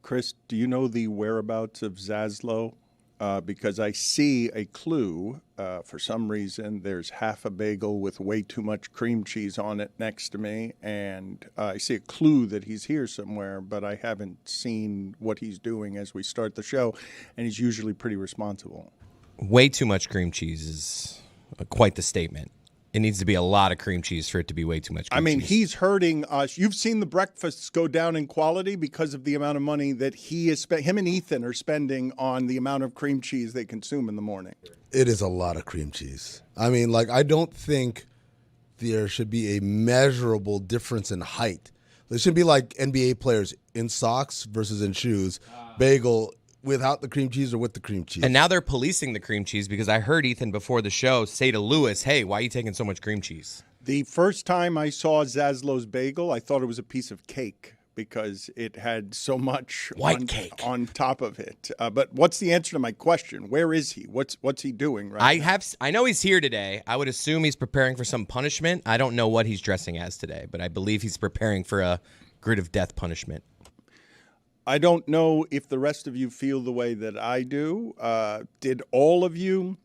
Chris, do you know the whereabouts of Zaslow? Because I see a clue. For some reason, there's half a bagel with way too much cream cheese on it next to me, and I see a clue that he's here somewhere, but I haven't seen what he's doing as we start the show, and he's usually pretty responsible. Way too much cream cheese is quite the statement. It needs to be a lot of cream cheese for it to be way too much cream cheese. He's hurting us. You've seen the breakfasts go down in quality because of the amount of money that him and Ethan are spending on the amount of cream cheese they consume in the morning. It is a lot of cream cheese. I don't think there should be a measurable difference in height. There should be like NBA players in socks versus in shoes. Bagel without the cream cheese or with the cream cheese. And now they're policing the cream cheese because I heard Ethan before the show say to Lewis, hey, why are you taking so much cream cheese? The first time I saw Zaslow's bagel, I thought it was a piece of cake because it had so much cake on top of it. But what's the answer to my question? Where is he? What's he doing right now? I know he's here today. I would assume he's preparing for some punishment. I don't know what he's dressing as today, but I believe he's preparing for a grid of death punishment. I don't know if the rest of you feel the way that I do. Did all of you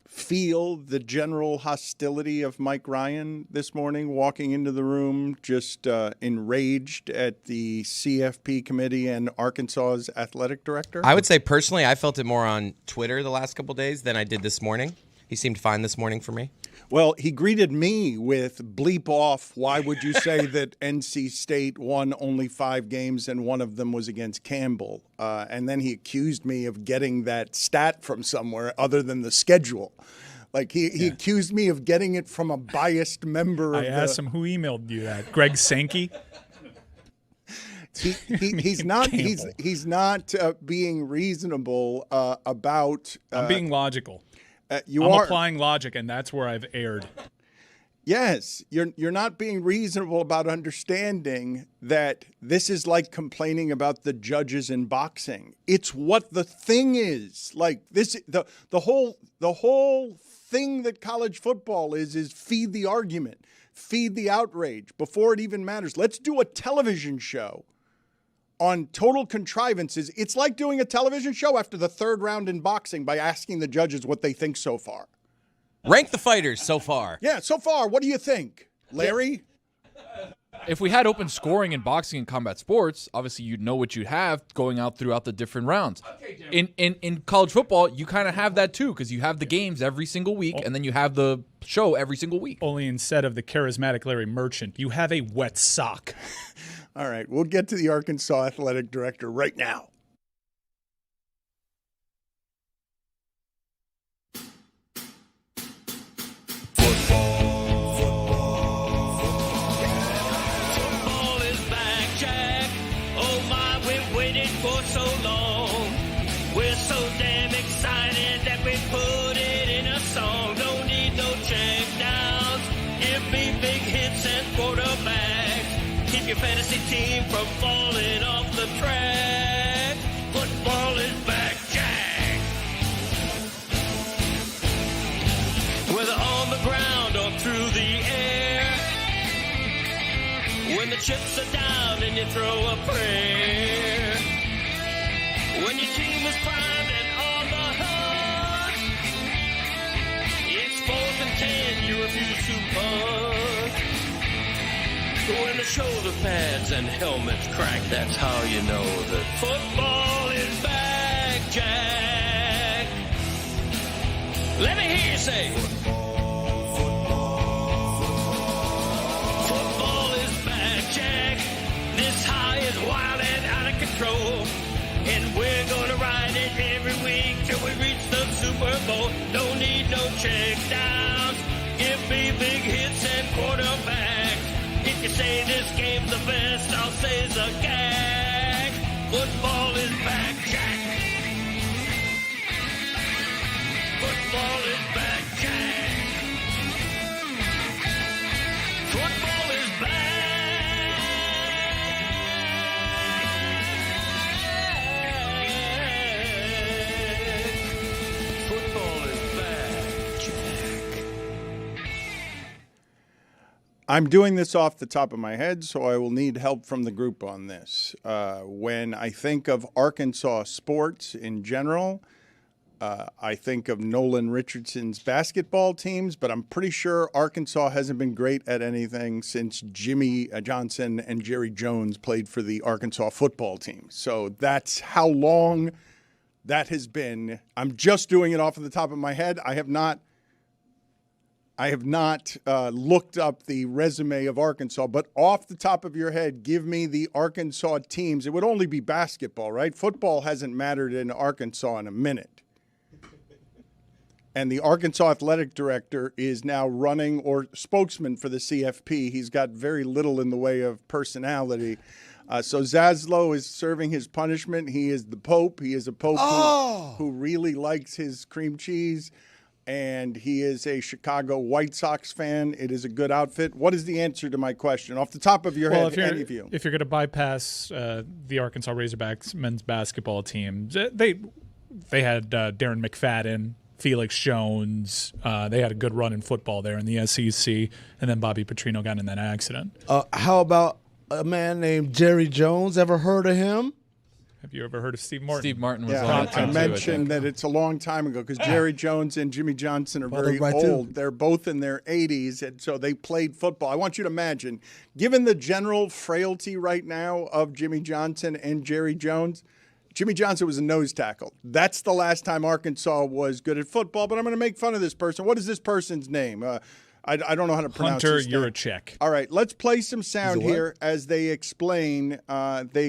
feel the general hostility of Mike Ryan this morning, walking into the room just enraged at the CFP committee and Arkansas's athletic director? I would say personally I felt it more on Twitter the last couple of days than I did this morning. He seemed fine this morning for me. Well, he greeted me with bleep off. Why would you say that NC State won only 5 games and one of them was against Campbell? And then he accused me of getting that stat from somewhere other than the schedule. Like he accused me of getting it from a biased member. I asked him who emailed you that. Greg Sankey? He's not being reasonable about. I'm being logical. I'm applying logic, and that's where I've erred. Yes, you're not being reasonable about understanding that this is like complaining about the judges in boxing. It's what the thing is. Like this, the whole thing that college football is feed the argument, feed the outrage before it even matters. Let's do a television show on total contrivances. It's like doing a television show after the 3rd round in boxing by asking the judges what they think so far. Rank the fighters so far. Yeah, so far, what do you think, Larry? If we had open scoring in boxing and combat sports, obviously you'd know what you'd have going out throughout the different rounds. In college football, you kind of have that too because you have the games every single week and then you have the show every single week. Only instead of the charismatic Larry Merchant, you have a wet sock. All right, we'll get to the Arkansas athletic director right now. Football is back, Jack. Oh my, we've waited for so long. We're so damn excited that we put it in a song. Don't need no check downs. Give me big hits and quarterbacks. Keep your fantasy team from falling off the track. Football is back, Jack. Whether on the ground or through the air, when the chips are down and you throw a prayer, when your team is primed and on the hunt, it's 4th and 10, you refuse to punt. When the shoulder pads and helmets crack, that's how you know that football is back, Jack. Let me hear you say, football is back, Jack. This high is wild and out of control, and we're gonna ride it every week till we reach the Super Bowl. Don't need no check downs. Give me big hits and quarterbacks. If you say this game's the best, I'll say it's a gag. Football is back, Jack. Football is back, Jack. Football is back. Football is back, Jack. I'm doing this off the top of my head, so I will need help from the group on this. When I think of Arkansas sports in general, I think of Nolan Richardson's basketball teams, but I'm pretty sure Arkansas hasn't been great at anything since Jimmy Johnson and Jerry Jones played for the Arkansas football team. So that's how long that has been. I'm just doing it off of the top of my head. I have not looked up the resume of Arkansas, but off the top of your head, give me the Arkansas teams. It would only be basketball, right? Football hasn't mattered in Arkansas in a minute. And the Arkansas athletic director is now running or spokesman for the CFP. He's got very little in the way of personality. So Zaslow is serving his punishment. He is the Pope. He is a Pope who really likes his cream cheese. And he is a Chicago White Sox fan. It is a good outfit. What is the answer to my question? Off the top of your head, any of you. If you're going to bypass the Arkansas Razorbacks men's basketball team, they had Darren McFadden, Felix Jones. They had a good run in football there in the SEC, and then Bobby Petrino got in that accident. How about a man named Jerry Jones? Ever heard of him? Have you ever heard of Steve Martin? Steve Martin was on it too. I mentioned that it's a long time ago because Jerry Jones and Jimmy Johnson are very old. They're both in their 80s, and so they played football. I want you to imagine, given the general frailty right now of Jimmy Johnson and Jerry Jones, Jimmy Johnson was a nose tackle. That's the last time Arkansas was good at football, but I'm going to make fun of this person. What is this person's name? I don't know how to pronounce Hunter his name. Yurachek. All right, let's play some sound here as they explain. He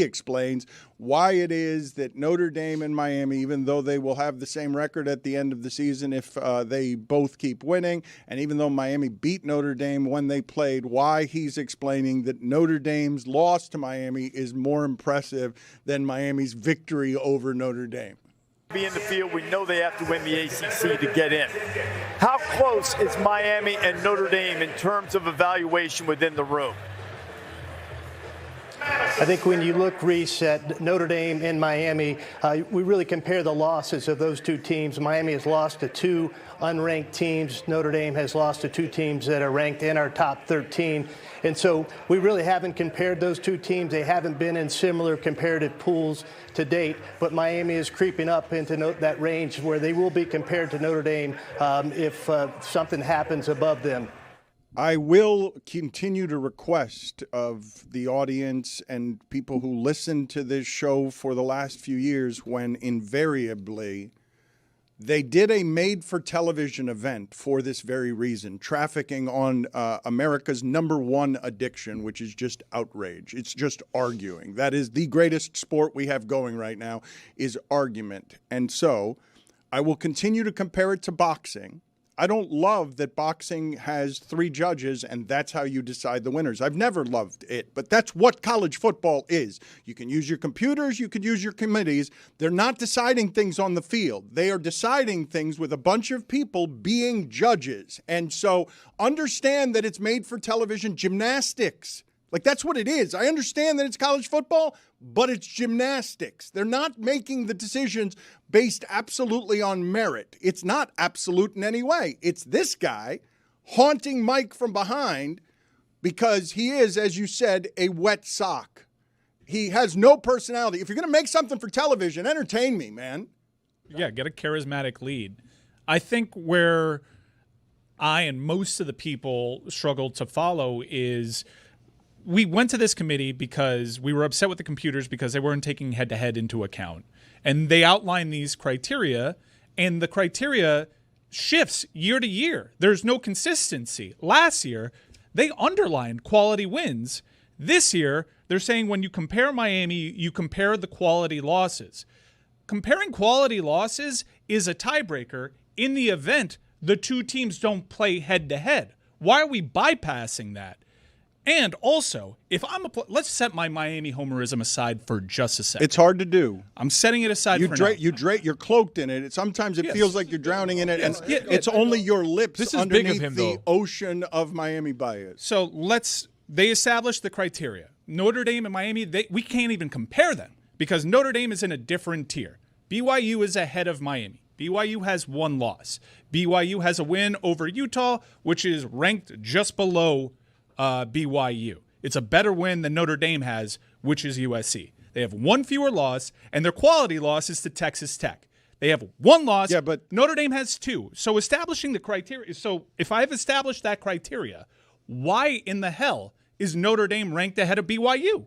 explains why it is that Notre Dame and Miami, even though they will have the same record at the end of the season if they both keep winning, and even though Miami beat Notre Dame when they played, why he's explaining that Notre Dame's loss to Miami is more impressive than Miami's victory over Notre Dame. Be in the field, we know they have to win the ACC to get in. How close is Miami and Notre Dame in terms of evaluation within the room? I think when you look, Reese, at Notre Dame and Miami, we really compare the losses of those two teams. Miami has lost to two unranked teams. Notre Dame has lost to two teams that are ranked in our top 13. And so we really haven't compared those two teams. They haven't been in similar comparative pools to date, but Miami is creeping up into that range where they will be compared to Notre Dame if something happens above them. I will continue to request of the audience and people who listen to this show for the last few years, when invariably they did a made-for-television event for this very reason, trafficking on America's #1 addiction, which is just outrage. It's just arguing. That is the greatest sport we have going right now, is argument. And so I will continue to compare it to boxing. I don't love that boxing has 3 judges and that's how you decide the winners. I've never loved it, but that's what college football is. You can use your computers, you could use your committees. They're not deciding things on the field. They are deciding things with a bunch of people being judges. And so understand that it's made for television gymnastics. Like, that's what it is. I understand that it's college football, but it's gymnastics. They're not making the decisions based absolutely on merit. It's not absolute in any way. It's this guy haunting Mike from behind because he is, as you said, a wet sock. He has no personality. If you're going to make something for television, entertain me, man. Yeah, get a charismatic lead. I think where I and most of the people struggle to follow is we went to this committee because we were upset with the computers because they weren't taking head-to-head into account. And they outlined these criteria, and the criteria shifts year to year. There's no consistency. Last year, they underlined quality wins. This year, they're saying when you compare Miami, you compare the quality losses. Comparing quality losses is a tiebreaker in the event the two teams don't play head-to-head. Why are we bypassing that? And also, if let's set my Miami homerism aside for just a second. It's hard to do. I'm setting it aside for now. You're cloaked in it. Sometimes it feels like you're drowning in it, and it's only your lips underneath the ocean of Miami bias. So they established the criteria. Notre Dame and Miami, we can't even compare them because Notre Dame is in a different tier. BYU is ahead of Miami. BYU has one loss. BYU has a win over Utah, which is ranked just below BYU. It's a better win than Notre Dame has, which is USC. They have one fewer loss, and their quality loss is to Texas Tech. They have one loss. Yeah, but Notre Dame has two. So establishing the criteria. So if I've established that criteria, why in the hell is Notre Dame ranked ahead of BYU?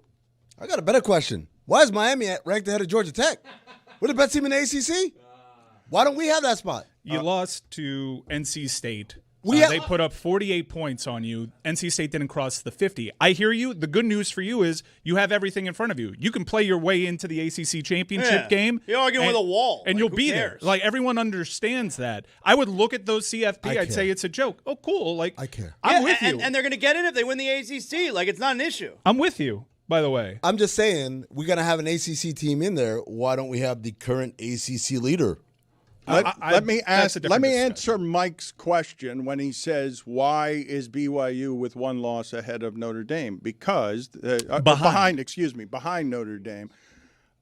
I got a better question. Why is Miami ranked ahead of Georgia Tech? We're the best team in the ACC. Why don't we have that spot? You lost to NC State. We They put up 48 points on you. NC State didn't cross the 50. I hear you. The good news for you is you have everything in front of you. You can play your way into the ACC championship game. You're arguing with a wall. And Like, you'll who be cares? there. Like, everyone understands that. I would look at those CFP. I I'd say care. it's a joke. Oh, cool. Like, I care. I'm with you. And they're going to get in if they win the ACC. Like, it's not an issue. I'm with you, by the way. I'm just saying, we're going to have an ACC team in there. Why don't we have the current ACC leader? Let me that's a different discussion. answer Mike's question when he says, why is BYU with one loss ahead of Notre Dame? Because behind Notre Dame.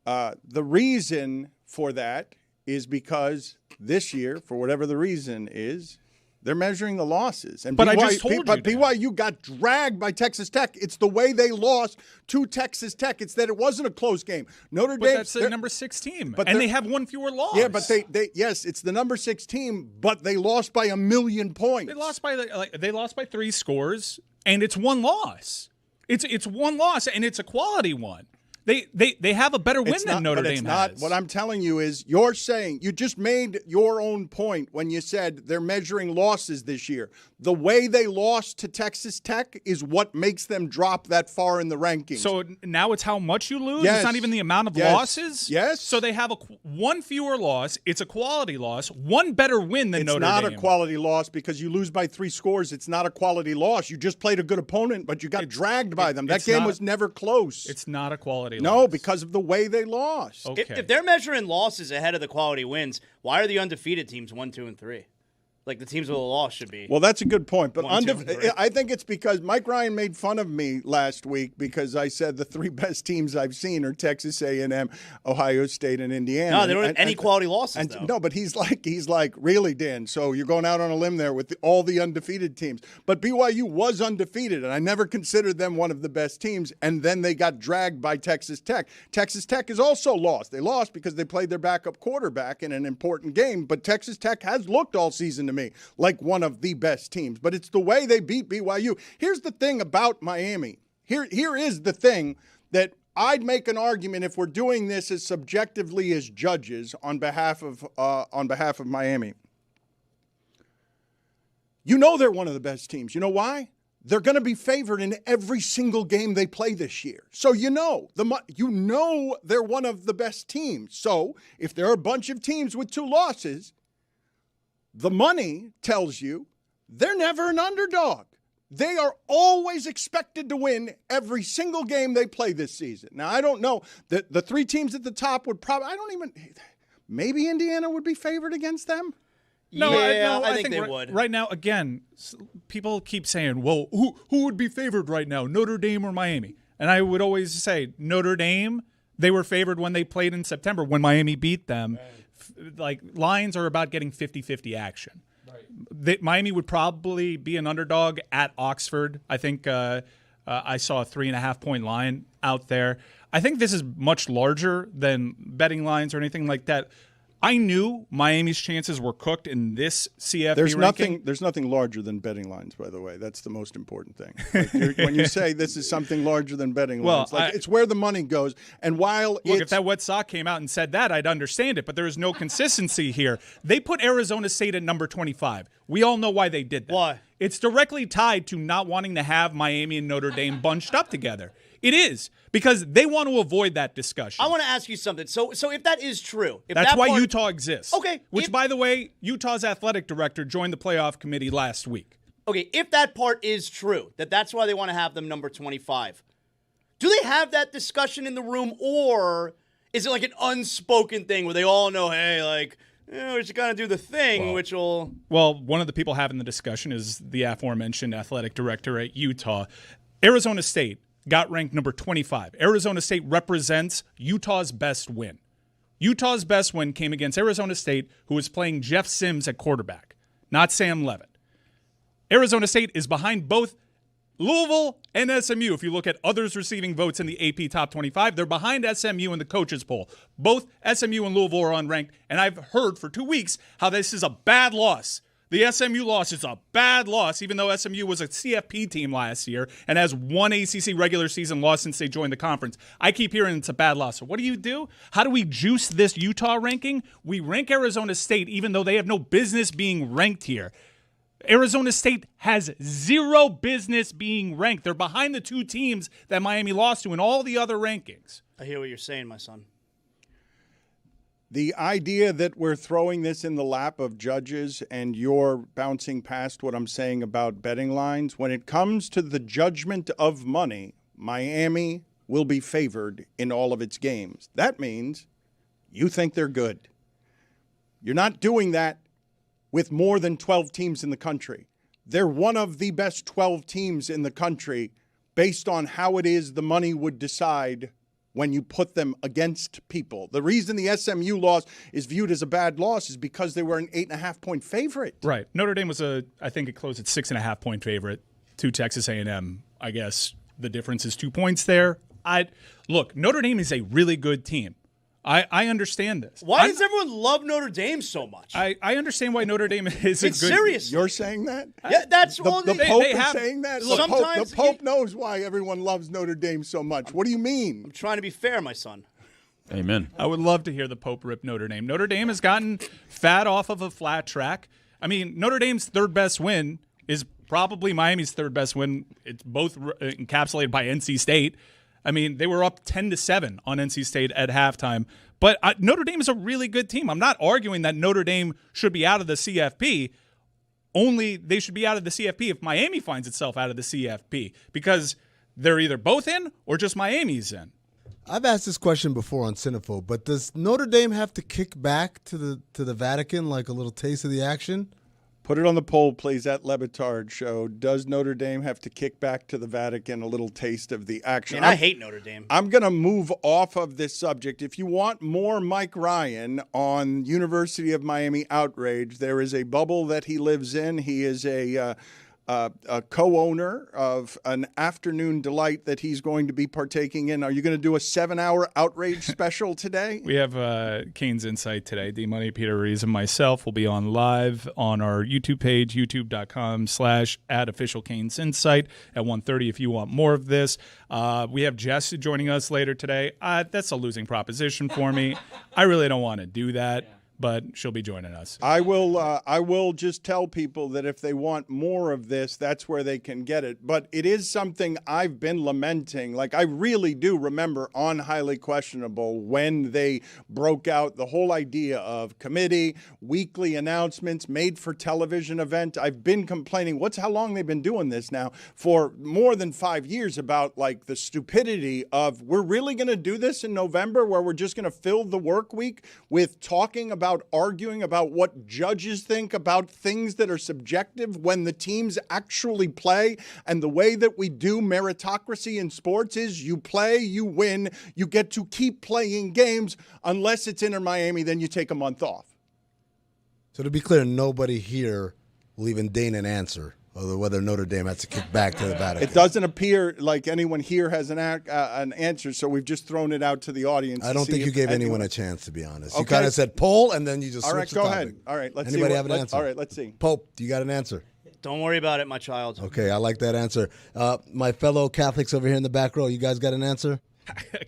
The reason for that is because this year, for whatever the reason is, they're measuring the losses. And But I just told you, Dan. BYU got dragged by Texas Tech. It's the way they lost to Texas Tech. It's that it wasn't a close game. Notre But Dame. that's the number 6 team. but And they're- they have one fewer loss. Yeah, but yes, it's the number 6 team, but they lost by 1,000,000 points. They lost by 3 scores, and it's one loss. It's one loss, and it's a quality one. They have a better win than Notre Dame has. What I'm telling you is you're saying you just made your own point when you said they're measuring losses this year. The way they lost to Texas Tech is what makes them drop that far in the rankings. So now it's how much you lose? Yes. It's not even the amount of Yes. losses? Yes. So they have one fewer loss. It's a quality loss. One better win than Notre Dame. It's not a quality loss because you lose by 3 scores. It's not a quality loss. You just played a good opponent, but you got dragged by them. That game was never close. It's not a quality No, loss. because of the way they lost. Okay. If they're measuring losses ahead of the quality wins, why are the undefeated teams 1, 2, and 3? Like the teams with a loss should be. Well, that's a good point. But 1, 2, and 3. I think it's because Mike Ryan made fun of me last week because I said the 3 best teams I've seen are Texas A&M, Ohio State, and Indiana. No, they don't have any quality losses, though. No, but he's like, really, Dan? So you're going out on a limb there with all the undefeated teams. But BYU was undefeated, and I never considered them one of the best teams. And then they got dragged by Texas Tech. Texas Tech is also lost. They lost because they played their backup quarterback in an important game. But Texas Tech has looked all season to me like one of the best teams. But it's the way they beat BYU. Here's the thing about Miami. Here is the thing that I'd make an argument if we're doing this as subjectively as judges on behalf of Miami. You know they're one of the best teams. You know why? They're going to be favored in every single game they play this year. So you know they're one of the best teams. So if there are a bunch of teams with 2 losses, the money tells you they're never an underdog. They are always expected to win every single game they play this season. Now, I don't know. The 3 teams at the top would probably, maybe Indiana would be favored against them? No, I think they would. Right now, again, people keep saying, well, who would be favored right now, Notre Dame or Miami? And I would always say Notre Dame, they were favored when they played in September when Miami beat them. Like, lines are about getting 50-50 action. Right. Miami would probably be an underdog at Oxford. I think I saw a 3.5-point line out there. I think this is much larger than betting lines or anything like that. I knew Miami's chances were cooked in this CFP ranking. There's nothing larger than betting lines, by the way. That's the most important thing. Like when you say this is something larger than betting lines, it's where the money goes. And if that wet sock came out and said that, I'd understand it. But there is no consistency here. They put Arizona State at number 25. We all know why they did that. Why? It's directly tied to not wanting to have Miami and Notre Dame bunched up together. It is, because they want to avoid that discussion. I want to ask you something. So if that is true, that's why Utah exists. Okay. Which, by the way, Utah's athletic director joined the playoff committee last week. Okay, if that part is true, that's why they want to have them number 25, do they have that discussion in the room, or is it like an unspoken thing where they all know, hey, like, we're just going to do the thing, which will... Well, one of the people having the discussion is the aforementioned athletic director at Utah. Arizona State got ranked number 25. Arizona State represents Utah's best win. Utah's best win came against Arizona State, who was playing Jeff Sims at quarterback, not Sam Levitt. Arizona State is behind both Louisville and SMU. If you look at others receiving votes in the AP Top 25, they're behind SMU in the coaches poll. Both SMU and Louisville are unranked, and I've heard for 2 weeks how this is a bad loss. The SMU loss is a bad loss, even though SMU was a CFP team last year and has one ACC regular season loss since they joined the conference. I keep hearing it's a bad loss. So what do? How do we juice this Utah ranking? We rank Arizona State even though they have no business being ranked here. Arizona State has zero business being ranked. They're behind the 2 teams that Miami lost to in all the other rankings. I hear what you're saying, my son. The idea that we're throwing this in the lap of judges and you're bouncing past what I'm saying about betting lines, when it comes to the judgment of money, Miami will be favored in all of its games. That means you think they're good. You're not doing that with more than 12 teams in the country. They're one of the best 12 teams in the country based on how it is the money would decide when you put them against people. The reason the SMU loss is viewed as a bad loss is because they were an 8.5-point favorite. Right. Notre Dame was I think it closed at 6.5-point favorite to Texas A&M. I guess the difference is 2 points there. Look, Notre Dame is a really good team. I understand this. Why does everyone love Notre Dame so much? I understand why Notre Dame is a good. Serious. You're saying that? Yeah, that's the Pope is saying that. The Pope knows why everyone loves Notre Dame so much. What do you mean? I'm trying to be fair, my son. Amen. I would love to hear the Pope rip Notre Dame. Notre Dame has gotten fat off of a flat track. I mean, Notre Dame's third best win is probably Miami's third best win. It's both encapsulated by NC State. I mean, they were up 10-7 on NC State at halftime. But Notre Dame is a really good team. I'm not arguing that Notre Dame should be out of the CFP. Only they should be out of the CFP if Miami finds itself out of the CFP, because they're either both in or just Miami's in. I've asked this question before on Cinephobe, but does Notre Dame have to kick back to the Vatican like a little taste of the action? Put it on the poll, please, at Le Batard Show. Does Notre Dame have to kick back to the Vatican a little taste of the action? I hate Notre Dame. I'm going to move off of this subject. If you want more Mike Ryan on University of Miami outrage, there is a bubble that he lives in. He is a co-owner of an afternoon delight that he's going to be partaking in. Are you going to do a 7-hour outrage special today? We have Kane's Insight today. D-Money, Peter Rees, and myself will be on live on our YouTube page, youtube.com/@officialcanes Insight at 1:30 if you want more of this. We have Jess joining us later today. That's a losing proposition for me. I really don't want to do that. But she'll be joining us. I will just tell people that if they want more of this, that's where they can get it. But it is something I've been lamenting. Like, I really do remember on Highly Questionable when they broke out the whole idea of committee, weekly announcements, made for television event. I've been complaining, how long they've been doing this now, for more than 5 years, about like the stupidity of, we're really going to do this in November where we're just going to fill the work week with talking about arguing about what judges think about things that are subjective when the teams actually play. And the way that we do meritocracy in sports is you play, you win, you get to keep playing games. Unless it's Inter Miami, then you take a month off. So to be clear, nobody here will even deign an answer whether Notre Dame has to kick back to the Vatican. It doesn't appear like anyone here has an answer, so we've just thrown it out to the audience. I don't think you gave anyone a chance, to be honest. Okay. You kind of said poll, and then you just switched the topic. All right, go ahead. All right, let's Anybody see. have an answer? All right, let's see. Pope, do you got an answer? Don't worry about it, my child. Okay, I like that answer. My fellow Catholics over here in the back row, you guys got an answer?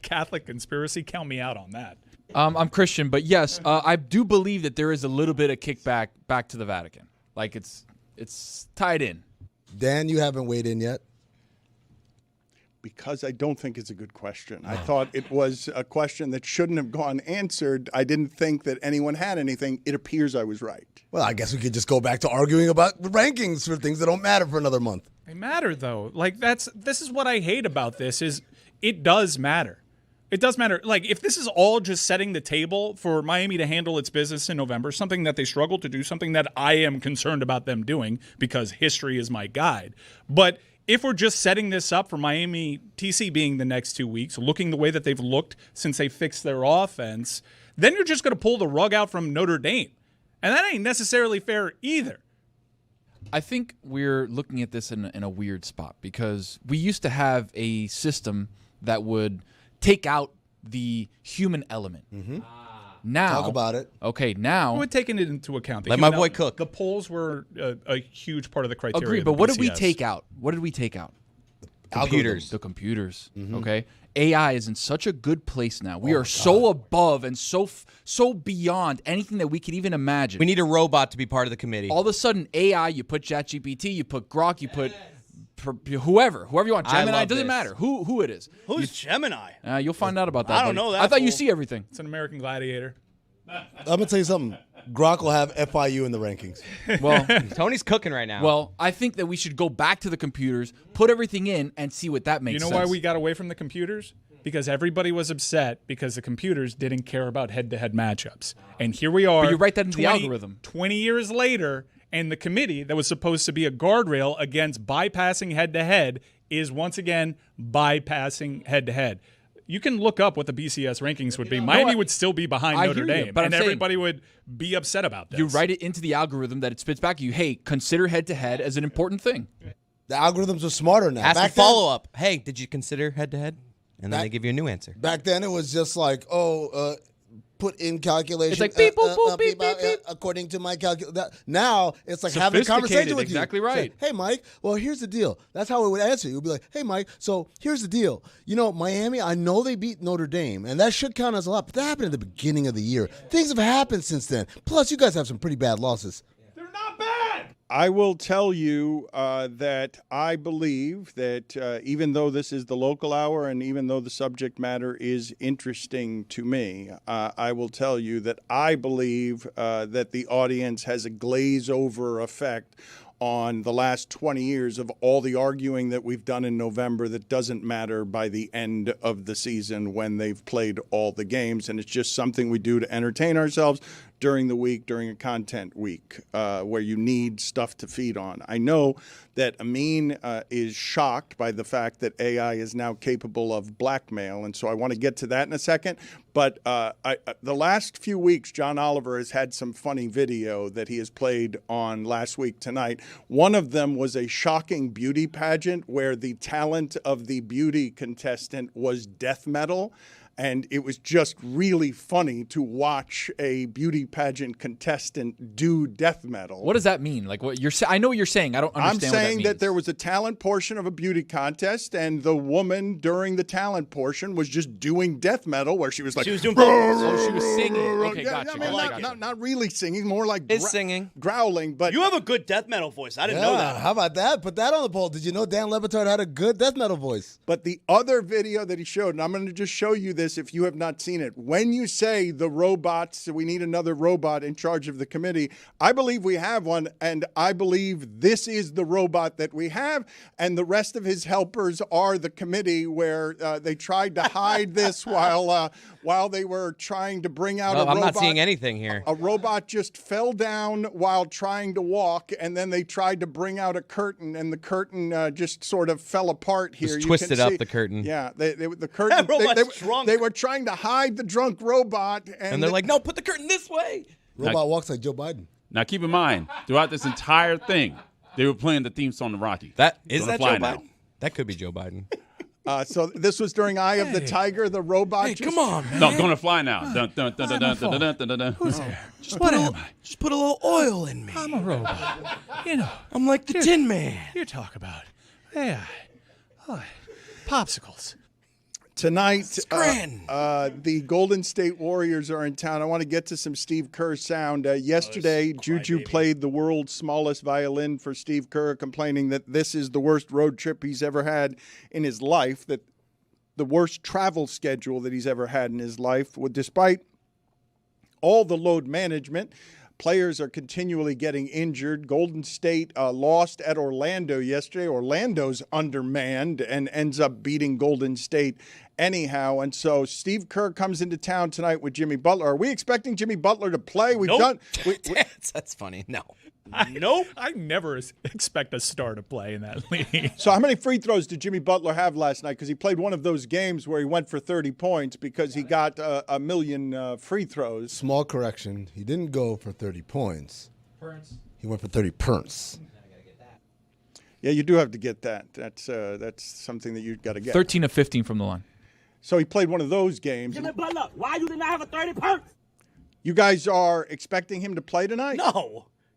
Catholic conspiracy? Count me out on that. I'm Christian, but yes, I do believe that there is a little bit of kickback back to the Vatican. Like it's tied in. Dan, you haven't weighed in yet. Because I don't think it's a good question. I thought it was a question that shouldn't have gone answered. I didn't think that anyone had anything. It appears I was right. Well, I guess we could just go back to arguing about the rankings for things that don't matter for another month. They matter, though. Like, this is what I hate about this, is it does matter. It does matter. Like, if this is all just setting the table for Miami to handle its business in November, something that they struggle to do, something that I am concerned about them doing because history is my guide. But if we're just setting this up for Miami TC being the next 2 weeks, looking the way that they've looked since they fixed their offense, then you're just going to pull the rug out from Notre Dame. And that ain't necessarily fair either. I think we're looking at this in a weird spot because we used to have a system that would take out the human element. Now, Talk about it. Okay, now We're taking it into account. Let my boy cook. The polls were a huge part of the criteria. agree. of But the what did we BCS. take out? What did we take out? Computers. The computers. Okay, AI is in such a good place now. We are so above and so beyond anything that we could even imagine. We need a robot to be part of the committee. All of a sudden, AI. You put ChatGPT, you put Grok, you put whoever you want. I Gemini, love it doesn't this. matter who it is. Who's Gemini? You'll find out about that. I don't buddy. know that I thought you fool. see everything. It's an American Gladiator. I'm gonna tell you something. Grok will have FIU in the rankings. Well, Tony's cooking right now. well, I think that we should go back to the computers, put everything in, and see what that makes You know sense. why we got away from the computers? Because everybody was upset because the computers didn't care about head-to-head matchups. And here we are. But you write that into the algorithm. 20 years later, and the committee that was supposed to be a guardrail against bypassing head-to-head is once again bypassing head-to-head. You can look up what the BCS rankings would be. Miami would still be behind I Notre hear you, Dame, but I'm and saying- everybody would be upset about this. You write it into the algorithm that it spits back at you. Hey, consider head-to-head as an important thing. The algorithms are smarter now. Ask a Back then- follow up. Hey, did you consider head to head? And then they give you a new answer. Back then, it was just like, put in calculation. It's like beep, boop, boop, beep, beep, beep. According to my calculation. Now, it's like having a conversation with exactly you. right. Say, hey, Mike, well, here's the deal. That's how it would answer you. It would be like, hey, Mike, so here's the deal. You know, Miami, I know they beat Notre Dame, and that should count as a lot, but that happened at the beginning of the year. Things have happened since then. Plus, you guys have some pretty bad losses. I will tell you that I believe that even though this is the local hour and even though the subject matter is interesting to me, I will tell you that I believe that the audience has a glaze over effect on the last 20 years of all the arguing that we've done in November that doesn't matter by the end of the season when they've played all the games. And it's just something we do to entertain ourselves during the week, during a content week, where you need stuff to feed on. I know that Amin is shocked by the fact that AI is now capable of blackmail, and so I want to get to that in a second. But the last few weeks, John Oliver has had some funny video that he has played on Last Week Tonight. One of them was a shocking beauty pageant where the talent of the beauty contestant was death metal. And it was just really funny to watch a beauty pageant contestant do death metal. What does that mean? Like what you're saying? I know what you're saying. I don't understand. I'm saying that there was a talent portion of a beauty contest, and the woman during the talent portion was just doing death metal, where she was like, She was doing vocals. Oh, she was singing. Okay, Yeah, gotcha. I mean, gotcha. not really singing, more like Singing. growling. But You have a good death metal voice. I didn't know that. How about that? Put that on the poll. Did you know Dan Le Batard had a good death metal voice? But the other video that he showed, and I'm going to just show you this if you have not seen it. When you say the robots, we need another robot in charge of the committee, I believe we have one, and I believe this is the robot that we have, and the rest of his helpers are the committee, where they tried to hide this while they were trying to bring out a robot. I'm not seeing anything here. A robot just fell down while trying to walk, and then they tried to bring out a curtain, and the curtain just sort of fell apart here. Just You twisted can up see- the curtain. Yeah, the curtain. That robot's drunk. They were trying to hide the drunk robot, And they're like, no, put the curtain this way. Robot walks like Joe Biden. Now, keep in mind, throughout this entire thing, they were playing the theme song to Rocky. That is Gonna that fly Joe now. Biden? That could be Joe Biden. So this was during Eye of the Tiger. The robot. Hey, come on, man. No, gonna fly now. Dun, dun, dun, dun, dun, dun, dun, dun, dun, dun. Who's there? Just put a little oil in me. I'm a robot. You know, I'm like the Tin Man. you talk about AI. Popsicles. Tonight, Scran. the Golden State Warriors are in town. I want to get to some Steve Kerr sound. Yesterday, Juju played the world's smallest violin for Steve Kerr, complaining that this is the worst road trip he's ever had in his life, that the worst travel schedule that he's ever had in his life. Despite all the load management, players are continually getting injured. Golden State lost at Orlando yesterday. Orlando's undermanned and ends up beating Golden State anyhow. And so Steve Kerr comes into town tonight with Jimmy Butler. Are we expecting Jimmy Butler to play? That's funny. No. Nope. I never expect a star to play in that league. So how many free throws did Jimmy Butler have last night? Because he played one of those games where he went for 30 points because he got a million free throws. Small correction. He didn't go for 30 points. He went for 30 perns. Yeah, you do have to get that. That's something that you've got to get. 13 of 15 from the line. So he played one of those games. Jimmy Butler, why you did not have a 30 perks? You guys are expecting him to play tonight?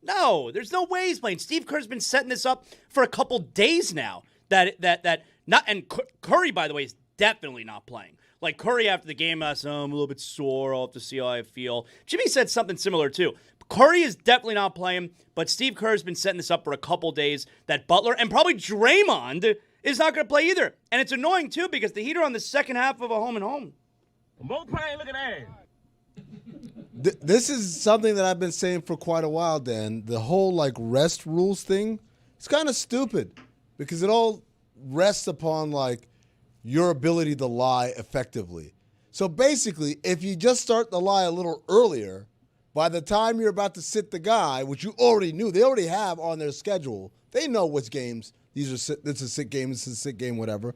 No, there's no way he's playing. Steve Kerr's been setting this up for a couple days now. Curry, by the way, is definitely not playing. Like Curry after the game, I'm a little bit sore. I'll have to see how I feel. Jimmy said something similar too. Curry is definitely not playing, but Steve Kerr's been setting this up for a couple days. That Butler and probably Draymond is not going to play either. And it's annoying too because the Heat are on the second half of a home and home. Both playing, look at that. This is something that I've been saying for quite a while, Dan. The whole rest rules thing, it's kind of stupid because it all rests upon your ability to lie effectively. So basically, if you just start the lie a little earlier, by the time you're about to sit the guy, which you already knew, they already have on their schedule, they know which games this is a sit game, this is a sit game, whatever.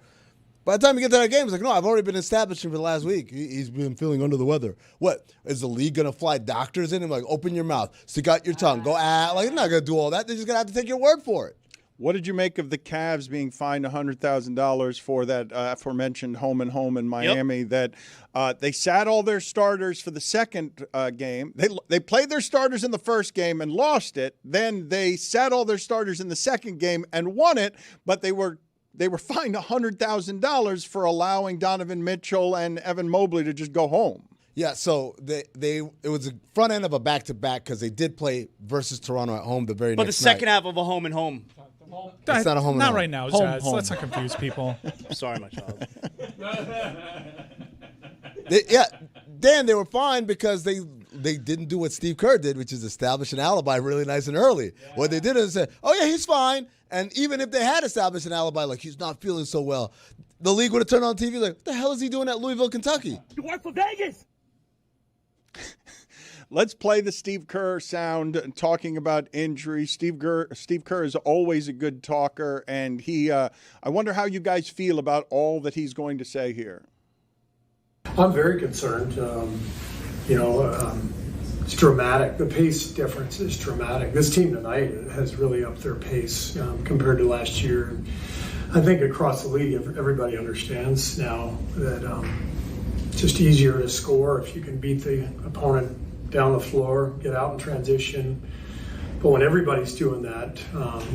By the time you get to that game, it's like, no, I've already been establishing for the last week. He's been feeling under the weather. What? Is the league going to fly doctors in and open your mouth, stick out your tongue, go, they're not going to do all that. They're just going to have to take your word for it. What did you make of the Cavs being fined $100,000 for that aforementioned home and home in Miami? Yep. That they sat all their starters for the second game. They played their starters in the first game and lost it. Then they sat all their starters in the second game and won it, but they were fined $100,000 for allowing Donovan Mitchell and Evan Mobley to just go home. Yeah, so it was a front end of a back-to-back because they did play versus Toronto at home the very next night. But the second half of a home and home. It's not a home and Not home. right now, Home, Jazz. home. Let's not confuse people. Sorry, my child. Dan, they were fine because they didn't do what Steve Kerr did, which is establish an alibi really nice and early. Yeah. What they did is say, oh, yeah, he's fine. And even if they had established an alibi, he's not feeling so well, the league would have turned on TV what the hell is he doing at Louisville, Kentucky? You work for Vegas. Let's play the Steve Kerr sound talking about injuries. Steve Kerr is always a good talker, and I wonder how you guys feel about all that he's going to say here. I'm very concerned. It's dramatic. The pace difference is dramatic. This team tonight has really upped their pace compared to last year. I think across the league, everybody understands now that it's just easier to score if you can beat the opponent down the floor, get out in transition. But when everybody's doing that,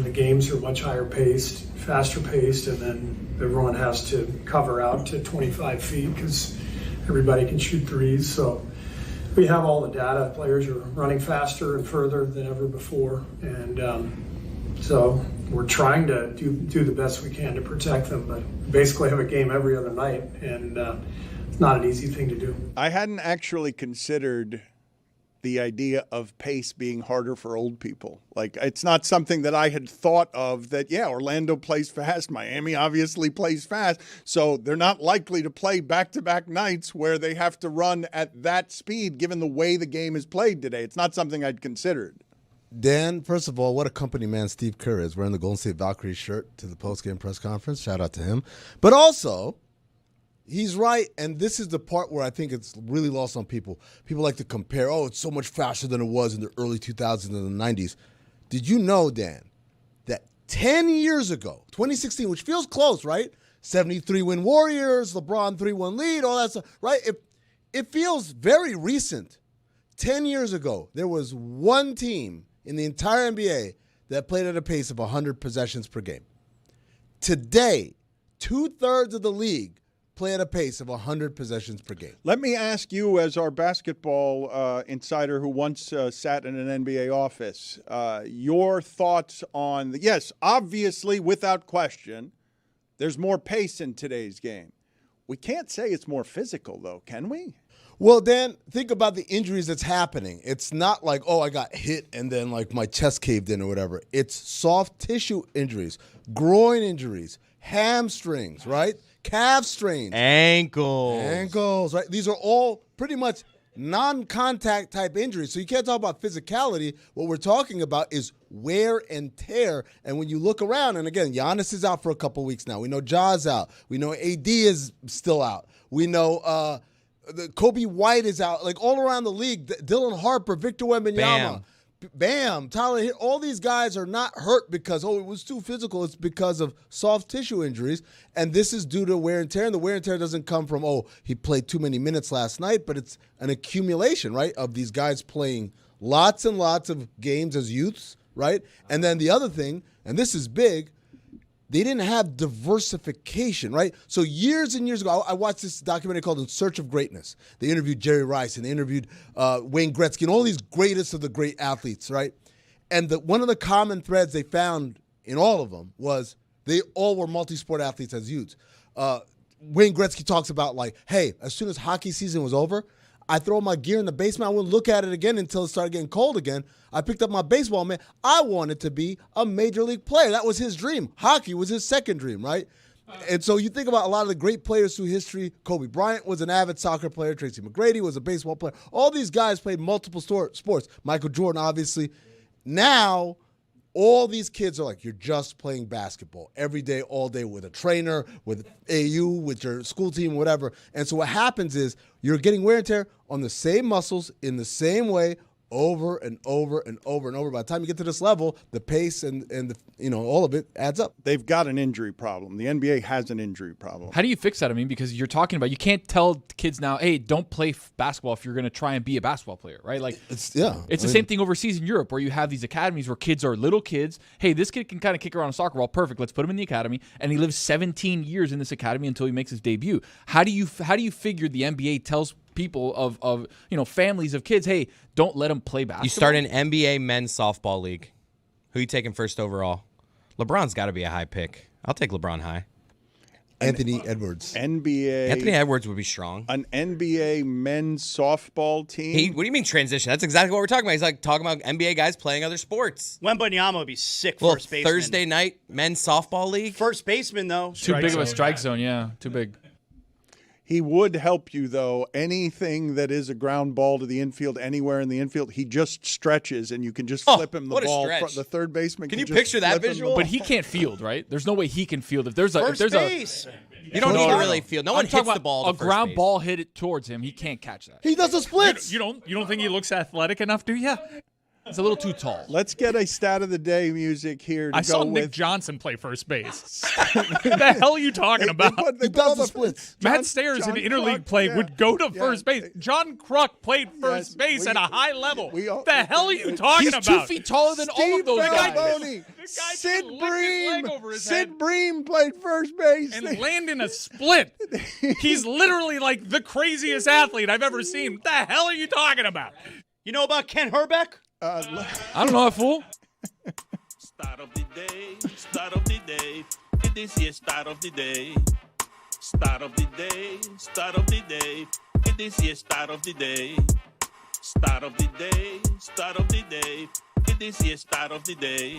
the games are much higher paced, faster paced, and then everyone has to cover out to 25 feet because everybody can shoot threes. So we have all the data. Players are running faster and further than ever before. And so we're trying to do the best we can to protect them, but basically have a game every other night. And it's not an easy thing to do. I hadn't actually considered the idea of pace being harder for old people. It's not something that I had thought of that, Orlando plays fast. Miami obviously plays fast. So they're not likely to play back-to-back nights where they have to run at that speed given the way the game is played today. It's not something I'd considered. Dan, first of all, what a company man Steve Kerr is, wearing the Golden State Valkyries shirt to the post-game press conference. Shout out to him. But also, he's right, and this is the part where I think it's really lost on people. People like to compare, it's so much faster than it was in the early 2000s and the 90s. Did you know, Dan, that 10 years ago, 2016, which feels close, right? 73-win Warriors, LeBron 3-1 lead, all that stuff, right? It feels very recent. 10 years ago, there was one team in the entire NBA that played at a pace of 100 possessions per game. Today, 2/3 of the league play at a pace of 100 possessions per game. Let me ask you, as our basketball insider who once sat in an NBA office, your thoughts on yes, obviously, without question, there's more pace in today's game. We can't say it's more physical, though, can we? Well, Dan, think about the injuries that's happening. It's not like, I got hit and then my chest caved in or whatever. It's soft tissue injuries, groin injuries, hamstrings, right? Calf strains. Ankles, right? These are all pretty much non-contact type injuries. So you can't talk about physicality. What we're talking about is wear and tear. And when you look around, and again, Giannis is out for a couple weeks now. We know Ja's out. We know AD is still out. We know Kobe White is out. Like all around the league, Dylan Harper, Victor Wembanyama. Bam, Tyler, all these guys are not hurt because, it was too physical. It's because of soft tissue injuries, and this is due to wear and tear. And the wear and tear doesn't come from, he played too many minutes last night, but it's an accumulation, right, of these guys playing lots and lots of games as youths, right? And then the other thing, and this is big, they didn't have diversification, right? So years and years ago, I watched this documentary called In Search of Greatness. They interviewed Jerry Rice and they interviewed Wayne Gretzky and all these greatest of the great athletes, right? And one of the common threads they found in all of them was they all were multi-sport athletes as youths. Wayne Gretzky talks about hey, as soon as hockey season was over, I throw my gear in the basement. I wouldn't look at it again until it started getting cold again. I picked up my baseball, man. I wanted to be a major league player. That was his dream. Hockey was his second dream, right? And so you think about a lot of the great players through history. Kobe Bryant was an avid soccer player. Tracy McGrady was a baseball player. All these guys played multiple sports. Michael Jordan, obviously. Now, all these kids are you're just playing basketball every day, all day with a trainer, with AU, with your school team, whatever. And so what happens is you're getting wear and tear on the same muscles in the same way over and over and over and over. By the time you get to this level, the pace and the, all of it adds up. They've got an injury problem. The NBA has an injury problem. How do you fix that? I mean, because you're talking about, you can't tell kids now, hey, don't play basketball if you're going to try and be a basketball player, right? It's the same thing overseas in Europe where you have these academies where kids are little kids. Hey, this kid can kind of kick around a soccer ball. Perfect. Let's put him in the academy. And he lives 17 years in this academy until he makes his debut. How do you figure the NBA tells people of families of kids, hey, don't let them play basketball? You start an NBA men's softball league. Who are you taking first overall? LeBron's got to be a high pick. I'll take LeBron high. Anthony Edwards. Anthony Edwards would be strong. An NBA men's softball team? What do you mean transition? That's exactly what we're talking about. He's talking about NBA guys playing other sports. Wembanyama would be sick first baseman. Thursday night men's softball league? First baseman, though. Too big of a strike zone, yeah. Too big. He would help you, though. Anything that is a ground ball to the infield, anywhere in the infield, he just stretches, and you can just flip him the ball. The third baseman can you picture that visual? But he can't field, right? There's no way he can field. If there's first base. You don't need to really field. No one hits the ball. A ground ball hit it towards him. He can't catch that. He does the splits. You don't think he looks athletic enough, do you? It's a little too tall. Let's get a stat of the day music here. I saw Nick Johnson play first base. What the hell are you talking about? He does the splits. Matt Stairs in interleague play would go to first base. John Kruk played first base at a high level. What the hell are you talking about? He's 2 feet taller than all of those guys. Sid Bream played first base. And landing a split. He's literally the craziest athlete I've ever seen. What the hell are you talking about? You know about Ken Herbeck? I don't know that fool. Start of the day, start of the day. It is here, start of the day. Start of the day, start of the day. It is here, start of the day. Start of the day, start of the day. It is here, start of the day.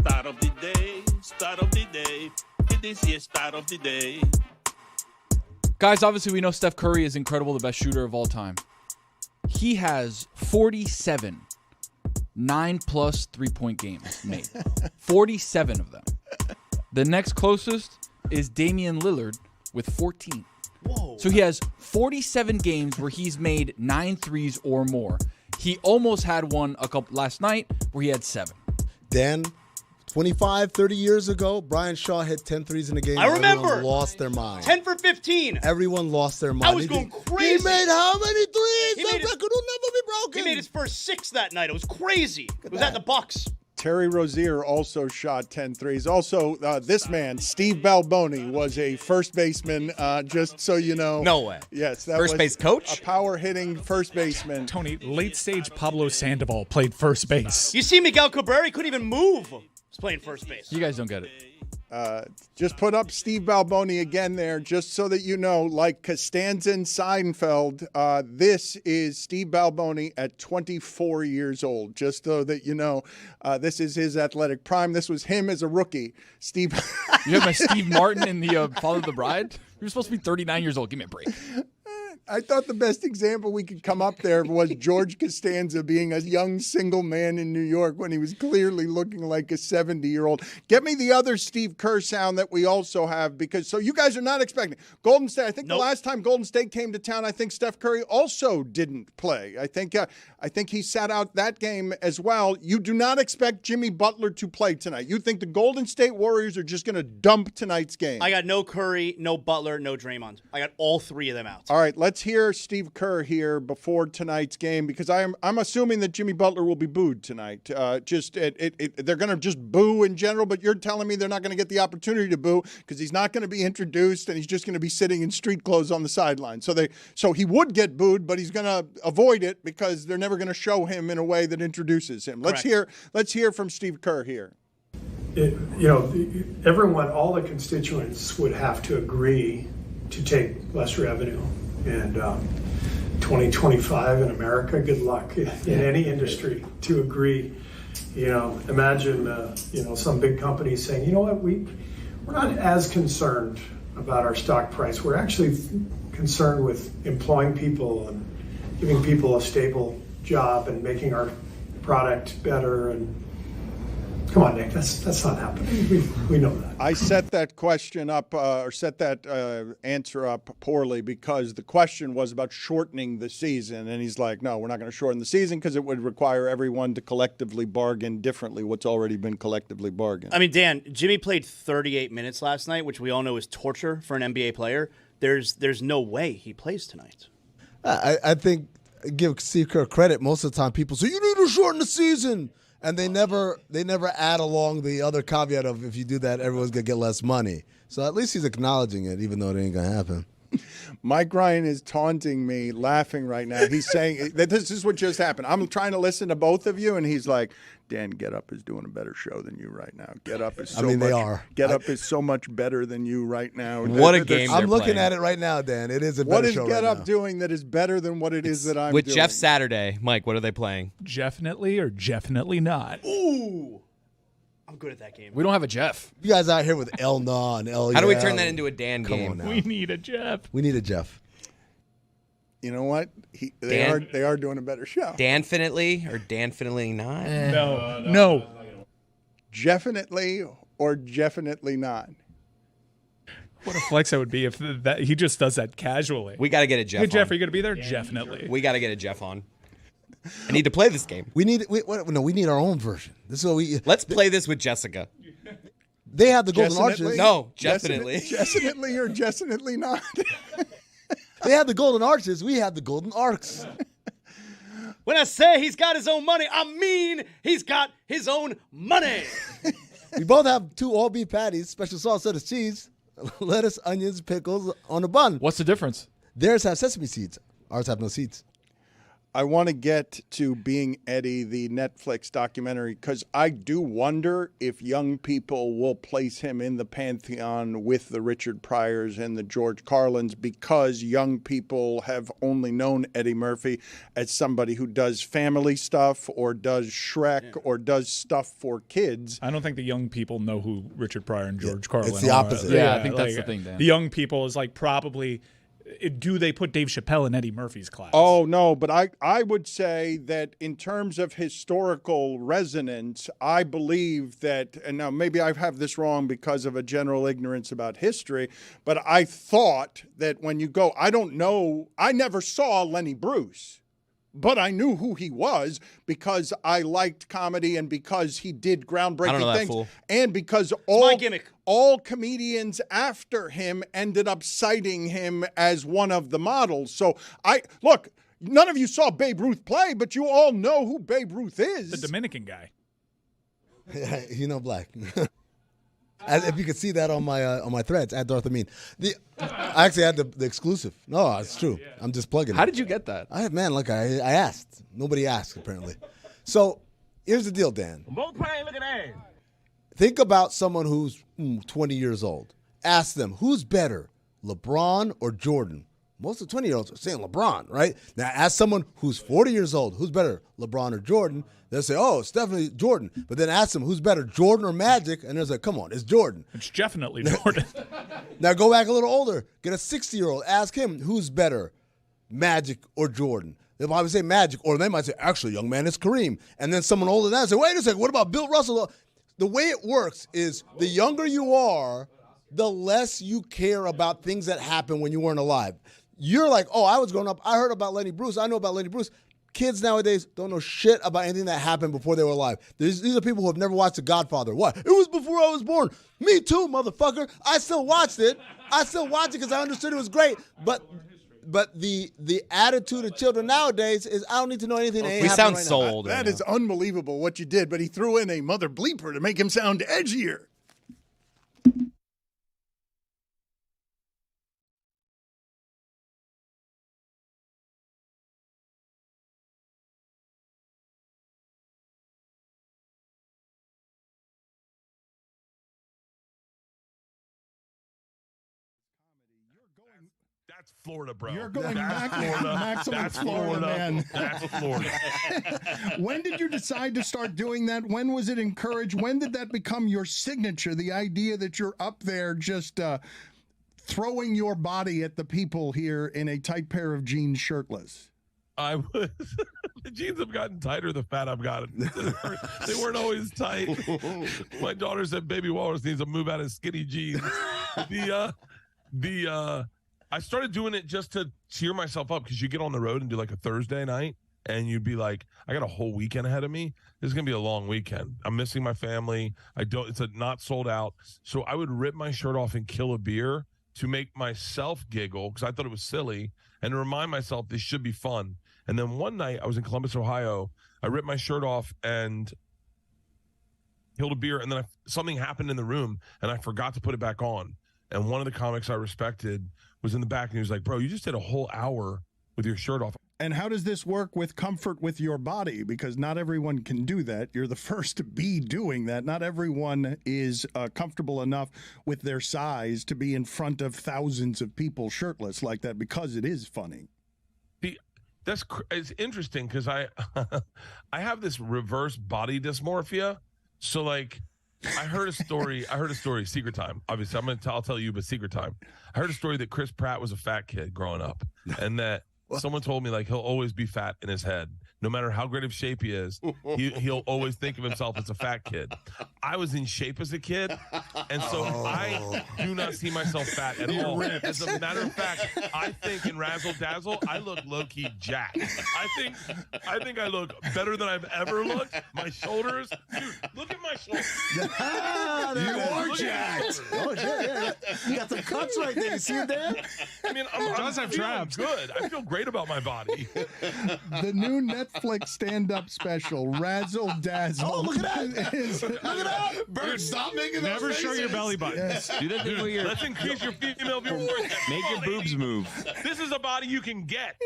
Start of the day, start of the day. It is here, start of the day. Guys, obviously we know Steph Curry is incredible, the best shooter of all time. He has 47 9+ 3-point games made. 47 of them. The next closest is Damian Lillard with 14. Whoa. So he has 47 games where he's made 9 threes or more. He almost had one last night where he had 7. Dan, 25, 30 years ago, Brian Shaw hit 10 threes in a game. I remember. Everyone lost their mind. 10 for 15. Everyone lost their mind. I was going crazy. He made how many threes? That record will never be broken. He made his first 6 that night. It was crazy. It was at the Bucks. Terry Rozier also shot 10 threes. Also, this man, Steve Balboni, was a first baseman, just so you know. No way. Yes. That first was base coach? A power-hitting first baseman. Tony, late-stage Pablo Sandoval played first base. You see Miguel Cabrera, he couldn't even move. He's playing first base. You guys don't get it. Just put up Steve Balboni again there, just so that you know, like Costanza and Seinfeld, this is Steve Balboni at 24 years old, just so that you know, this is his athletic prime. This was him as a rookie. Steve. You have my Steve Martin in the Father of the Bride? You're supposed to be 39 years old. Give me a break. I thought the best example we could come up there was George Costanza being a young single man in New York when he was clearly looking like a 70-year-old. Get me the other Steve Kerr sound that we also have, because so you guys are not expecting Golden State. I think the last time Golden State came to town, I think Steph Curry also didn't play. I think he sat out that game as well. You do not expect Jimmy Butler to play tonight. You think the Golden State Warriors are just going to dump tonight's game. I got no Curry, no Butler, no Draymond. I got all three of them out. All right, let's hear Steve Kerr here before tonight's game, because I'm assuming that Jimmy Butler will be booed tonight. They're going to just boo in general, but you're telling me they're not going to get the opportunity to boo because he's not going to be introduced and he's just going to be sitting in street clothes on the sideline. So he would get booed, but he's going to avoid it because they're never going to show him in a way that introduces him. Let's hear from Steve Kerr here. Everyone, all the constituents would have to agree to take less revenue. And 2025 in America, good luck in any industry to agree. Imagine some big company saying, you know what, we're not as concerned about our stock price. We're actually concerned with employing people and giving people a stable job and making our product better. And come on, Nick, that's not happening. We know that. I set that question up, set that answer up poorly, because the question was about shortening the season. And he's like, no, we're not going to shorten the season because it would require everyone to collectively bargain differently what's already been collectively bargained. I mean, Dan, Jimmy played 38 minutes last night, which we all know is torture for an NBA player. There's no way he plays tonight. I think, give Steve Kerr credit, most of the time people say, you need to shorten the season. And they never add along the other caveat of, if you do that, everyone's going to get less money. So at least he's acknowledging it, even though it ain't going to happen. Mike Ryan is taunting me, laughing right now. He's saying that this is what just happened. I'm trying to listen to both of you, and he's like, Dan, Get Up is doing a better show than you right now. Get Up is so much. They are. Get Up is so much better than you right now. What a game! I'm looking at it right now, Dan. It is a better show. What is show Get right Up now. doing that is better than what it is that I'm with doing? Jeff Saturday? Mike, what are they playing? Definitely or definitely not. Ooh. I'm good at that game. We don't have a Jeff. You guys out here with El Na and El. How do we turn that into a Dan game? We need a Jeff. We need a Jeff. You know what? They are doing a better show. Danfinitely or Danfinitely not? No. Definitely or definitely not. What a flex that would be if he just does that casually. We got to get a Jeff. Hey, Jeff, on. are you going to be there? Definitely. We got to get a Jeff on. I need to play this game. We need our own version. This is what we. Let's play this with Jessica. They have the golden arches. No, definitely. Definitely or definitely not. They have the golden arches. We have the golden arcs. When I say he's got his own money, I mean he's got his own money. We both have 2 all-beef patties, special sauce, lettuce, cheese, lettuce, onions, pickles on a bun. What's the difference? Theirs have sesame seeds. Ours have no seeds. I want to get to Being Eddie, the Netflix documentary, because I do wonder if young people will place him in the pantheon with the Richard Pryors and the George Carlins, because young people have only known Eddie Murphy as somebody who does family stuff or does Shrek or does stuff for kids. I don't think the young people know who Richard Pryor and George Carlin are. It's the opposite. Yeah, I think that's the thing, Dan. The young people is like probably... Do they put Dave Chappelle in Eddie Murphy's class? Oh, no, but I would say that in terms of historical resonance, I believe that, and now maybe I have this wrong because of a general ignorance about history, but I thought that when you go, I don't know, I never saw Lenny Bruce. But I knew who he was because I liked comedy and because he did groundbreaking things. And because all comedians after him ended up citing him as one of the models. So look, none of you saw Babe Ruth play, but you all know who Babe Ruth is. The Dominican guy. Black. If you could see that on my threads at Darth Amin. I actually had the exclusive. No, it's true. Yeah. I'm just plugging it. How did you get that? I asked. Nobody asked, apparently. So here's the deal, Dan. Both playing, look at that. Think about someone who's 20 years old. Ask them, who's better, LeBron or Jordan? Most of the 20-year-olds are saying LeBron, right? Now, ask someone who's 40 years old, who's better, LeBron or Jordan? They'll say, oh, it's definitely Jordan. But then ask them, who's better, Jordan or Magic? And they'll say, come on, it's Jordan. It's definitely Jordan. Now, go back a little older. Get a 60-year-old. Ask him, who's better, Magic or Jordan? They'll probably say Magic. Or they might say, actually, young man, it's Kareem. And then someone older than that say, wait a second, what about Bill Russell? The way it works is the younger you are, the less you care about things that happened when you weren't alive. You're like, oh, I was growing up. I heard about Lenny Bruce. I know about Lenny Bruce. Kids nowadays don't know shit about anything that happened before they were alive. These are people who have never watched The Godfather. What? It was before I was born. Me too, motherfucker. I still watched it. I still watch it because I understood it was great. But the attitude of children nowadays is I don't need to know anything that ain't We sound happening right so now. old. That is unbelievable what you did, but he threw in a mother bleeper to make him sound edgier. That's Florida, bro. You're going That's maximum That's Florida, man. That's Florida. When did you decide to start doing that? When was it encouraged? When did that become your signature? The idea that you're up there just throwing your body at the people here in a tight pair of jeans shirtless. I was. The jeans have gotten tighter the fat I've gotten. They weren't always tight. My daughter said Baby Walrus needs to move out of skinny jeans. I started doing it just to cheer myself up because you get on the road and do like a Thursday night and you'd be like, I got a whole weekend ahead of me. This is going to be a long weekend. I'm missing my family. It's not sold out. So I would rip my shirt off and kill a beer to make myself giggle because I thought it was silly and to remind myself this should be fun. And then one night I was in Columbus, Ohio. I ripped my shirt off and killed a beer. And then something happened in the room and I forgot to put it back on. And one of the comics I respected was in the back and he was like, bro, you just did a whole hour with your shirt off. And how does this work with comfort with your body? Because not everyone can do that. You're the first to be doing that. Not everyone is comfortable enough with their size to be in front of thousands of people shirtless like that because it is funny. It's interesting because I have this reverse body dysmorphia. So like I heard a story, secret time. Obviously, I'll tell you, but secret time. I heard a story that Chris Pratt was a fat kid growing up and that someone told me like he'll always be fat in his head. No matter how great of shape he is, he'll always think of himself as a fat kid. I was in shape as a kid, and so I do not see myself fat at all. As a matter of fact, I think in Razzle Dazzle, I look low-key jacked. I think I look better than I've ever looked. My shoulders, dude, look at my shoulders. You are jacked. Oh, yeah. You got some cuts right there. You see it there? I mean, I'm feeling good. I feel great about my body. The new Netflix stand-up special, Razzle Dazzle. Oh, look at that. Look at that. Bert, stop making those Never show your belly button. Yes. Do that thing where you're, Let's increase your female viewers. make your boobs move. This is a body you can get.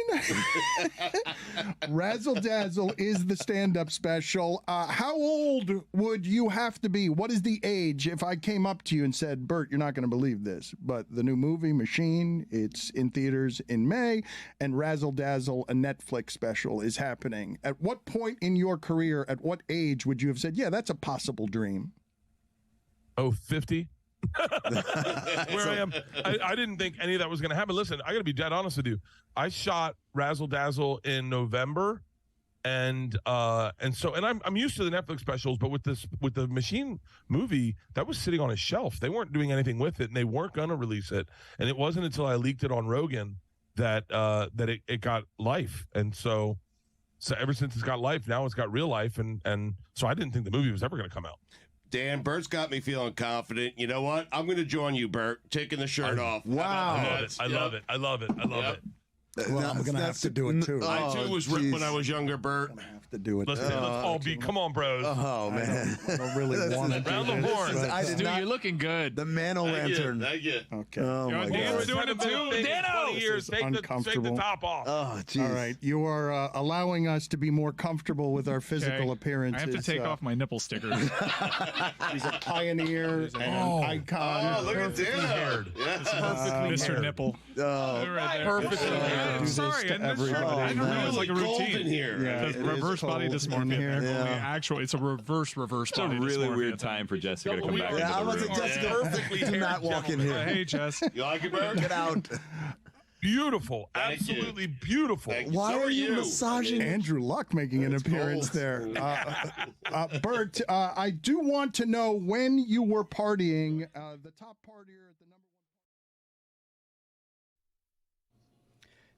Razzle Dazzle is the stand-up special. How old would you have to be? What is the age if I came up to you and said, Bert, you're not going to believe this, but the new movie, Machine, it's in theaters in May, and Razzle Dazzle, a Netflix special, is happening. At what point in your career, at what age would you have said, yeah, that's a possible dream? Oh, 50? Where I am. I didn't think any of that was going to happen. Listen, I got to be dead honest with you. I shot Razzle Dazzle in November, and I'm used to the Netflix specials, but with the Machine movie, that was sitting on a shelf. They weren't doing anything with it, and they weren't going to release it. And it wasn't until I leaked it on Rogan that it got life. And so ever since it's got life, now it's got real life. And so I didn't think the movie was ever going to come out. Dan, Bert's got me feeling confident. You know what? I'm going to join you, Bert, taking the shirt off. Wow. I love it. Well, I'm going to have to do it too. I too was ripped when I was younger, Bert. have to do it. Let's all be. Come on, bros. Oh man, I don't really want to do Round the this. horn. I did Stu, not. you're looking good. The man o' lantern. Okay. Oh my Dan's god. doing it too. Dano! Years. Take the uncomfortable. top off. Oh jeez. All right, you are allowing us to be more comfortable with our physical appearances. I have to take off my nipple stickers. He's a pioneer, an icon. Look at Dan. Mr. Nipple. Perfectly. Do this Sorry, to I didn't everybody. know it was like a routine. Yeah, Because it reverse is body cold in dysmorphia. here. It's a reverse It's a body really dysmorphia. weird time for Jessica to come back Yeah, I into was the at room. Jessica. Perfectly Do not walk in here. Hey, Jess. You like it, Bird? Get out. Beautiful. Absolutely beautiful. Why So are you you. massaging? Andrew Luck making an appearance there. Bert, I do want to know when you were partying. The top partier at the number one.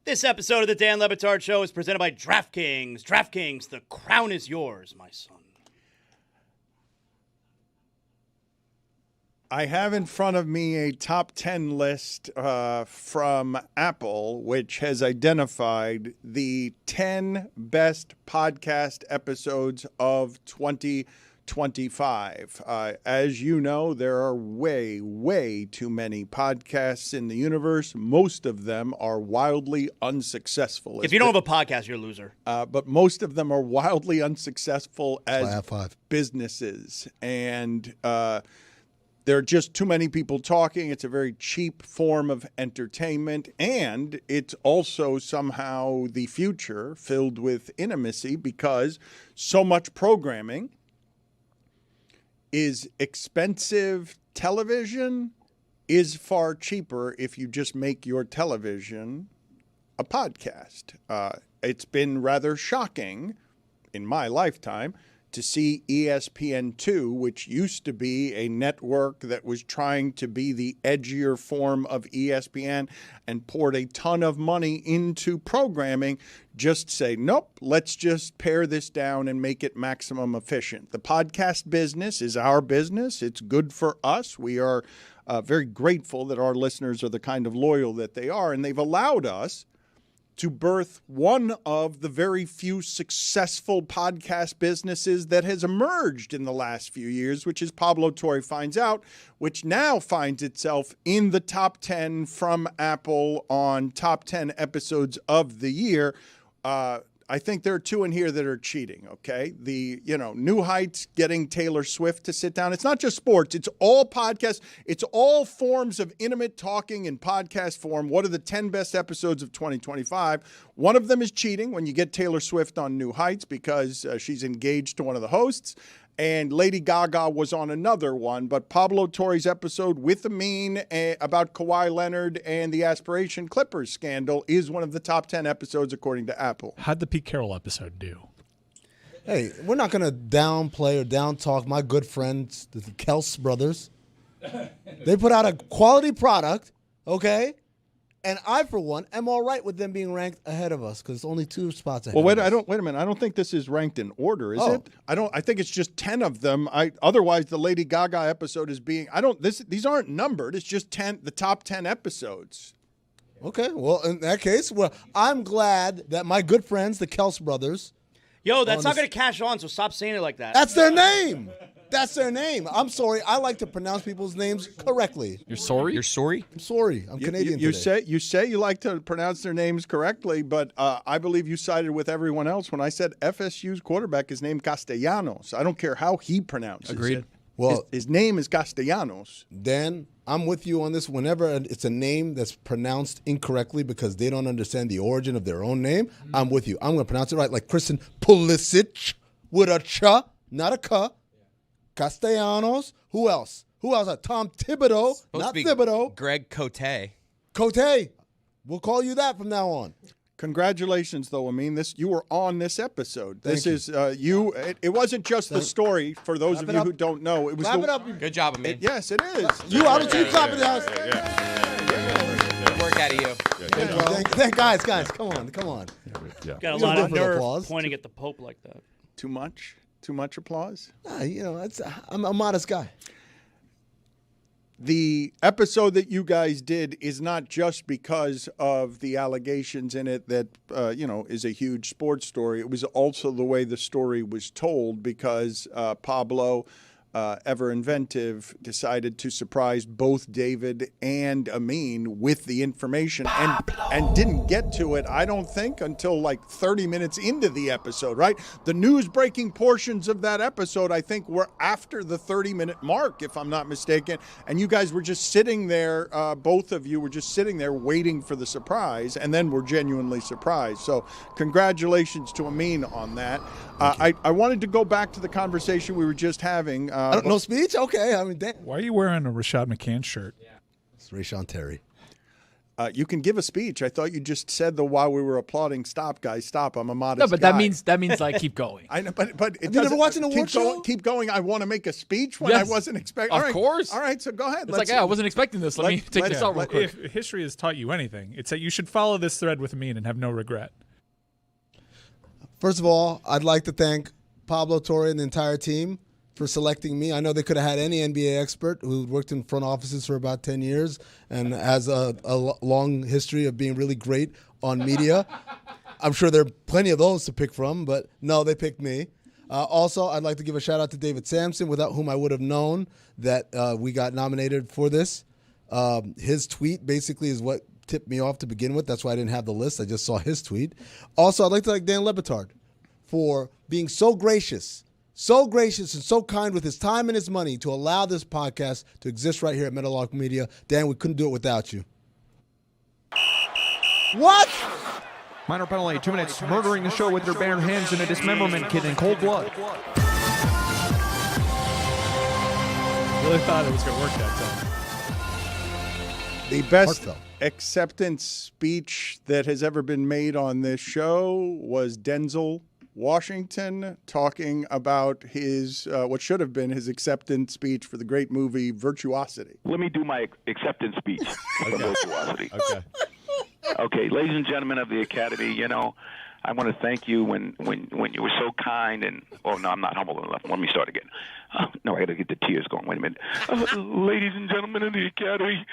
This episode of the Dan Le Batard Show is presented by DraftKings. DraftKings, the crown is yours, my son. I have in front of me a top 10 list from Apple, which has identified the 10 best podcast episodes of 2025. As you know, there are way, way too many podcasts in the universe. Most of them are wildly unsuccessful. If you don't have a podcast, you're a loser. But most of them are wildly unsuccessful I as have 5. businesses. And there are just too many people talking. It's a very cheap form of entertainment. And it's also somehow the future filled with intimacy because so much programming is expensive. Television is far cheaper if you just make your television a podcast. It's been rather shocking in my lifetime to see ESPN2, which used to be a network that was trying to be the edgier form of ESPN and poured a ton of money into programming, just say, nope, let's just pare this down and make it maximum efficient. The podcast business is our business. It's good for us. We are very grateful that our listeners are the kind of loyal that they are, and they've allowed us to birth one of the very few successful podcast businesses that has emerged in the last few years, which is Pablo Torre Finds Out, which now finds itself in the top 10 from Apple on top 10 episodes of the year. I think there are 2 in here that are cheating, okay? The, New Heights getting Taylor Swift to sit down. It's not just sports. It's all podcasts. It's all forms of intimate talking in podcast form. What are the 10 best episodes of 2025? One of them is cheating when you get Taylor Swift on New Heights because she's engaged to one of the hosts. And Lady Gaga was on another one, but Pablo Torre's episode with Amin about Kawhi Leonard and the Aspiration Clippers scandal is one of the top 10 episodes according to Apple. How'd the Pete Carroll episode do? Hey, we're not going to downplay or down-talk my good friends, the Kels brothers. They put out a quality product, okay? And I, for one, am all right with them being ranked ahead of us because it's only 2 spots ahead. Well, wait of us. a minute. I don't think this is ranked in order, is Oh. it? I think it's just 10 of them. Otherwise the Lady Gaga episode is being these aren't numbered. It's just 10 the top 10 episodes. Okay, well, in that case, I'm glad that my good friends, the Kels brothers. Yo, that's not going to cash on, so stop saying it like that. That's their name. That's their name. I'm sorry. I like to pronounce people's names correctly. You're sorry? You're sorry? I'm sorry. I'm Canadian today. You say you like to pronounce their names correctly, but I believe you sided with everyone else when I said FSU's quarterback is named Castellanos. I don't care how he pronounces Agreed. it. Well, his name is Castellanos. Dan, I'm with you on this. Whenever it's a name that's pronounced incorrectly because they don't understand the origin of their own name, I'm with you. I'm going to pronounce it right, like Kristen Pulisic with a ch, not a k. Castellanos. Who else? Tom Thibodeau, Supposed not to be Thibodeau. Greg Cote. Cote. We'll call you that from now on. Congratulations, though. I mean, you were on this episode. Thank This is you. It wasn't just the story. For those of you who don't know, it was. Clap it up. Good job, Amin. Yes, it is. You out of 2 clapping the house. Good work out of you. Thank guys. Come on. Got a You lot don't of deserve nerve applause. pointing at the Pope like that. Too much applause. I'm a modest guy. the episode that you guys did is not just because of the allegations in it that, is a huge sports story. It was also the way the story was told because Pablo, ever inventive, decided to surprise both David and Amin with the information and didn't get to it, I don't think, until like 30 minutes into the episode, right? The news breaking portions of that episode, I think, were after the 30-minute mark, if I'm not mistaken. And you guys were just sitting there, both of you were just sitting there waiting for the surprise, and then were genuinely surprised. So congratulations to Amin on that. I wanted to go back to the conversation we were just having. No speech? Okay. I mean, why are you wearing a Rashad McCann shirt? It's Rayshon Terry. You can give a speech. I thought you just said while we were applauding, "Stop, guys, stop." I'm a modest No, but guy. that means like keep going. I know, but it Have you never watched an keep award show? Keep going. I want to make a speech when Yes. I wasn't expecting. Of course. All right. So go ahead. It's I wasn't expecting this. Let me take this out real quick. If history has taught you anything, it's that you should follow this thread with Amin and have no regret. First of all, I'd like to thank Pablo Torre and the entire team for selecting me. I know they could have had any NBA expert who worked in front offices for about 10 years and has a long history of being really great on media. I'm sure there are plenty of those to pick from, but no, they picked me. Also, I'd like to give a shout out to David Sampson, without whom I would have known that we got nominated for this. His tweet basically is what tipped me off to begin with. That's why I didn't have the list. I just saw his tweet. Also, I'd like to thank Dan Le Batard for being so gracious and so kind with his time and his money to allow this podcast to exist right here at Meadowlark Media. Dan, we couldn't do it without you. What? Minor penalty, 2 minutes, murdering the show with their bare hands in a dismemberment kit in cold blood. Really thought it was going to work that time. The best acceptance speech that has ever been made on this show was Denzel Washington talking about his what should have been his acceptance speech for the great movie Virtuosity. Let me do my acceptance speech for Virtuosity. Okay, ladies and gentlemen of the Academy, I want to thank you when you were so kind and no, I'm not humble enough. Let me start again. No, I got to get the tears going. Wait a minute. Ladies and gentlemen of the Academy,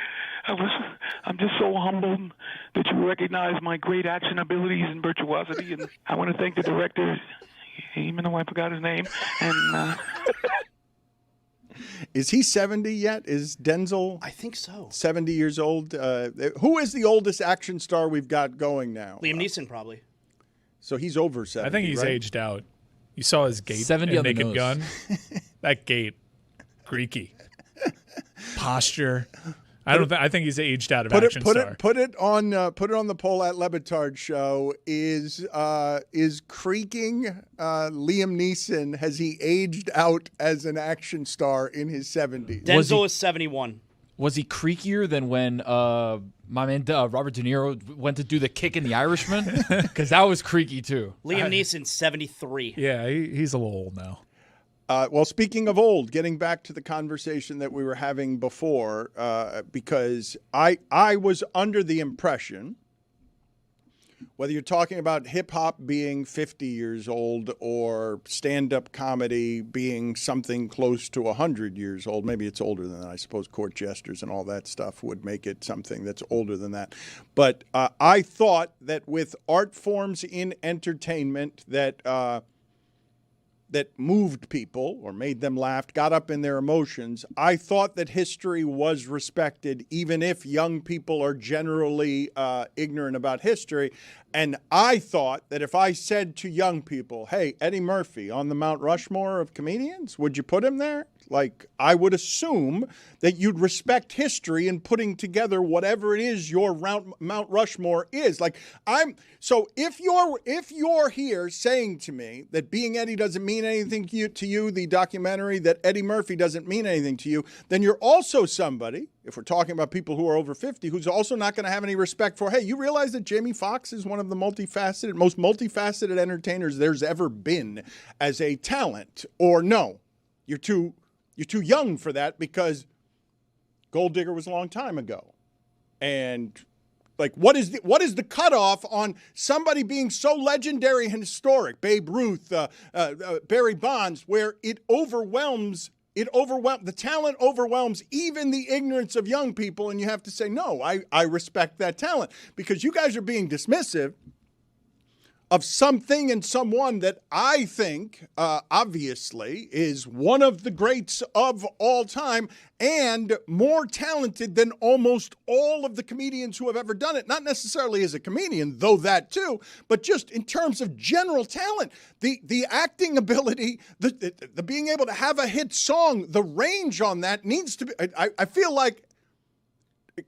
I'm just so humbled that you recognize my great action abilities in Virtuosity, and I want to thank the director, even though I forgot his name, and Is he 70 yet? Is Denzel? I think so. 70 years old. Who is the oldest action star we've got going now? Liam Neeson, probably. So he's over 70. I think he's right? aged out. You saw his gait 70 in on the Naked nose. Gun. That gait, Greeky posture. I think he's aged out of action star. Put it on the poll at Le Batard Show. Is creaking Liam Neeson? Has he aged out as an action star in his 70s? Denzel is 71. Was he creakier than when my man Robert De Niro went to do the kick in The Irishman? Because that was creaky too. Liam Neeson, 73. Yeah, he's a little old now. Well, speaking of old, getting back to the conversation that we were having before, because I was under the impression, whether you're talking about hip-hop being 50 years old or stand-up comedy being something close to 100 years old, maybe it's older than that. I suppose court jesters and all that stuff would make it something that's older than that. But I thought that with art forms in entertainment that moved people or made them laugh, got up in their emotions, I thought that history was respected, even if young people are generally ignorant about history. And I thought that if I said to young people, hey, Eddie Murphy on the Mount Rushmore of comedians, would you put him there? Like, I would assume that you'd respect history in putting together whatever it is your Mount Rushmore is. Like, so if you're here saying to me that Being Eddie doesn't mean anything to you, the documentary, that Eddie Murphy doesn't mean anything to you, then you're also somebody, if we're talking about people who are over 50, who's also not going to have any respect for, hey, you realize that Jamie Foxx is one of the most multifaceted entertainers there's ever been as a talent, or no, you're too young for that because Gold Digger was a long time ago. And like, what is the cutoff on somebody being so legendary and historic, Babe Ruth, Barry Bonds, where it overwhelms the talent overwhelms even the ignorance of young people, and you have to say, no, I respect that talent, because you guys are being dismissive of something and someone that I think, obviously, is one of the greats of all time and more talented than almost all of the comedians who have ever done it. Not necessarily as a comedian, though that too, but just in terms of general talent. The acting ability, the being able to have a hit song, the range on that needs to be, I feel like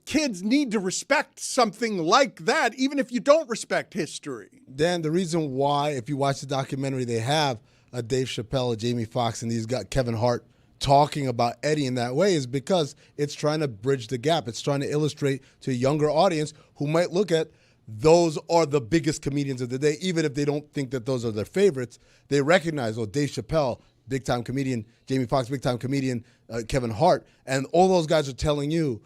kids need to respect something like that, even if you don't respect history. Dan, the reason why, if you watch the documentary, they have a Dave Chappelle, a Jamie Foxx, and these guys, Kevin Hart, talking about Eddie in that way is because it's trying to bridge the gap. It's trying to illustrate to a younger audience who might look at those are the biggest comedians of the day, even if they don't think that those are their favorites. They recognize, Dave Chappelle, big-time comedian, Jamie Foxx, big-time comedian, Kevin Hart, and all those guys are telling you,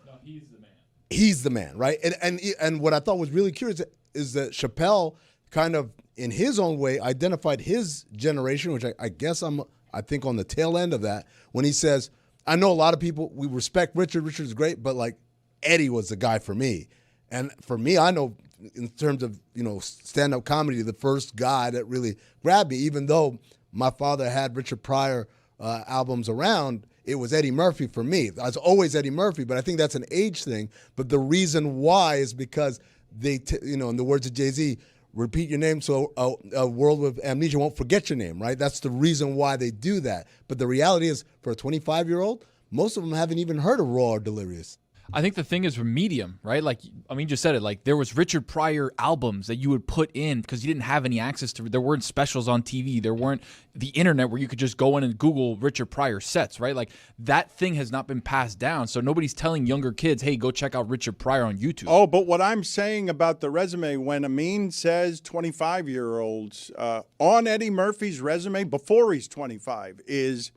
he's the man, right? And what I thought was really curious is that Chappelle kind of, in his own way, identified his generation, which I guess I think on the tail end of that, when he says, I know a lot of people, we respect Richard. Richard's great, but like Eddie was the guy for me. And for me, I know in terms of, stand-up comedy, the first guy that really grabbed me, even though my father had Richard Pryor albums around, it was Eddie Murphy for me. I was always Eddie Murphy, but I think that's an age thing. But the reason why is because they, in the words of Jay-Z, repeat your name so a world with amnesia won't forget your name, right? That's the reason why they do that. But the reality is, for a 25-year-old, most of them haven't even heard of Raw or Delirious. I think the thing is for Medium, right? Like, I mean, you just said it. Like, there was Richard Pryor albums that you would put in because you didn't have any access to. There weren't specials on TV. There weren't the internet where you could just go in and Google Richard Pryor sets, right? Like, that thing has not been passed down. So nobody's telling younger kids, hey, go check out Richard Pryor on YouTube. Oh, but what I'm saying about the resume, when Amin says 25-year-olds, on Eddie Murphy's resume before he's 25 is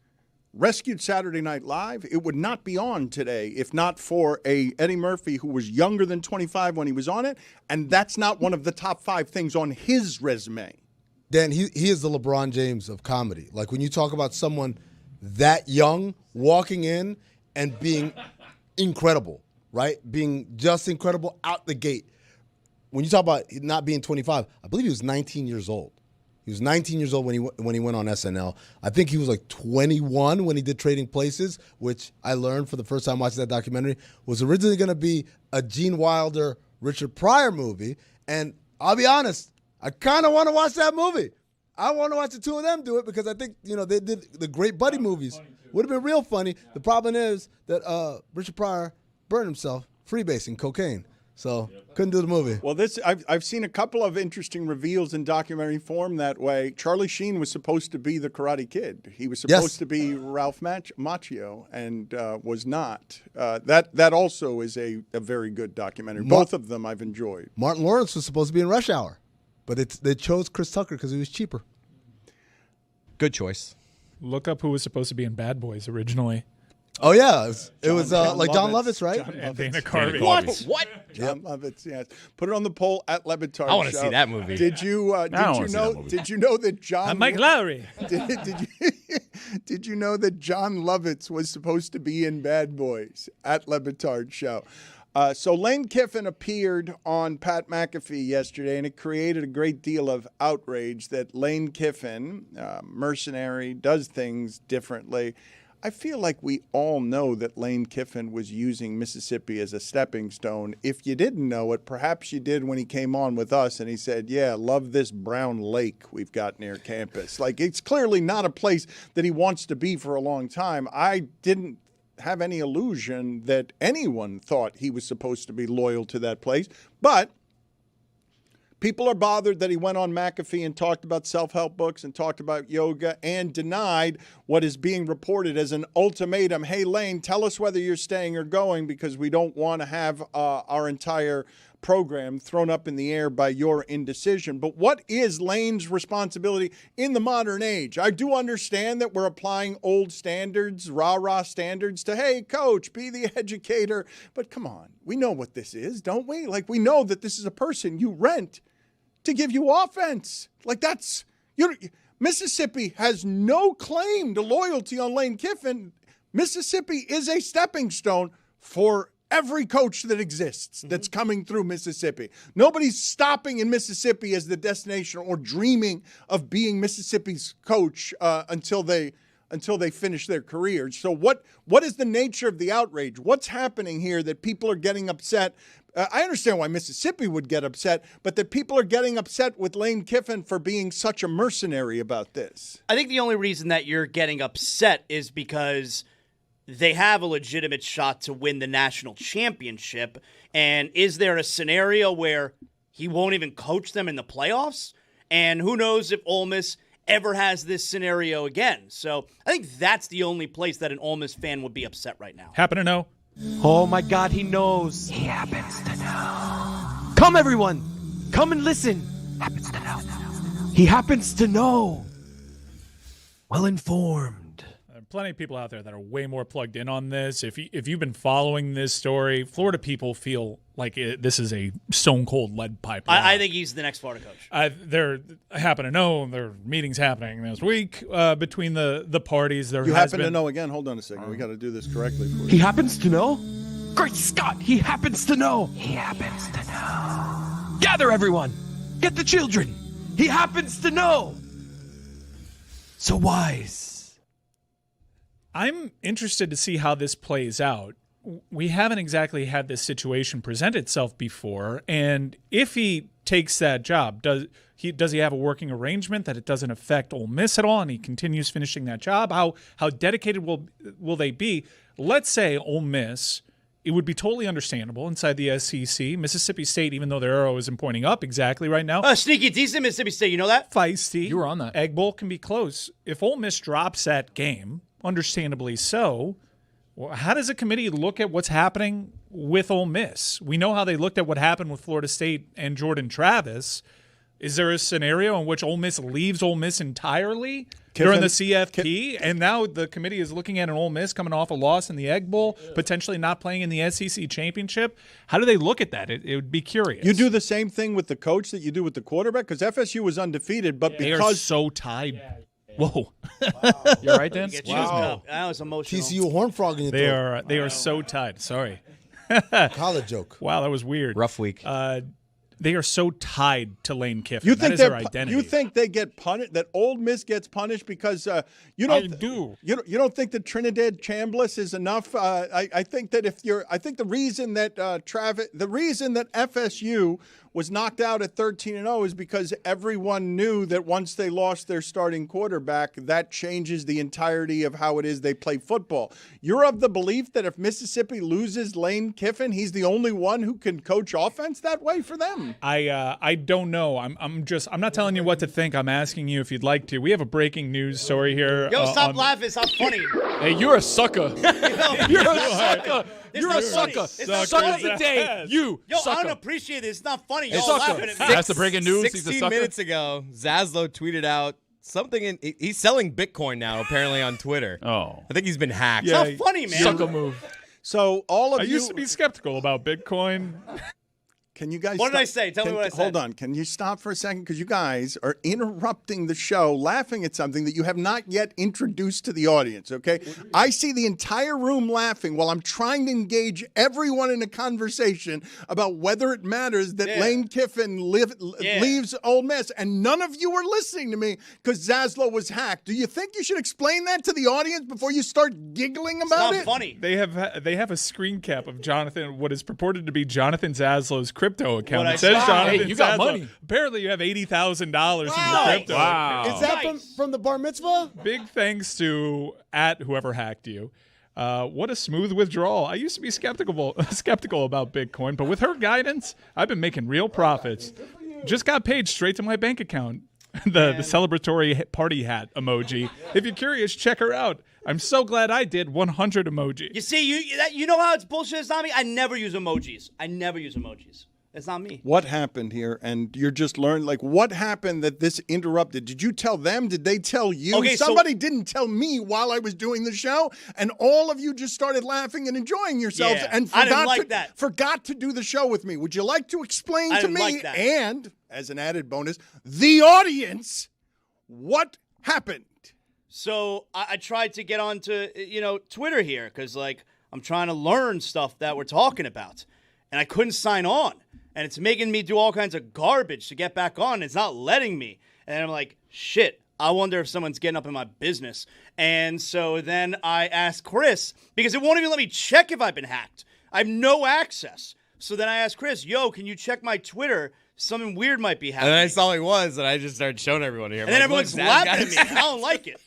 rescued Saturday Night Live. It would not be on today if not for a Eddie Murphy who was younger than 25 when he was on it, and that's not one of the top 5 things on his resume. Dan, he is the LeBron James of comedy. Like, when you talk about someone that young walking in and being incredible, right? Being just incredible out the gate. When you talk about not being 25, I believe he was 19 years old. He was 19 years old when he went on SNL. I think he was like 21 when he did Trading Places, which I learned for the first time watching that documentary was originally going to be a Gene Wilder, Richard Pryor movie. And I'll be honest, I kind of want to watch that movie. I want to watch the two of them do it because I think, they did the great buddy movies. Would have been real funny. Yeah. The problem is that Richard Pryor burned himself freebasing cocaine. So couldn't do the movie. Well, I've seen a couple of interesting reveals in documentary form that way. Charlie Sheen was supposed to be the Karate Kid. He was supposed to be Ralph Macchio and was not. That also is a very good documentary. Both of them I've enjoyed. Martin Lawrence was supposed to be in Rush Hour, but they chose Chris Tucker because he was cheaper. Good choice. Look up who was supposed to be in Bad Boys originally. Oh, yeah. It was like John Lovitz, right? And Dana Carvey. What? John Lovitz, yes. Put it on the poll at Le Batard Show. I want to see that movie. Did you know that John... I'm Mike Lowry. Did you know that John Lovitz was supposed to be in Bad Boys at Le Batard Show? So Lane Kiffin appeared on Pat McAfee yesterday, and it created a great deal of outrage that Lane Kiffin, mercenary, does things differently. I feel like we all know that Lane Kiffin was using Mississippi as a stepping stone. If you didn't know it, perhaps you did when he came on with us and he said, yeah, love this brown lake we've got near campus. Like, it's clearly not a place that he wants to be for a long time. I didn't have any illusion that anyone thought he was supposed to be loyal to that place, but people are bothered that he went on McAfee and talked about self-help books and talked about yoga and denied what is being reported as an ultimatum. Hey, Lane, tell us whether you're staying or going because we don't want to have our entire program thrown up in the air by your indecision. But what is Lane's responsibility in the modern age? I do understand that we're applying old standards, rah-rah standards to, hey, coach, be the educator. But come on, we know what this is, don't we? Like, we know that this is a person you rent to give you offense. Like, that's, Mississippi has no claim to loyalty on Lane Kiffin. Mississippi is a stepping stone for every coach that exists that's coming through Mississippi. Nobody's stopping in Mississippi as the destination or dreaming of being Mississippi's coach until they finish their careers. So what is the nature of the outrage? What's happening here that people are getting upset? I understand why Mississippi would get upset, but that people are getting upset with Lane Kiffin for being such a mercenary about this. I think the only reason that you're getting upset is because they have a legitimate shot to win the national championship. And is there a scenario where he won't even coach them in the playoffs? And who knows if Ole Miss ever has this scenario again. So I think that's the only place that an Ole Miss fan would be upset right now. Happen to know? Oh my God, he knows. He happens to know. Come everyone, come and listen. Happens to know. He happens to know. Well informed. Plenty of people out there that are way more plugged in on this. If you've been following this story, Florida people feel like this is a stone cold lead pipe. I think he's the next Florida coach. I happen to know there are meetings happening this week between the parties. You happen to know again? Hold on a second. We got to do this correctly. For he happens to know? Great Scott, he happens to know. He happens to know. Gather everyone. Get the children. He happens to know. So wise. I'm interested to see how this plays out. We haven't exactly had this situation present itself before, and if he takes that job, does he have a working arrangement that it doesn't affect Ole Miss at all, and he continues finishing that job? How dedicated will they be? Let's say Ole Miss, it would be totally understandable inside the SEC. Mississippi State, even though their arrow isn't pointing up exactly right now. Sneaky decent Mississippi State, you know that? Feisty. You were on that. Egg Bowl can be close. If Ole Miss drops that game, understandably so, how does a committee look at what's happening with Ole Miss? We know how they looked at what happened with Florida State and Jordan Travis. Is there a scenario in which Ole Miss leaves Ole Miss entirely during the CFP, and now the committee is looking at an Ole Miss coming off a loss in the Egg Bowl, potentially not playing in the SEC championship? How do they look at that? It would be curious. You do the same thing with the coach that you do with the quarterback? Because FSU was undefeated, but they because are so tied. Yeah. Whoa. Wow. You're right, Dan? Wow. That was emotional. TCU horn frog in your throat. They are so tied. Sorry. College joke. Wow, that was weird. Rough week. They are so tied to Lane Kiffin. You think that is their identity. You think they get punished? That Ole Miss gets punished because you don't do. You don't think that Trinidad Chambliss is enough? I think that I think the reason that FSU was knocked out at 13-0 is because everyone knew that once they lost their starting quarterback, that changes the entirety of how it is they play football. You're of the belief that if Mississippi loses Lane Kiffin, he's the only one who can coach offense that way for them. I don't know. I'm not telling you what to think. I'm asking you if you'd like to. We have a breaking news story here. Yo, stop laughing. It's not funny. Hey, you're a sucker. You're a sucker. You're a sucker. Sucker the day. You Yo, sucker. I don't appreciate it. It's not funny. Y'all Sucker. laughing at me. That's the breaking news. 16 minutes ago, Zaslow tweeted out something. He's selling Bitcoin now, apparently, on Twitter. Oh. I think he's been hacked. It's not funny, man. Sucker move. So all of I you used to be skeptical about Bitcoin. Can you guys What did stop? I say? Tell me what I said. Hold on. Can you stop for a second? Because you guys are interrupting the show, laughing at something that you have not yet introduced to the audience, okay? I see the entire room laughing while I'm trying to engage everyone in a conversation about whether it matters that Lane Kiffin leaves Ole Miss, and none of you are listening to me because Zaslow was hacked. Do you think you should explain that to the audience before you start giggling about it? It's not funny. They have a screen cap of Jonathan, what is purported to be Jonathan Zaslow's crypto account. It says Jonathan Hey, you got Zaslow. money. Apparently, you have $80,000 in your crypto. Wow. Is that from the bar mitzvah? Big thanks to @whoever hacked you. What a smooth withdrawal. I used to be skeptical about Bitcoin, but with her guidance, I've been making real profits. Just got paid straight to my bank account. The celebratory party hat emoji. If you're curious, check her out. I'm so glad I did 100 emoji. You see, you know how it's bullshit? It's not me. I never use emojis. It's not me. What happened here? And you're just learning, like, what happened that this interrupted? Did you tell them? Did they tell you? Okay, Somebody didn't tell me while I was doing the show, and all of you just started laughing and enjoying yourselves and I didn't like that. forgot to do the show with me. Would you like to explain I to didn't me, like that. and as an added bonus, the audience, what happened? So I tried to get onto, Twitter here because, I'm trying to learn stuff that we're talking about. And I couldn't sign on. And it's making me do all kinds of garbage to get back on. It's not letting me. And I'm like, shit, I wonder if someone's getting up in my business. And so then I asked Chris, because it won't even let me check if I've been hacked. I have no access. So then I asked Chris, yo, can you check my Twitter? Something weird might be happening. And I saw he was, and I just started showing everyone here. And then everyone's laughing at me. I don't like it.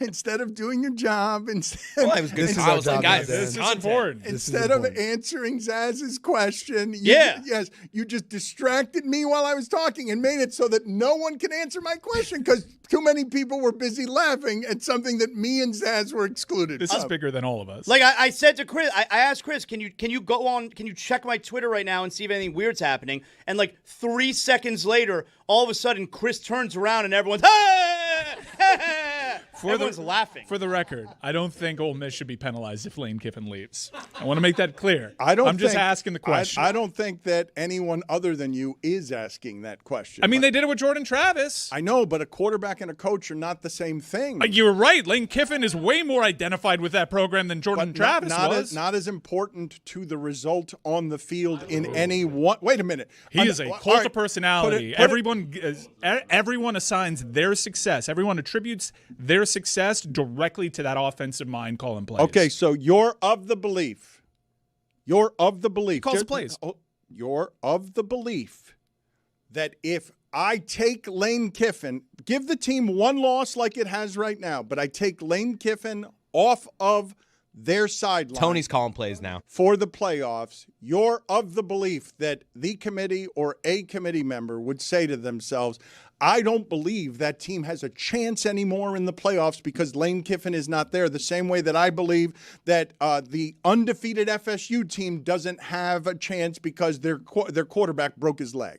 Instead of doing your job, This is important. Instead of answering Zaz's question, you just distracted me while I was talking and made it so that no one can answer my question because too many people were busy laughing at something that me and Zaz were excluded. This is bigger than all of us. Like I said to Chris, I asked Chris, can you go on? Can you check my Twitter right now and see if anything weird's happening? And 3 seconds later, all of a sudden, Chris turns around and everyone's everyone's laughing. For the record, I don't think Ole Miss should be penalized if Lane Kiffin leaves. I want to make that clear. I'm just asking the question. I don't think that anyone other than you is asking that question. I mean, they did it with Jordan Travis. I know, but a quarterback and a coach are not the same thing. You're right. Lane Kiffin is way more identified with that program than Jordan Travis was. Not as important to the result on the field in any one. Wait a minute. He is a cult of personality. Everyone assigns their success. Everyone attributes their success directly to that offensive mind calling plays. Okay, so you're of the belief. You're of the belief that if I take Lane Kiffin, give the team one loss like it has right now, but I take Lane Kiffin off of their sideline. Tony's calling plays now. For the playoffs, you're of the belief that the committee or a committee member would say to themselves, I don't believe that team has a chance anymore in the playoffs because Lane Kiffin is not there, the same way that I believe that the undefeated FSU team doesn't have a chance because their quarterback broke his leg.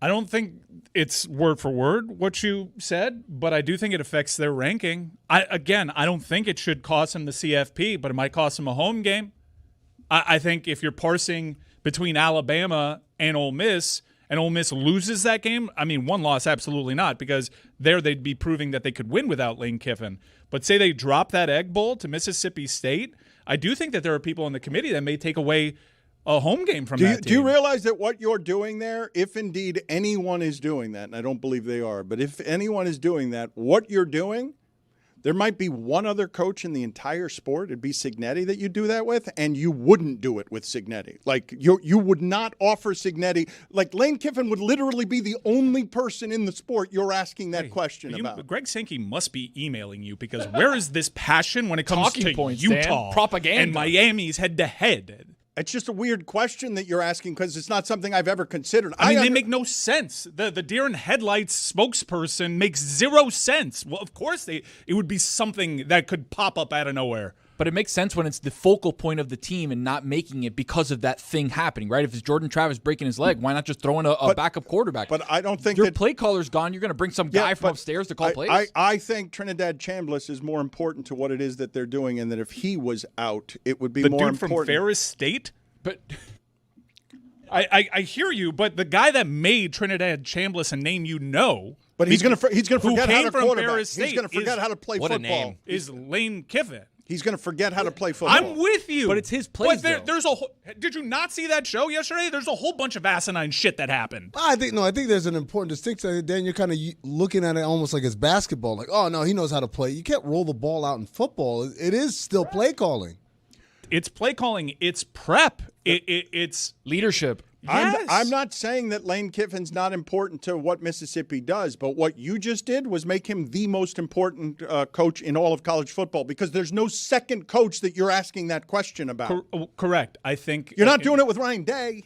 I don't think it's word for word what you said, but I do think it affects their ranking. I don't think it should cost them the CFP, but it might cost them a home game. I think if you're parsing between Alabama and Ole Miss loses that game, I mean, one loss, absolutely not, because there they'd be proving that they could win without Lane Kiffin. But say they drop that Egg Bowl to Mississippi State, I do think that there are people on the committee that may take away a home game from that team. Do you realize that what you're doing there, if indeed anyone is doing that, and I don't believe they are, but if anyone is doing that, what you're doing, there might be one other coach in the entire sport, it'd be Cignetti that you do that with, and you wouldn't do it with Cignetti. Like, you would not offer Cignetti. Like, Lane Kiffin would literally be the only person in the sport you're asking that question about. Greg Sankey must be emailing you because where is this passion when it comes to points, Utah Dan. Propaganda and Miami's head-to-head? It's just a weird question that you're asking because it's not something I've ever considered. They make no sense. The deer in headlights spokesperson makes zero sense. Well, of course it would be something that could pop up out of nowhere. But it makes sense when it's the focal point of the team and not making it because of that thing happening, right? If it's Jordan Travis breaking his leg, why not just throw in a backup quarterback? But I don't think your play caller's gone. You're going to bring some guy from upstairs to call plays? I think Trinidad Chambliss is more important to what it is that they're doing, and that if he was out, it would be more important. The dude from Ferris State? But I hear you, but the guy that made Trinidad Chambliss a name but he's going to forget how to quarterback. He's going to forget how to play football. What a name. Is Lane Kiffin. He's going to forget how to play football. I'm with you. But it's his plays, did you not see that show yesterday? There's a whole bunch of asinine shit that happened. I think there's an important distinction. Dan, you're kind of looking at it almost like it's basketball. Like, oh, no, he knows how to play. You can't roll the ball out in football. It is still play calling. It's play calling. It's prep. It's leadership. Yes. I'm not saying that Lane Kiffin's not important to what Mississippi does, but what you just did was make him the most important coach in all of college football because there's no second coach that you're asking that question about. Correct. I think you're not doing it with Ryan Day.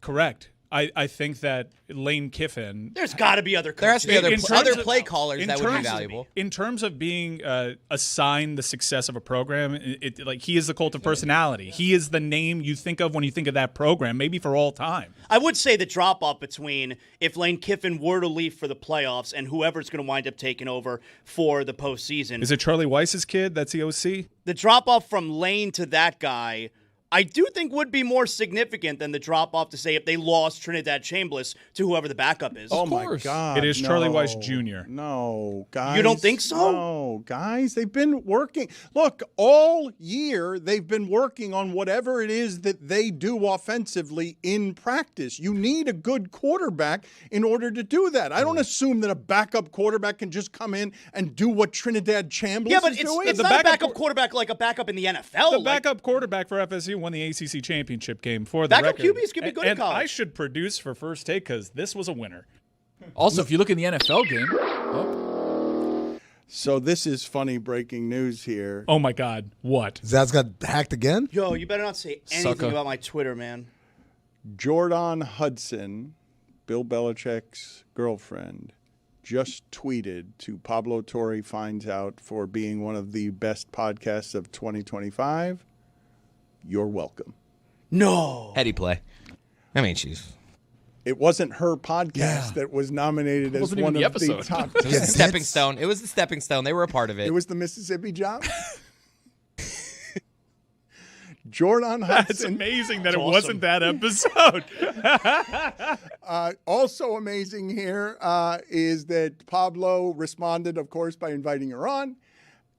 Correct. I think that Lane Kiffin. There's got to be other There coaches. has to be other play callers that would be valuable. In terms of being assigned the success of a program, he is the cult of personality. He is the name you think of when you think of that program, maybe for all time. I would say the drop-off between if Lane Kiffin were to leave for the playoffs and whoever's going to wind up taking over for the postseason. Is it Charlie Weiss's kid? That's the OC? The drop-off from Lane to that guy I do think would be more significant than the drop-off to say if they lost Trinidad Chambliss to whoever the backup is. Oh, my God. It is Charlie Weiss Jr. No, guys. You don't think so? No, guys. They've been working. Look, all year they've been working on whatever it is that they do offensively in practice. You need a good quarterback in order to do that. I don't assume that a backup quarterback can just come in and do what Trinidad Chambliss but is doing. it's not a backup quarterback like a backup in the NFL. The backup quarterback for FSU won the ACC championship game for the Backup record. QBs can be good in and college. I should produce for First Take because this was a winner. Also, if you look in the NFL game. So this is funny breaking news here. Oh, my God. What? Zad's got hacked again? Yo, you better not say anything about my Twitter, man. Jordan Hudson, Bill Belichick's girlfriend, just tweeted to Pablo Torre finds out for being one of the best podcasts of 2025. You're welcome. No. Heady play. I mean, she's. It wasn't her podcast that was nominated as one of the top. It was the stepping stone. It was the stepping stone. They were a part of it. It was the Mississippi job. Jordan Hudson. That's amazing that it wasn't that episode. Also amazing here is that Pablo responded, of course, by inviting her on,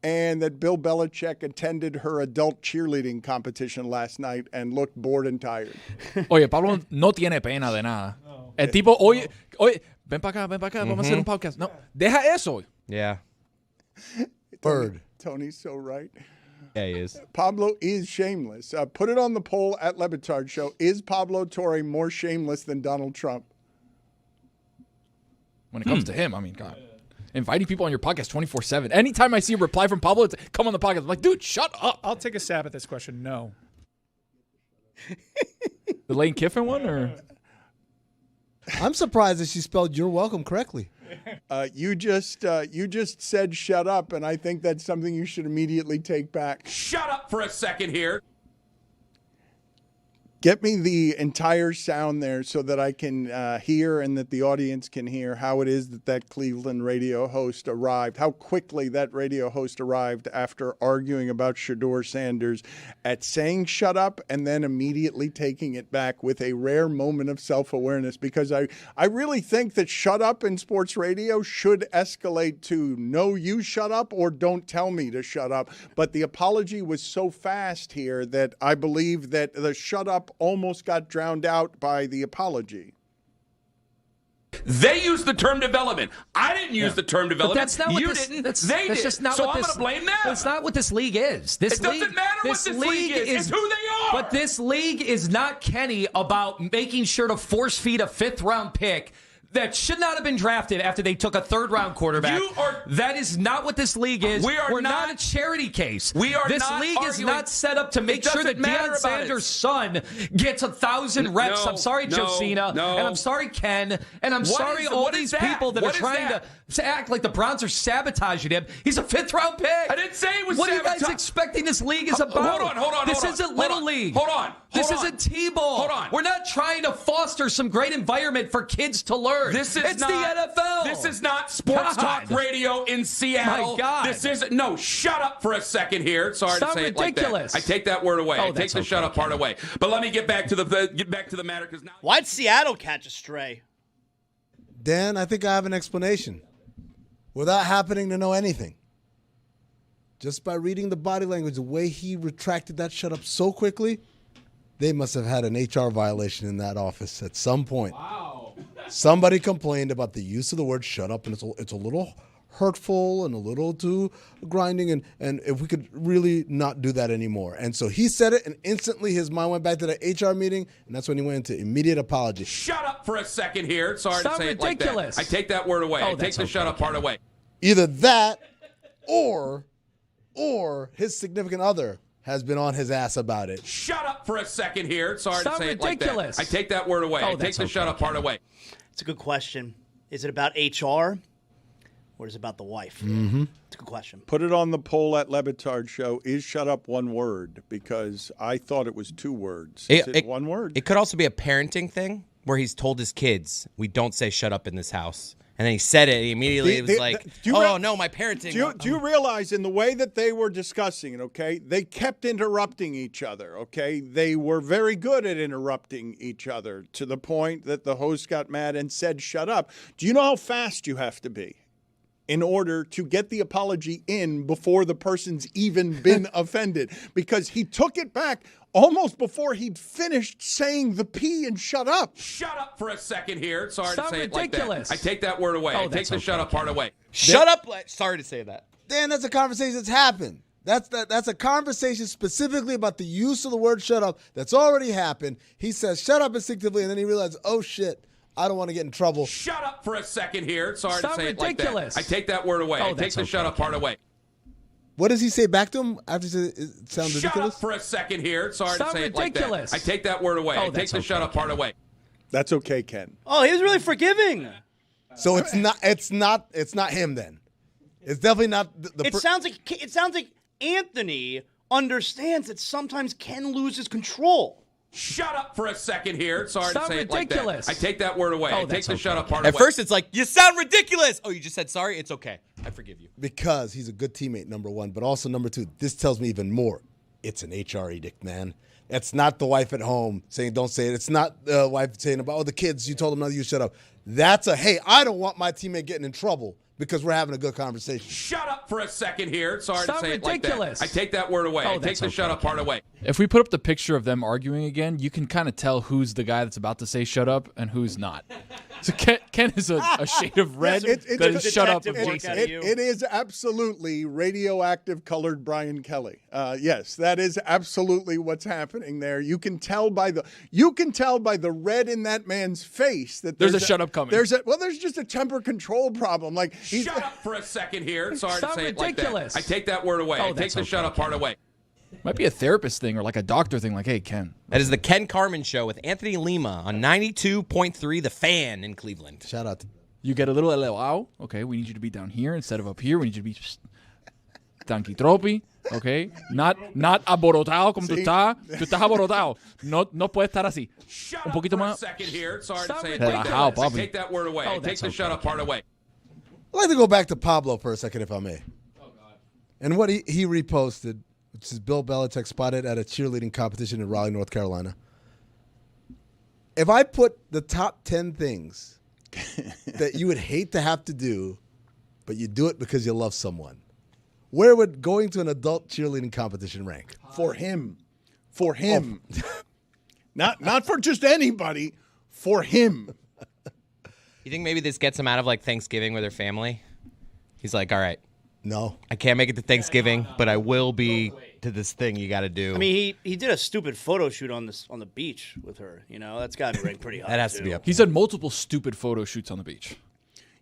and that Bill Belichick attended her adult cheerleading competition last night and looked bored and tired. Oye, Pablo no tiene pena de nada. El tipo, oye, ven para acá, vamos a hacer un podcast. No, deja eso. Yeah. Bird. Tony's so right. Yeah, he is. Pablo is shameless. Put it on the poll at Le Batard Show. Is Pablo Torre more shameless than Donald Trump? When it comes to him, I mean, God. Inviting people on your podcast 24/7. Anytime I see a reply from Pablo, it's come on the podcast. I'm like, dude, shut up. I'll take a stab at this question. No. The Lane Kiffin one, or? I'm surprised that she spelled "you're welcome" correctly. You just said shut up, and I think that's something you should immediately take back. Shut up for a second here. Get me the entire sound there so that I can hear and that the audience can hear how it is that Cleveland radio host arrived, how quickly that radio host arrived after arguing about Shedeur Sanders at saying shut up and then immediately taking it back with a rare moment of self-awareness, because I really think that shut up in sports radio should escalate to no, you shut up, or don't tell me to shut up. But the apology was so fast here that I believe that the shut up almost got drowned out by the apology. They used the term development. I didn't use the term development. But that's not you what this, didn't. that's, they that's did. just not so what I'm this, going to blame them. That's not what this league is. This it league, doesn't matter what this league is. It's who they are. But this league is not, Kenny, about making sure to force feed a fifth-round pick that should not have been drafted after they took a third-round quarterback. That is not what this league is. We're not a charity case. This league is not set up to make sure that Deion Sanders' son gets 1,000 reps. I'm sorry, Josina. And I'm sorry, Ken. And I'm sorry, all these people that are trying to act like the Browns are sabotaging him. He's a fifth-round pick. I didn't say it was What are you sabotage. guys expecting this league is about? Hold on. This isn't Little League. Hold on. This isn't T-ball. Hold on. We're not trying to foster some great environment for kids to learn. It's the NFL. This is not sports talk radio in Seattle. My God. This isn't. No, shut up for a second here. Sorry to say ridiculous. it like that. I take that word away. Oh, I take that's the okay, shut up part away. But let me get back to the matter, because now. Why'd Seattle catch a stray? Dan, I think I have an explanation. Without happening to know anything. Just by reading the body language, the way he retracted that shut up so quickly, they must have had an HR violation in that office at some point. Wow. Somebody complained about the use of the word shut up, and it's a little hurtful and a little too grinding, and if we could really not do that anymore. And so he said it, and instantly his mind went back to the HR meeting, and that's when he went into immediate apology. Shut up for a second here. Sorry to say it ridiculous. like that. I take that word away. I take the shut up part away. Either that or his significant other has been on his ass about it. Shut up for a second here. Sorry to Sound say ridiculous. it like that. I take that word away. I take the shut up part away. It's a good question. Is it about HR or is it about the wife? Mm-hmm. It's a good question. Put it on the poll at Le Batard Show. Is shut up one word? Because I thought it was two words. Is it one word? It could also be a parenting thing where he's told his kids, we don't say shut up in this house. And then he said it. Immediately, it was like, "Oh no, my parenting." Do you realize in the way that they were discussing it? Okay, they kept interrupting each other. Okay, they were very good at interrupting each other to the point that the host got mad and said, "Shut up." Do you know how fast you have to be in order to get the apology in before the person's even been offended? Because he took it back almost before he'd finished saying the P and shut up. Shut up for a second here. Sorry Sound to say ridiculous. it like that. I take that word away. I take the shut up part away. Shut up. Sorry to say that. Dan, that's a conversation that's happened. That's a conversation specifically about the use of the word shut up that's already happened. He says shut up instinctively, and then he realizes, oh, shit, I don't want to get in trouble. Shut up for a second here. Sorry Sound to say ridiculous. it like that. I take that word away. I take that's the shut up part away. What does he say back to him after he says it sounds Shut ridiculous? up for a second here. Sorry Sound to say ridiculous. it like that. I take that word away. I take the shut up part away. That's okay, Ken. Oh, he was really forgiving. So it's not him then. It's definitely not It sounds like Anthony understands that sometimes Ken loses control. Shut up for a second here. Sorry Sound to say ridiculous. it like that. I take that word away. I take the shut up part At away. first, it's like, "You sound ridiculous." Oh, you just said sorry. It's okay. I forgive you. because he's a good teammate, number one, but also number two, this tells me even more. It's an HR edict, man. It's not the wife at home saying don't say it. It's not the wife saying about the kids, you told them not to shut up. That's a, hey, I don't want my teammate getting in trouble because we're having a good conversation. Shut up for a second here. Sorry Sound to say ridiculous. it like that. I take that word away. I take the shut up part away. If we put up the picture of them arguing again, you can kind of tell who's the guy that's about to say shut up and who's not. So Ken is a shade of red that is shut up of Jason. It is absolutely radioactive colored Brian Kelly. Yes, that is absolutely what's happening there. You can tell by the red in that man's face that There's a shut up coming. There's just a temper control problem. Like Shut up for a second here. Sorry to Sound say it like ridiculous. that. I take that word away. I take the shut up part away. Might be a therapist thing or like a doctor thing. Like, hey, Ken. That is the Ken Carman Show with Anthony Lima on 92.3 The Fan in Cleveland. Shout out to You get a little elevado. Okay, we need you to be down here instead of up here. We need you to be tranquitropi. Okay, not aborotado como tú estás. Tú estás aborotado. No puedes estar así. Shut Un up poquito for a más. second here. Sorry to Sound say it ridiculous. like that. I Papi. take that word away. I take the shut up part away. I'd like to go back to Pablo for a second, if I may. Oh, God. And what he reposted, which is Bill Belichick spotted at a cheerleading competition in Raleigh, North Carolina. If I put the top 10 things that you would hate to have to do, but you do it because you love someone, where would going to an adult cheerleading competition rank? for him. Not for just anybody, for him. You think maybe this gets him out of like Thanksgiving with her family? He's like, all right, No. I can't make it to Thanksgiving, but I will be to this thing you got to do. I mean, he did a stupid photo shoot on the beach with her. You know, that's got to be ranked pretty high. that has to too. be up. He's done multiple stupid photo shoots on the beach.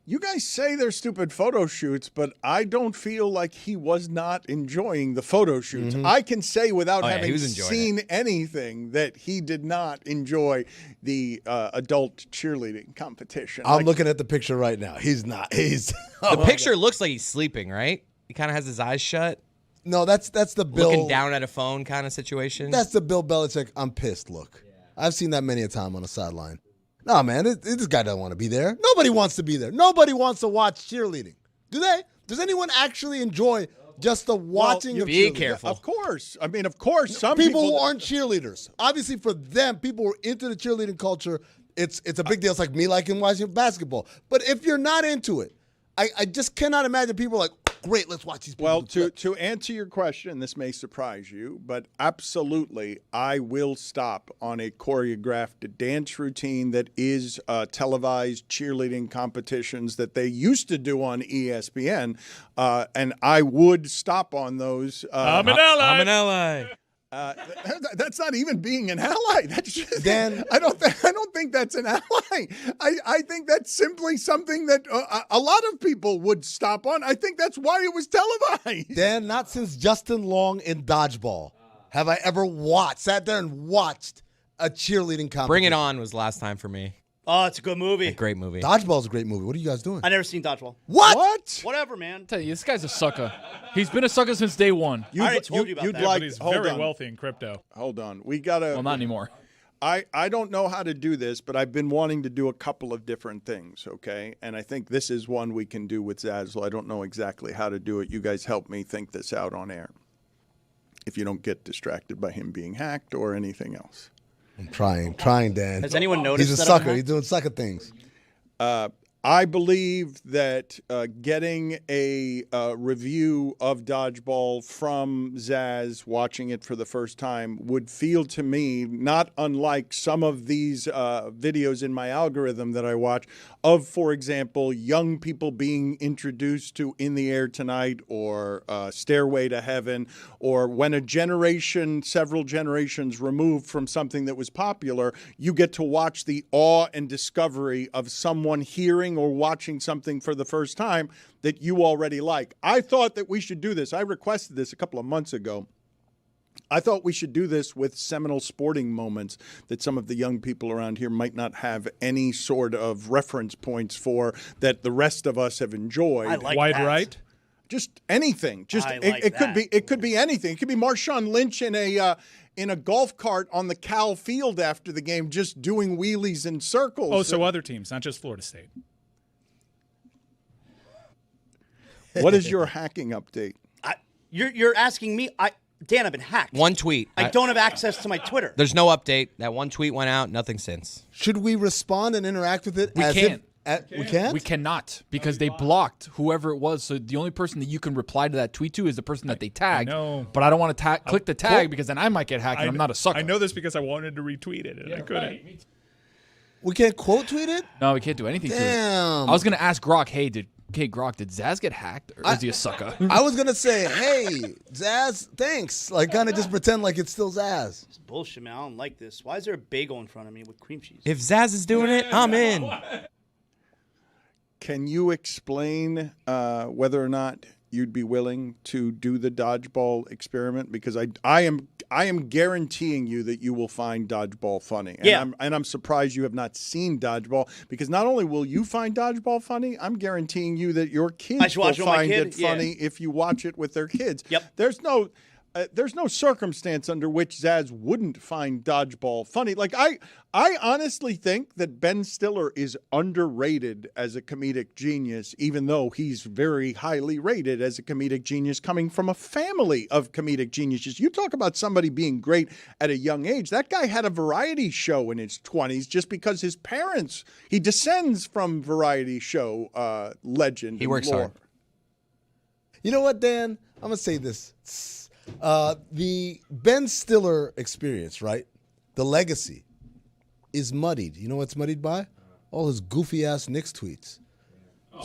You guys say they're stupid photo shoots, but I don't feel like he was not enjoying the photo shoots. I can say without Oh, yeah, he having was enjoying seen anything that he did not enjoy the adult cheerleading competition. I'm looking at the picture right now. He's not. He's The picture looks like he's sleeping, right? He kind of has his eyes shut, No, that's the Bill. looking down at a phone kind of situation. That's the Bill Belichick, I'm pissed look. I've seen that many a time on the sideline. No, man, this guy doesn't want to be there. Nobody wants to be there. Nobody wants to watch cheerleading. Do they? Does anyone actually enjoy just the watching of be cheerleading? careful. Of course. I mean, of course, some People who aren't cheerleaders. Obviously, for them, people who are into the cheerleading culture, it's a big deal. It's like me liking watching basketball. But if you're not into it, I just cannot imagine people like, great, let's watch these people. Well, play. to answer your question, this may surprise you, but absolutely, I will stop on a choreographed dance routine that is televised cheerleading competitions that they used to do on ESPN, and I would stop on those. I'm an ally. I'm an ally. That's not even being an ally. That's just, Dan, I don't think that's an ally. I think that's simply something that a lot of people would stop on. I think that's why it was televised. Dan, not since Justin Long in Dodgeball have I ever sat there and watched a cheerleading competition. Bring It On was last time for me. Oh, it's a good movie. A great movie. Dodgeball's a great movie. What are you guys doing? I never seen Dodgeball. What? Whatever, man. I tell you, this guy's a sucker. He's been a sucker since day one. I already told you about that. like, But he's hold very on. wealthy in crypto. Hold on. We got to. Well, not anymore. I don't know how to do this, but I've been wanting to do a couple of different things, okay? And I think this is one we can do with Zazzle. I don't know exactly how to do it. You guys help me think this out on air, if you don't get distracted by him being hacked or anything else. I'm trying, Dan. Has anyone noticed He's a that I'm sucker. He's doing sucker things. I believe that getting a review of Dodgeball from Zaz, watching it for the first time, would feel to me not unlike some of these videos in my algorithm that I watch of, for example, young people being introduced to In the Air Tonight or Stairway to Heaven, or when a generation, several generations removed from something that was popular, you get to watch the awe and discovery of someone hearing or watching something for the first time that you already like. I thought that we should do this. I requested this a couple of months ago. I thought we should do this with seminal sporting moments that some of the young people around here might not have any sort of reference points for that the rest of us have enjoyed. I like Wide that. right? Just anything. Just I like it could that. be anything. It could be Marshawn Lynch in a golf cart on the Cal field after the game, just doing wheelies in circles. Oh, so other teams, not just Florida State. What is your hacking update? You're asking me. Dan, I've been hacked. One tweet. I don't have access to my Twitter. There's no update. That one tweet went out. Nothing since. Should we respond and interact with it? We can't. We can't? We cannot because they blocked whoever it was. So the only person that you can reply to that tweet to is the person that they tagged. I know. But I don't want to click the tag because then I might get hacked and I'm not a sucker. I know this because I wanted to retweet it and I couldn't. We can't quote tweet it? No, we can't do anything to it. Damn. I was going to ask Grok, hey, Grok, did Zaz get hacked or is he a sucker? I was going to say, hey, Zaz, thanks. Like, kind of just pretend like it's still Zaz. It's bullshit, man. I don't like this. Why is there a bagel in front of me with cream cheese? If Zaz is doing it, I'm in. Can you explain whether or not you'd be willing to do the dodgeball experiment? Because I am guaranteeing you that you will find dodgeball funny. And I'm surprised you have not seen dodgeball, because not only will you find dodgeball funny, I'm guaranteeing you that your kids will find it funny if you watch it with their kids. Yep. There's no circumstance under which Zaz wouldn't find dodgeball funny. Like I honestly think that Ben Stiller is underrated as a comedic genius, even though he's very highly rated as a comedic genius coming from a family of comedic geniuses. You talk about somebody being great at a young age. That guy had a variety show in his 20s just because his parents, he descends from variety show legend. He works hard. You know what, Dan? I'm going to say this. The Ben Stiller experience, right? The legacy is muddied. You know what it's muddied by? All his goofy ass Knicks tweets.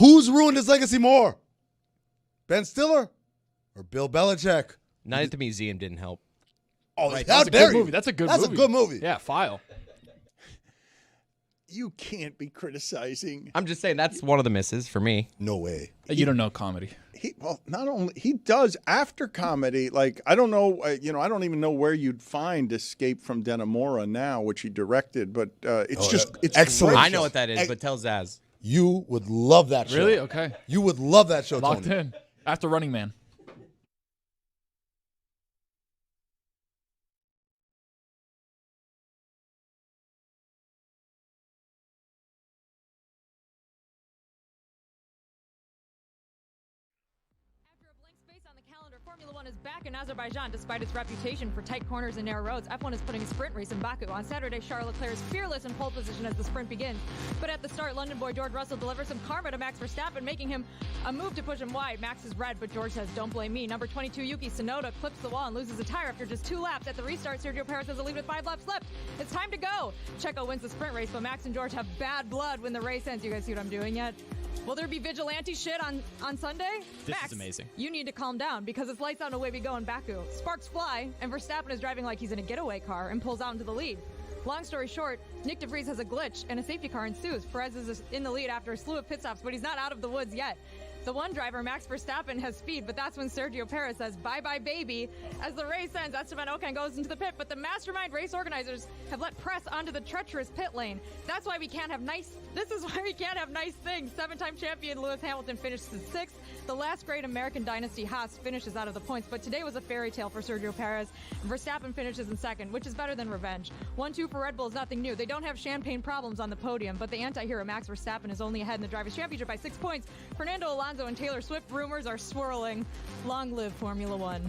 Who's ruined his legacy more? Ben Stiller or Bill Belichick? Night at the Museum didn't help. Oh, Right, how that's a dare good you? movie. That's a good That's movie. a good movie. Yeah, File. You can't be criticizing. I'm just saying that's one of the misses for me. No way. You don't know comedy. Not only he does after comedy, like I don't know, I don't even know where you'd find Escape from Dannemora now, which he directed, but it's excellent. great. I know what that is, but tell Zaz. You would love that show. Really? Okay. You would love that show, Locked Tony. in. After Running Man. Formula One is back in Azerbaijan despite its reputation for tight corners and narrow roads. F1 is putting a sprint race in Baku. On Saturday, Charles Leclerc is fearless in pole position as the sprint begins. But at the start, London boy George Russell delivers some karma to Max Verstappen, making him a move to push him wide. Max is red, but George says, don't blame me. Number 22, Yuki Tsunoda clips the wall and loses a tire after just 2 laps. At the restart, Sergio Perez has a lead with 5 laps left. It's time to go. Checo wins the sprint race, but Max and George have bad blood when the race ends. You guys see what I'm doing yet? Will there be vigilante shit on Sunday? This Max, is amazing. You need to calm down because it's lights out and away we go in Baku. Sparks fly, and Verstappen is driving like he's in a getaway car and pulls out into the lead. Long story short, Nick DeVries has a glitch and a safety car ensues. Perez is in the lead after a slew of pit stops, but he's not out of the woods yet. The one driver, Max Verstappen, has speed, but that's when Sergio Perez says, bye-bye, baby. As the race ends, Esteban Ocon goes into the pit, but the mastermind race organizers have let press onto the treacherous pit lane. This is why we can't have nice things. 7-time champion Lewis Hamilton finishes in 6th. The last great American dynasty Haas finishes out of the points, but today was a fairy tale for Sergio Perez. Verstappen finishes in 2nd, which is better than revenge. 1-2 for Red Bull is nothing new. They don't have champagne problems on the podium, but the anti-hero Max Verstappen is only ahead in the Drivers' Championship by 6 points. Fernando Alonso and Taylor Swift rumors are swirling. Long live Formula One.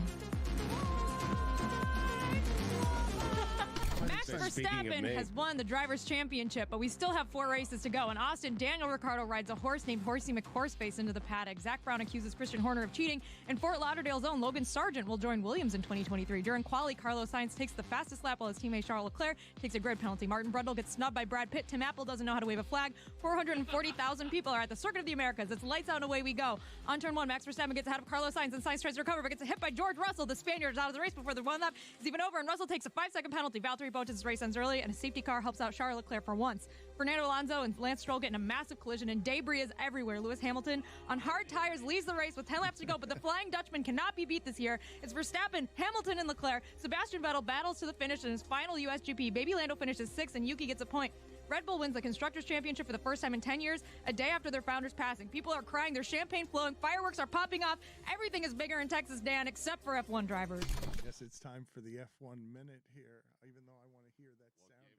Max Verstappen has won the Drivers' Championship, but we still have 4 races to go. In Austin, Daniel Ricciardo rides a horse named Horsey McHorseface into the paddock. Zach Brown accuses Christian Horner of cheating, and Fort Lauderdale's own Logan Sargent will join Williams in 2023. During quali, Carlos Sainz takes the fastest lap while his teammate Charles Leclerc takes a grid penalty. Martin Brundle gets snubbed by Brad Pitt. Tim Apple doesn't know how to wave a flag. 440,000 people are at the Circuit of the Americas. It's lights out and away we go. On turn 1, Max Verstappen gets ahead of Carlos Sainz, and Sainz tries to recover, but gets hit by George Russell. The Spaniard is out of the race before the 1 lap is even over, and Russell takes a 5-second penalty. Valtteri Bottas' race ends early, and a safety car helps out Charles Leclerc for once. Fernando Alonso and Lance Stroll get in a massive collision, and debris is everywhere. Lewis Hamilton, on hard tires, leads the race with 10 laps to go, but the Flying Dutchman cannot be beat this year. It's Verstappen, Hamilton, and Leclerc. Sebastian Vettel battles to the finish in his final USGP. Baby Lando finishes 6th, and Yuki gets a point. Red Bull wins the Constructors' Championship for the first time in 10 years, a day after their founder's passing. People are crying, there's champagne flowing, fireworks are popping off. Everything is bigger in Texas, Dan, except for F1 drivers. Guess it's time for the F1 minute here, even though I want to hear that sound again.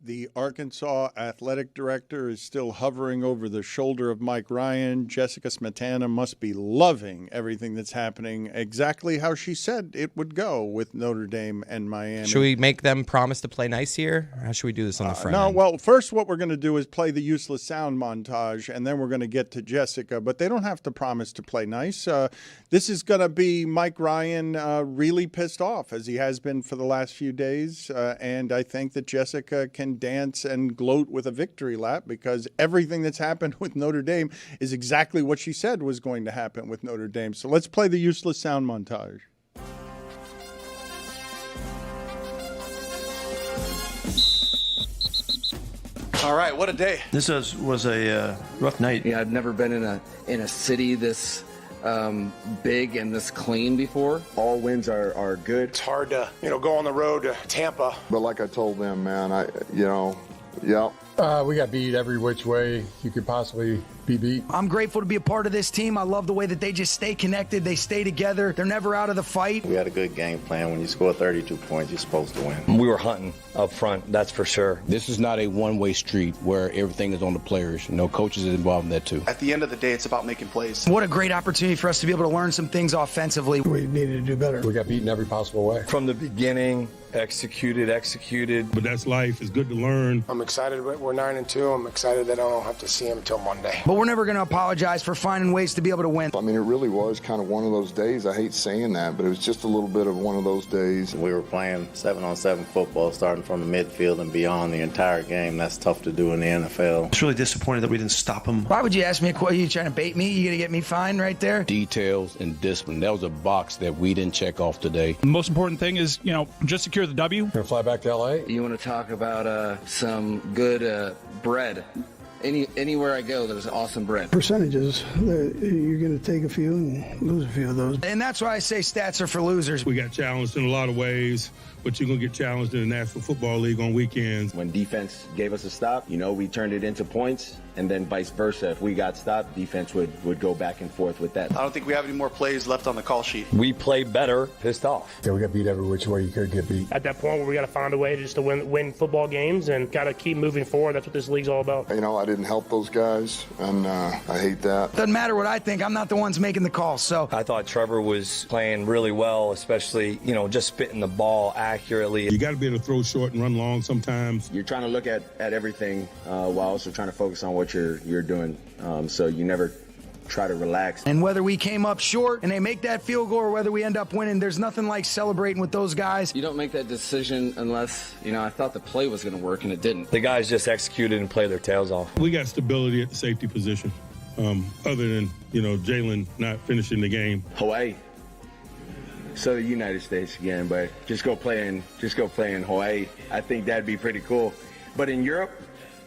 The Arkansas athletic director is still hovering over the shoulder of Mike Ryan. Jessica Smetana must be loving everything that's happening exactly how she said it would go with Notre Dame and Miami. Should we make them promise to play nice here? Or how should we do this on the front end? Well, first what we're going to do is play the useless sound montage, and then we're going to get to Jessica. But they don't have to promise to play nice. This is going to be Mike Ryan really pissed off, as he has been for the last few days. And I think that Jessica can dance and gloat with a victory lap, because everything that's happened with Notre Dame is exactly what she said was going to happen with Notre Dame. So let's play the useless sound montage. All right, what a day. This was a rough night. Yeah, I've never been in a city this big and this clean before. All wins are good. It's hard to, go on the road to Tampa. But like I told them, man, we got beat every which way you could possibly be beat. I'm grateful to be a part of this team. I love the way that they just stay connected. They stay together. They're never out of the fight. We had a good game plan. When you score 32 points, you're supposed to win. We were hunting up front, that's for sure. This is not a one-way street where everything is on the players. Coaches are involved in that too. At the end of the day, it's about making plays. What a great opportunity for us to be able to learn some things offensively. We needed to do better. We got beaten every possible way. From the beginning, executed. But that's life. It's good to learn. I'm excited we're 9-2. I'm excited that I don't have to see him until Monday. But we're never going to apologize for finding ways to be able to win. I mean, it really was kind of one of those days. I hate saying that, but it was just a little bit of one of those days. We were playing 7-on-7 football, starting from the midfield and beyond the entire game. That's tough to do in the NFL. I was really disappointed that we didn't stop them. Why would you ask me a question? You trying to bait me? You going to get me fined right there? Details and discipline. That was a box that we didn't check off today. The most important thing is, just secure the W. Gonna fly back to LA. You want to talk about some good bread? Anywhere I go, there's awesome bread. Percentages, you're going to take a few and lose a few of those. And that's why I say stats are for losers. We got challenged in a lot of ways, but you're going to get challenged in the National Football League on weekends. When defense gave us a stop, we turned it into points, and then vice versa. If we got stopped, defense would go back and forth with that. I don't think we have any more plays left on the call sheet. We play better, pissed off. Yeah, we got beat every which way you could get beat. At that point where we got to find a way just to win football games and got to keep moving forward. That's what this league's all about. I didn't help those guys, and I hate that. Doesn't matter what I think. I'm not the ones making the call. So I thought Trevor was playing really well, especially, just spitting the ball accurately. You got to be able to throw short and run long sometimes. You're trying to look at everything while also trying to focus on what you're doing. So you never try to relax. And whether we came up short and they make that field goal or whether we end up winning, there's nothing like celebrating with those guys. You don't make that decision unless, I thought the play was going to work and it didn't. The guys just executed and played their tails off. We got stability at the safety position. other than, Jalen not finishing the game? Hawaii. So the United States again, but just go play in Hawaii. I think that'd be pretty cool. But in Europe,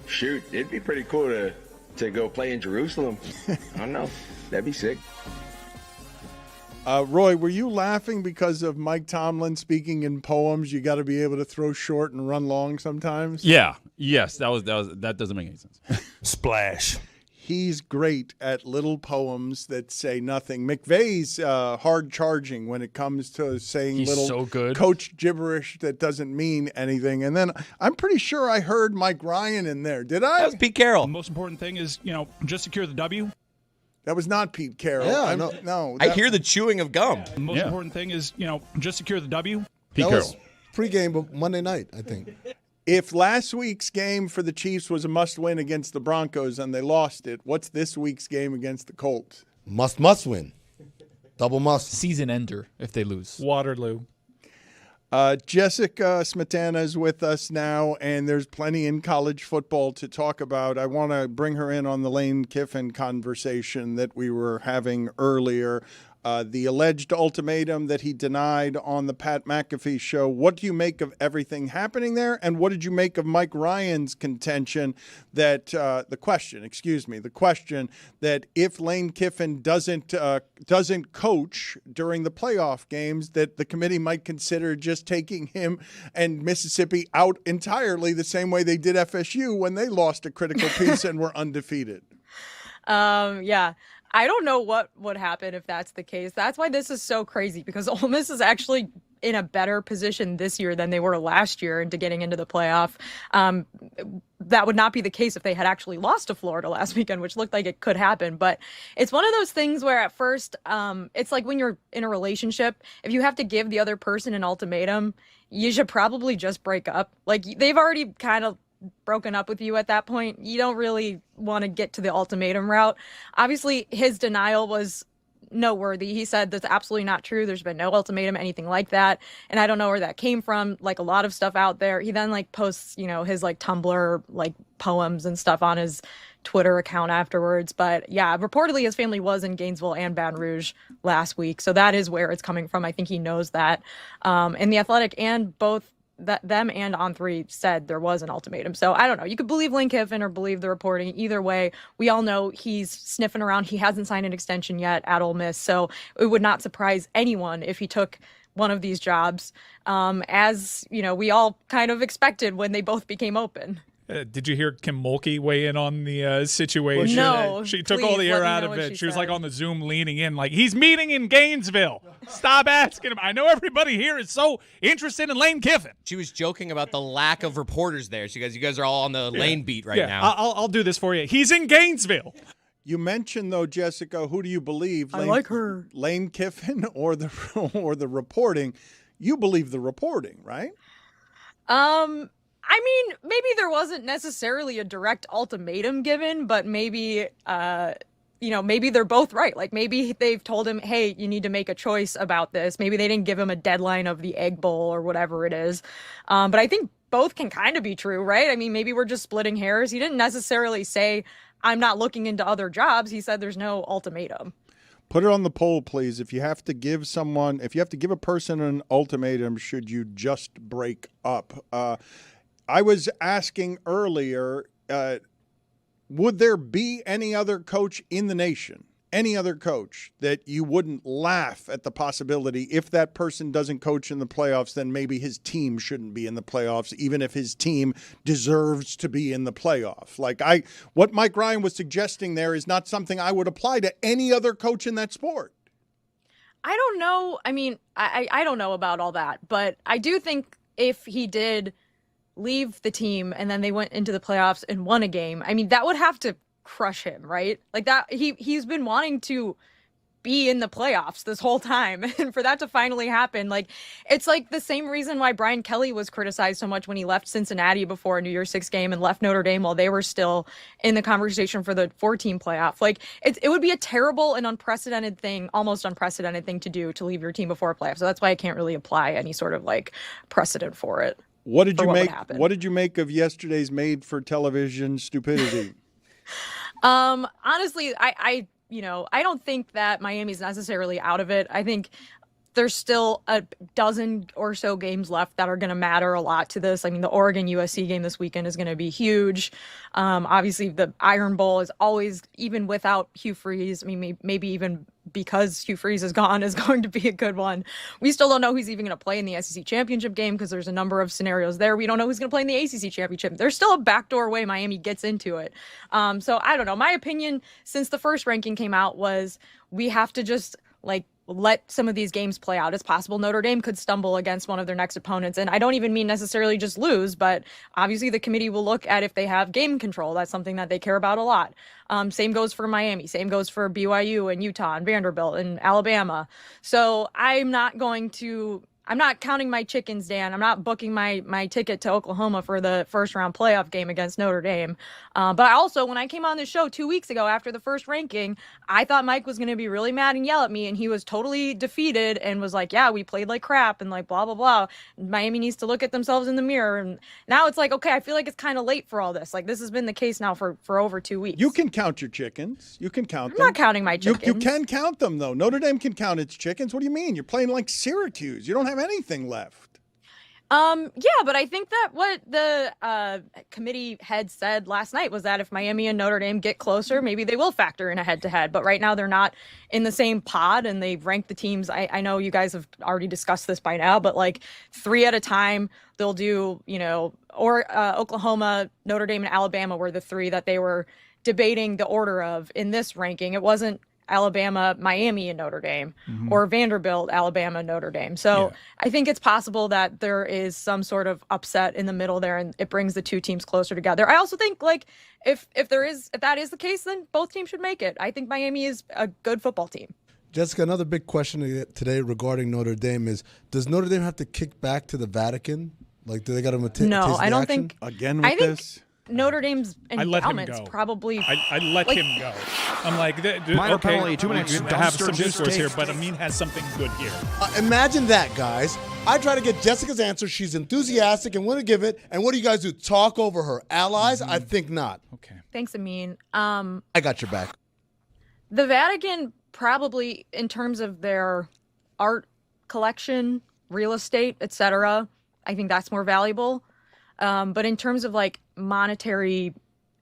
shoot, it'd be pretty cool to go play in Jerusalem. I don't know. That'd be sick. Roy, were you laughing because of Mike Tomlin speaking in poems? You got to be able to throw short and run long sometimes. Yeah. Yes. That doesn't make any sense. Splash. He's great at little poems that say nothing. McVay's hard charging when it comes to saying little coach gibberish that doesn't mean anything. And then I'm pretty sure I heard Mike Ryan in there. Did I? That was Pete Carroll. The most important thing is, just secure the W. That was not Pete Carroll. Yeah, no. I hear the chewing of gum. The most important thing is, just secure the W. Pete Carroll. Pregame, but Monday night, I think. If last week's game for the Chiefs was a must-win against the Broncos and they lost it, what's this week's game against the Colts? Must win. Double must. Season ender if they lose. Waterloo. Jessica Smetana is with us now, and there's plenty in college football to talk about. I want to bring her in on the Lane Kiffin conversation that we were having earlier. The alleged ultimatum that he denied on the Pat McAfee show. What do you make of everything happening there? And what did you make of Mike Ryan's contention that the question that if Lane Kiffin doesn't coach during the playoff games, that the committee might consider just taking him and Mississippi out entirely the same way they did FSU when they lost a critical piece and were undefeated? Yeah. I don't know what would happen if that's the case. That's why this is so crazy, because Ole Miss is actually in a better position this year than they were last year into getting into the playoff. That would not be the case if they had actually lost to Florida last weekend, which looked like it could happen. But it's one of those things where at first, it's like when you're in a relationship, if you have to give the other person an ultimatum, you should probably just break up. Like, they've already kind of broken up with you at that point. You don't really want to get to the ultimatum route. Obviously, his denial was noteworthy. He said that's absolutely not true. There's been no ultimatum, anything like that. And I don't know where that came from. Like a lot of stuff out there. He then posts, his Tumblr poems and stuff on his Twitter account afterwards. But yeah, reportedly his family was in Gainesville and Baton Rouge last week. So that is where it's coming from. I think he knows that. And The Athletic and both them and On3 said there was an ultimatum. So I don't know. You could believe Lane Kiffin or believe the reporting. Either way, we all know he's sniffing around. He hasn't signed an extension yet at Ole Miss. So it would not surprise anyone if he took one of these jobs, as we all kind of expected when they both became open. Did you hear Kim Mulkey weigh in on the situation? No. She took all the air out of it. She was on the Zoom leaning in he's meeting in Gainesville. Stop asking him. I know everybody here is so interested in Lane Kiffin. She was joking about the lack of reporters there. She goes, you guys are all on the Lane beat right now. I'll do this for you. He's in Gainesville. You mentioned, though, Jessica, who do you believe? I like her. Lane Kiffin or the reporting? You believe the reporting, right? I mean, maybe there wasn't necessarily a direct ultimatum given, but maybe, maybe they're both right. Maybe they've told him, hey, you need to make a choice about this. Maybe they didn't give him a deadline of the Egg Bowl or whatever it is. But I think both can kind of be true, right? I mean, maybe we're just splitting hairs. He didn't necessarily say, I'm not looking into other jobs. He said there's no ultimatum. Put it on the poll, please. If you have to give a person an ultimatum, should you just break up? I was asking earlier, would there be any other coach in the nation, any other coach that you wouldn't laugh at the possibility if that person doesn't coach in the playoffs, then maybe his team shouldn't be in the playoffs, even if his team deserves to be in the playoff? What Mike Ryan was suggesting there is not something I would apply to any other coach in that sport. I don't know. I mean, I don't know about all that, but I do think if he did leave the team and then they went into the playoffs and won a game, I mean, that would have to crush him, right? That he's been wanting to be in the playoffs this whole time, and for that to finally happen, it's the same reason why Brian Kelly was criticized so much when he left Cincinnati before a New Year's Six game and left Notre Dame while they were still in the conversation for the 4-team playoff. It would be a terrible and almost unprecedented thing to do, to leave your team before a playoff. So that's why I can't really apply any sort of precedent for it. What did you make of yesterday's made-for-television stupidity? Honestly, I don't think that Miami's necessarily out of it. I think there's still a dozen or so games left that are going to matter a lot to this. I mean, the Oregon USC game this weekend is going to be huge. Obviously, the Iron Bowl is always, even without Hugh Freeze, I mean, maybe even because Hugh Freeze is gone, is going to be a good one. We still don't know who's even going to play in the SEC championship game because there's a number of scenarios there. We don't know who's going to play in the ACC championship. There's still a backdoor way Miami gets into it. So I don't know. My opinion since the first ranking came out was we have to just let some of these games play out. It's possible Notre Dame could stumble against one of their next opponents. And I don't even mean necessarily just lose, but obviously the committee will look at if they have game control. That's something that they care about a lot. Same goes for Miami. Same goes for BYU and Utah and Vanderbilt and Alabama. So I'm not counting my chickens, Dan. I'm not booking my ticket to Oklahoma for the first round playoff game against Notre Dame. But I also, when I came on this show 2 weeks ago after the first ranking, I thought Mike was going to be really mad and yell at me, and he was totally defeated and was like, yeah, we played like crap and like blah, blah, blah. Miami needs to look at themselves in the mirror. And now it's like, okay, I feel like it's kind of late for all this. Like, this has been the case now for over 2 weeks. You can count your chickens. You can count them. I'm not counting my chickens. You can count them, though. Notre Dame can count its chickens. What do you mean? You're playing like Syracuse. You don't have anything left. Yeah, but I think that what the committee head said last night was that if Miami and Notre Dame get closer, maybe they will factor in a head-to-head. But right now they're not in the same pod, and they've ranked the teams. I know you guys have already discussed this by now, but like 3 at a time, they'll do, Oklahoma, Notre Dame, and Alabama were the 3 that they were debating the order of in this ranking. It wasn't Alabama, Miami, and Notre Dame, or Vanderbilt, Alabama, Notre Dame. So I think it's possible that there is some sort of upset in the middle there, and it brings the 2 teams closer together. I also think if that is the case, then both teams should make it. I think Miami is a good football team. Jessica, another big question today regarding Notre Dame is: does Notre Dame have to kick back to the Vatican? Like, do they got to No, I don't think. Again with this? Notre Dame's endowment's probably. I let him go. I'm like, minor okay, penalty, 2 minutes. We have some discourse here, but Amin has something good here. Imagine that, guys. I try to get Jessica's answer. She's enthusiastic and want to give it. And what do you guys do? Talk over her allies? I think not. Okay. Thanks, Amin. I got your back. The Vatican probably, in terms of their art collection, real estate, etc., I think that's more valuable. But in terms of monetary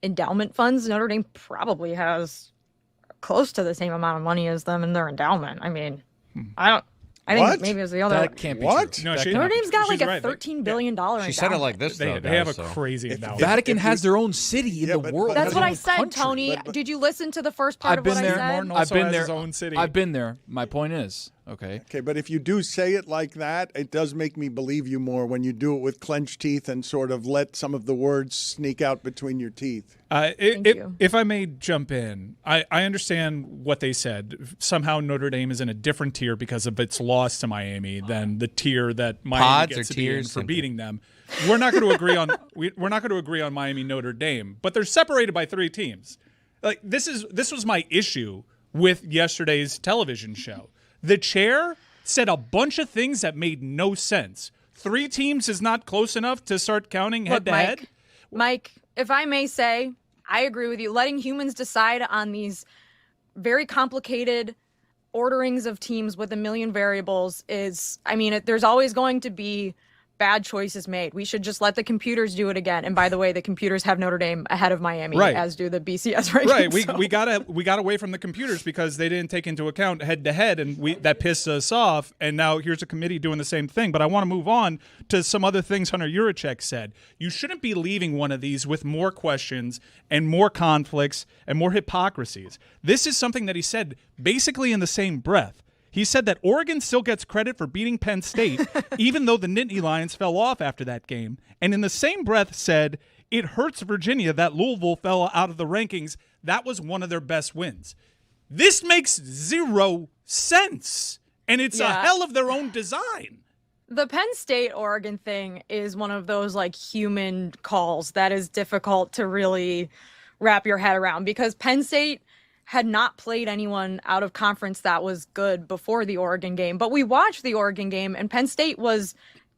endowment funds, Notre Dame probably has close to the same amount of money as them in their endowment. I mean, I think maybe it was the other. That can't be what? true. No, Notre Dame's got like a $13 billion endowment. She said it like this, though. They have a guys, crazy endowment. Vatican has their own city in the world. That's what I said, country. Tony. Did you listen to the first part I've of been what there. I said? Martin I've also been has there. his own city. I've been there. My point is, okay, but if you do say it like that, it does make me believe you more when you do it with clenched teeth and sort of let some of the words sneak out between your teeth. If I may jump in, I understand what they said. Somehow Notre Dame is in a different tier because of its loss to Miami than the tier that Miami gets to be in for beating them. We're not going to agree on we're not going to agree on Miami Notre Dame, but they're separated by 3 teams. Like this was my issue with yesterday's television show. The chair said a bunch of things that made no sense. 3 teams is not close enough to start counting head to head. Mike, if I may say, I agree with you. Letting humans decide on these very complicated orderings of teams with a million variables is, there's always going to be bad choices made. We should just let the computers do it again. And by the way, the computers have Notre Dame ahead of Miami, as do the BCS rankings. Right. We got away from the computers because they didn't take into account head to head, and that pissed us off. And now here's a committee doing the same thing. But I want to move on to some other things Hunter Yurachek said. You shouldn't be leaving one of these with more questions and more conflicts and more hypocrisies. This is something that he said basically in the same breath. He said that Oregon still gets credit for beating Penn State, even though the Nittany Lions fell off after that game. And in the same breath said, it hurts Virginia that Louisville fell out of the rankings. That was one of their best wins. This makes 0 sense. And it's a hell of their own design. The Penn State-Oregon thing is one of those human calls that is difficult to really wrap your head around, because Penn State had not played anyone out of conference that was good before the Oregon game. But we watched the Oregon game, and Penn State was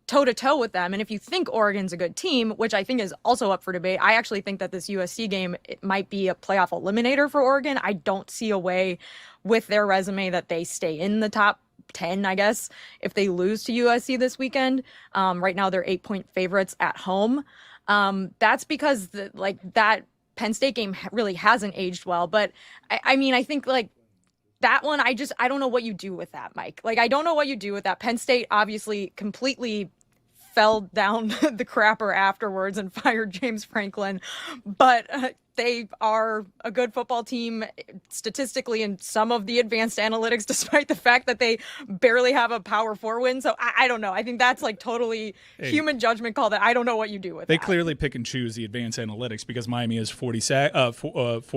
toe-to-toe with them. And if you think Oregon's a good team, which I think is also up for debate, I actually think that this USC game, it might be a playoff eliminator for Oregon. I don't see a way with their resume that they stay in the top 10, I guess, if they lose to USC this weekend. Right now, they're 8-point favorites at home. That's because that Penn State game really hasn't aged well. But I mean, I think like that one, I don't know what you do with that, Mike. Like, I don't know what you do with that. Penn State obviously completely fell down the crapper afterwards and fired James Franklin. But they are a good football team statistically in some of the advanced analytics, despite the fact that they barely have a Power 4 win. So I don't know. I think that's like totally human judgment call that I don't know what you do with. They clearly pick and choose the advanced analytics because Miami has 4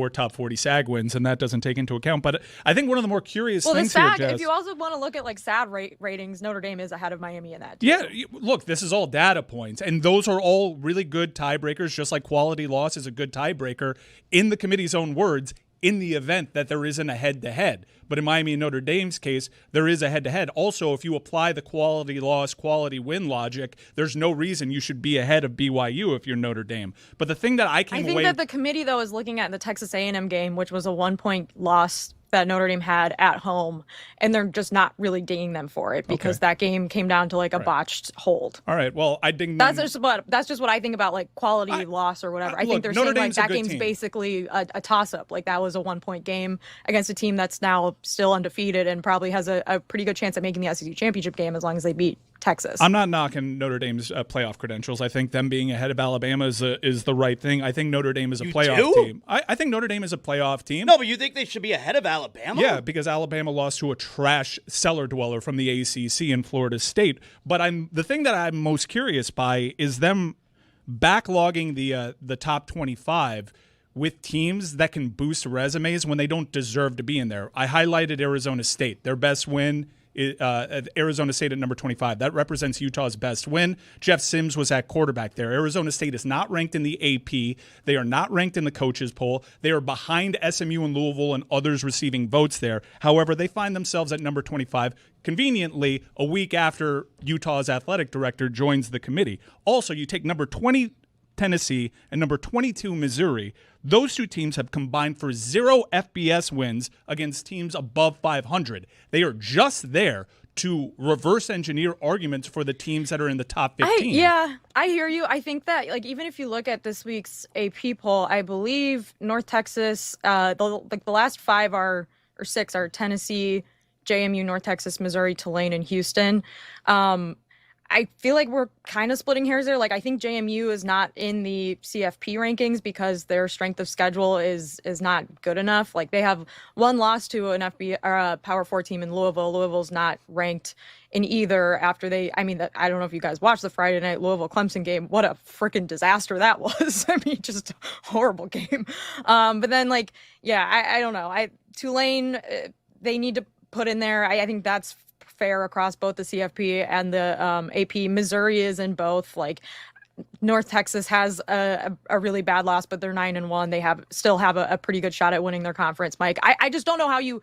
top 40 SAG wins, and that doesn't take into account. But I think one of the more curious things the SAG, here, Jess, if you also want to look at like SAG ratings, Notre Dame is ahead of Miami in that too. Yeah, look, this is all data points, and those are all really good tiebreakers, just like quality loss is a good tiebreaker in the committee's own words, in the event that there isn't a head-to-head. But in Miami and Notre Dame's case, there is a head-to-head. Also, if you apply the quality loss, quality win logic, there's no reason you should be ahead of BYU if you're Notre Dame. But the thing that I think that the committee, though, is looking at the Texas A&M game, which was a 1-point loss that Notre Dame had at home, and they're just not really dinging them for it because that game came down to like a botched hold. All right, well, I ding them. That's just what I think about like quality loss or whatever. I think they're saying like that game's basically a toss-up. Like that was a 1-point game against a team that's now still undefeated and probably has a pretty good chance at making the SEC championship game as long as they beat Texas. I'm not knocking Notre Dame's playoff credentials. I think them being ahead of Alabama is the right thing. I think Notre Dame is a playoff team. I think Notre Dame is a playoff team. No, but you think they should be ahead of Alabama? Yeah, because Alabama lost to a trash cellar dweller from the ACC in Florida State. But the thing that I'm most curious by is them backlogging the top 25 with teams that can boost resumes when they don't deserve to be in there. I highlighted Arizona State. Their best win Arizona State at number 25. That represents Utah's best win. Jeff Sims was at quarterback there. Arizona State is not ranked in the AP. They are not ranked in the coaches poll. They are behind SMU and Louisville and others receiving votes there. However, they find themselves at number 25, conveniently a week after Utah's athletic director joins the committee. Also, you take number 20 Tennessee and number 22 Missouri. Those two teams have combined for 0 FBS wins against teams above 500. They are just there to reverse engineer arguments for the teams that are in the top 15. I hear you. I think that like even if you look at this week's AP poll, I believe North Texas, the last 5 or 6 are Tennessee, JMU, North Texas, Missouri, Tulane, and Houston. I feel like we're kind of splitting hairs there. Like, I think JMU is not in the CFP rankings because their strength of schedule is not good enough. Like, they have one loss to an Power 4 team in Louisville. Louisville's not ranked in either after I don't know if you guys watched the Friday night Louisville-Clemson game. What a freaking disaster that was. I mean, just a horrible game. But then, I don't know. Tulane, they need to put in there. I think that's fair across both the CFP and the AP. Missouri is in both. Like, North Texas has a really bad loss, but they're 9-1. They still have a pretty good shot at winning their conference, Mike. I just don't know how you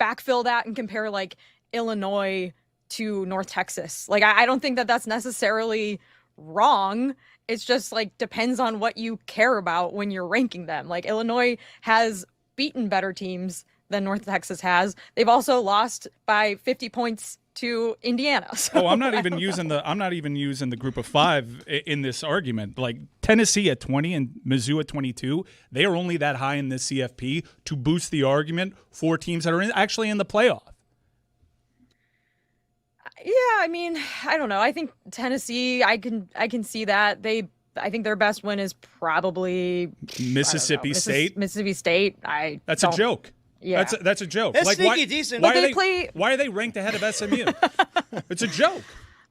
backfill that and compare like Illinois to North Texas. Like, I don't think that that's necessarily wrong. It's just like depends on what you care about when you're ranking them. Like, Illinois has beaten better teams than North Texas has. They've also lost by 50 points to Indiana. So I'm not even using the group of 5 in this argument. Like, Tennessee at 20 and Mizzou at 22, they are only that high in this CFP to boost the argument for teams that are actually in the playoff. Yeah, I mean, I don't know. I think Tennessee, I can see that. I think their best win is probably Mississippi State. Mississippi State. That's a joke. Yeah, that's a joke. That's sneaky decent. Why are they ranked ahead of SMU? It's a joke.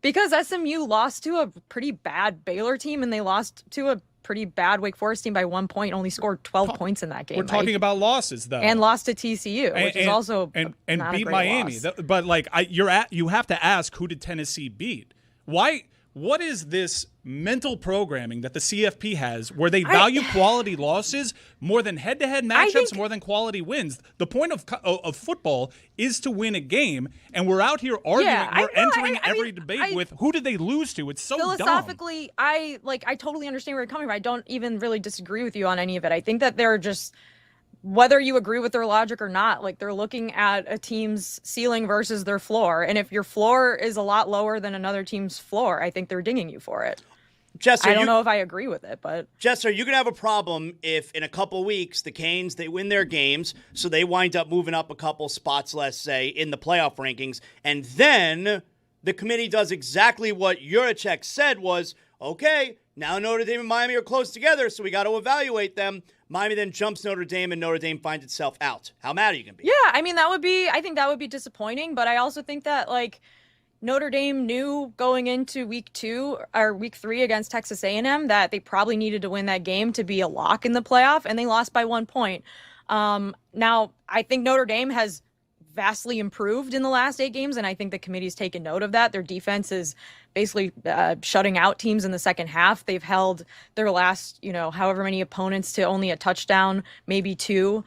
Because SMU lost to a pretty bad Baylor team, and they lost to a pretty bad Wake Forest team by 1 point. Only scored 12 points in that game. We're talking about losses, though, and lost to TCU, which is also and not beat a great Miami. loss. But you have to ask, who did Tennessee beat? Why what is this mental programming that the CFP has where they value quality losses more than head-to-head matchups, more than quality wins? The point of football is to win a game, and we're out here arguing. We're entering every debate with who did they lose to? It's so philosophically, dumb. I totally understand where you're coming from. I don't even really disagree with you on any of it. I think that they're just, whether you agree with their logic or not, like they're looking at a team's ceiling versus their floor. And if your floor is a lot lower than another team's floor, I think they're dinging you for it. Jess, I don't know if I agree with it, but Jess, are you going to have a problem if in a couple weeks the Canes, they win their games, so they wind up moving up a couple spots, let's say, in the playoff rankings, and then the committee does exactly what Juracek said was, okay, now Notre Dame and Miami are close together, so we got to evaluate them. Miami then jumps Notre Dame, and Notre Dame finds itself out. How mad are you going to be? Yeah, I mean, I think that would be disappointing, but I also think that, like, Notre Dame knew going into week 3 against Texas A&M that they probably needed to win that game to be a lock in the playoff, and they lost by 1 point. Now, I think Notre Dame has vastly improved in the last 8 games, and I think the committee's taken note of that. Their defense is basically shutting out teams in the second half. They've held their last, however many opponents to only a touchdown, maybe 2.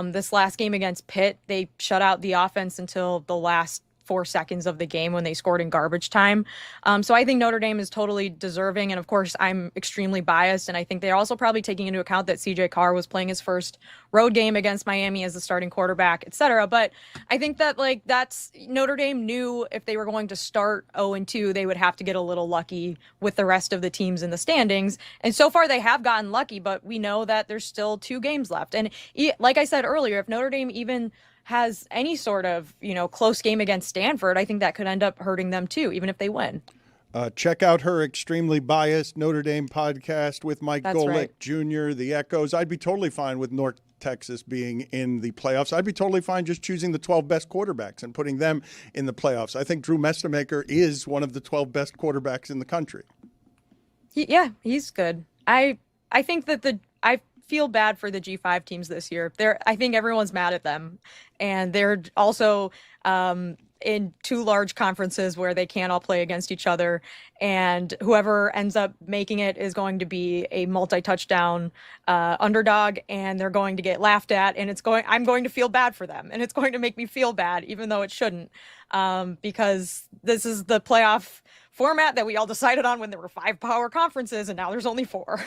This last game against Pitt, they shut out the offense until the last 4 seconds of the game when they scored in garbage time. So I think Notre Dame is totally deserving. And of course, I'm extremely biased. And I think they're also probably taking into account that CJ Carr was playing his first road game against Miami as the starting quarterback, et cetera. But I think that that's Notre Dame knew if they were going to start 0-2, they would have to get a little lucky with the rest of the teams in the standings. And so far they have gotten lucky, but we know that there's still 2 games left. And like I said earlier, if Notre Dame even has any sort of, close game against Stanford, I think that could end up hurting them too, even if they win. Check out her extremely biased Notre Dame podcast with Mike Golick right. Jr., the Echoes. I'd be totally fine with North Texas being in the playoffs. I'd be totally fine just choosing the 12 best quarterbacks and putting them in the playoffs. I think Drew Mestemaker is one of the 12 best quarterbacks in the country. Yeah, he's good. I think that I feel bad for the G5 teams this year. I think everyone's mad at them, and they're also in 2 large conferences where they can't all play against each other, and whoever ends up making it is going to be a multi-touchdown underdog, and they're going to get laughed at, and I'm going to feel bad for them, and it's going to make me feel bad, even though it shouldn't, because this is the playoff format that we all decided on when there were 5 power conferences, and now there's only 4.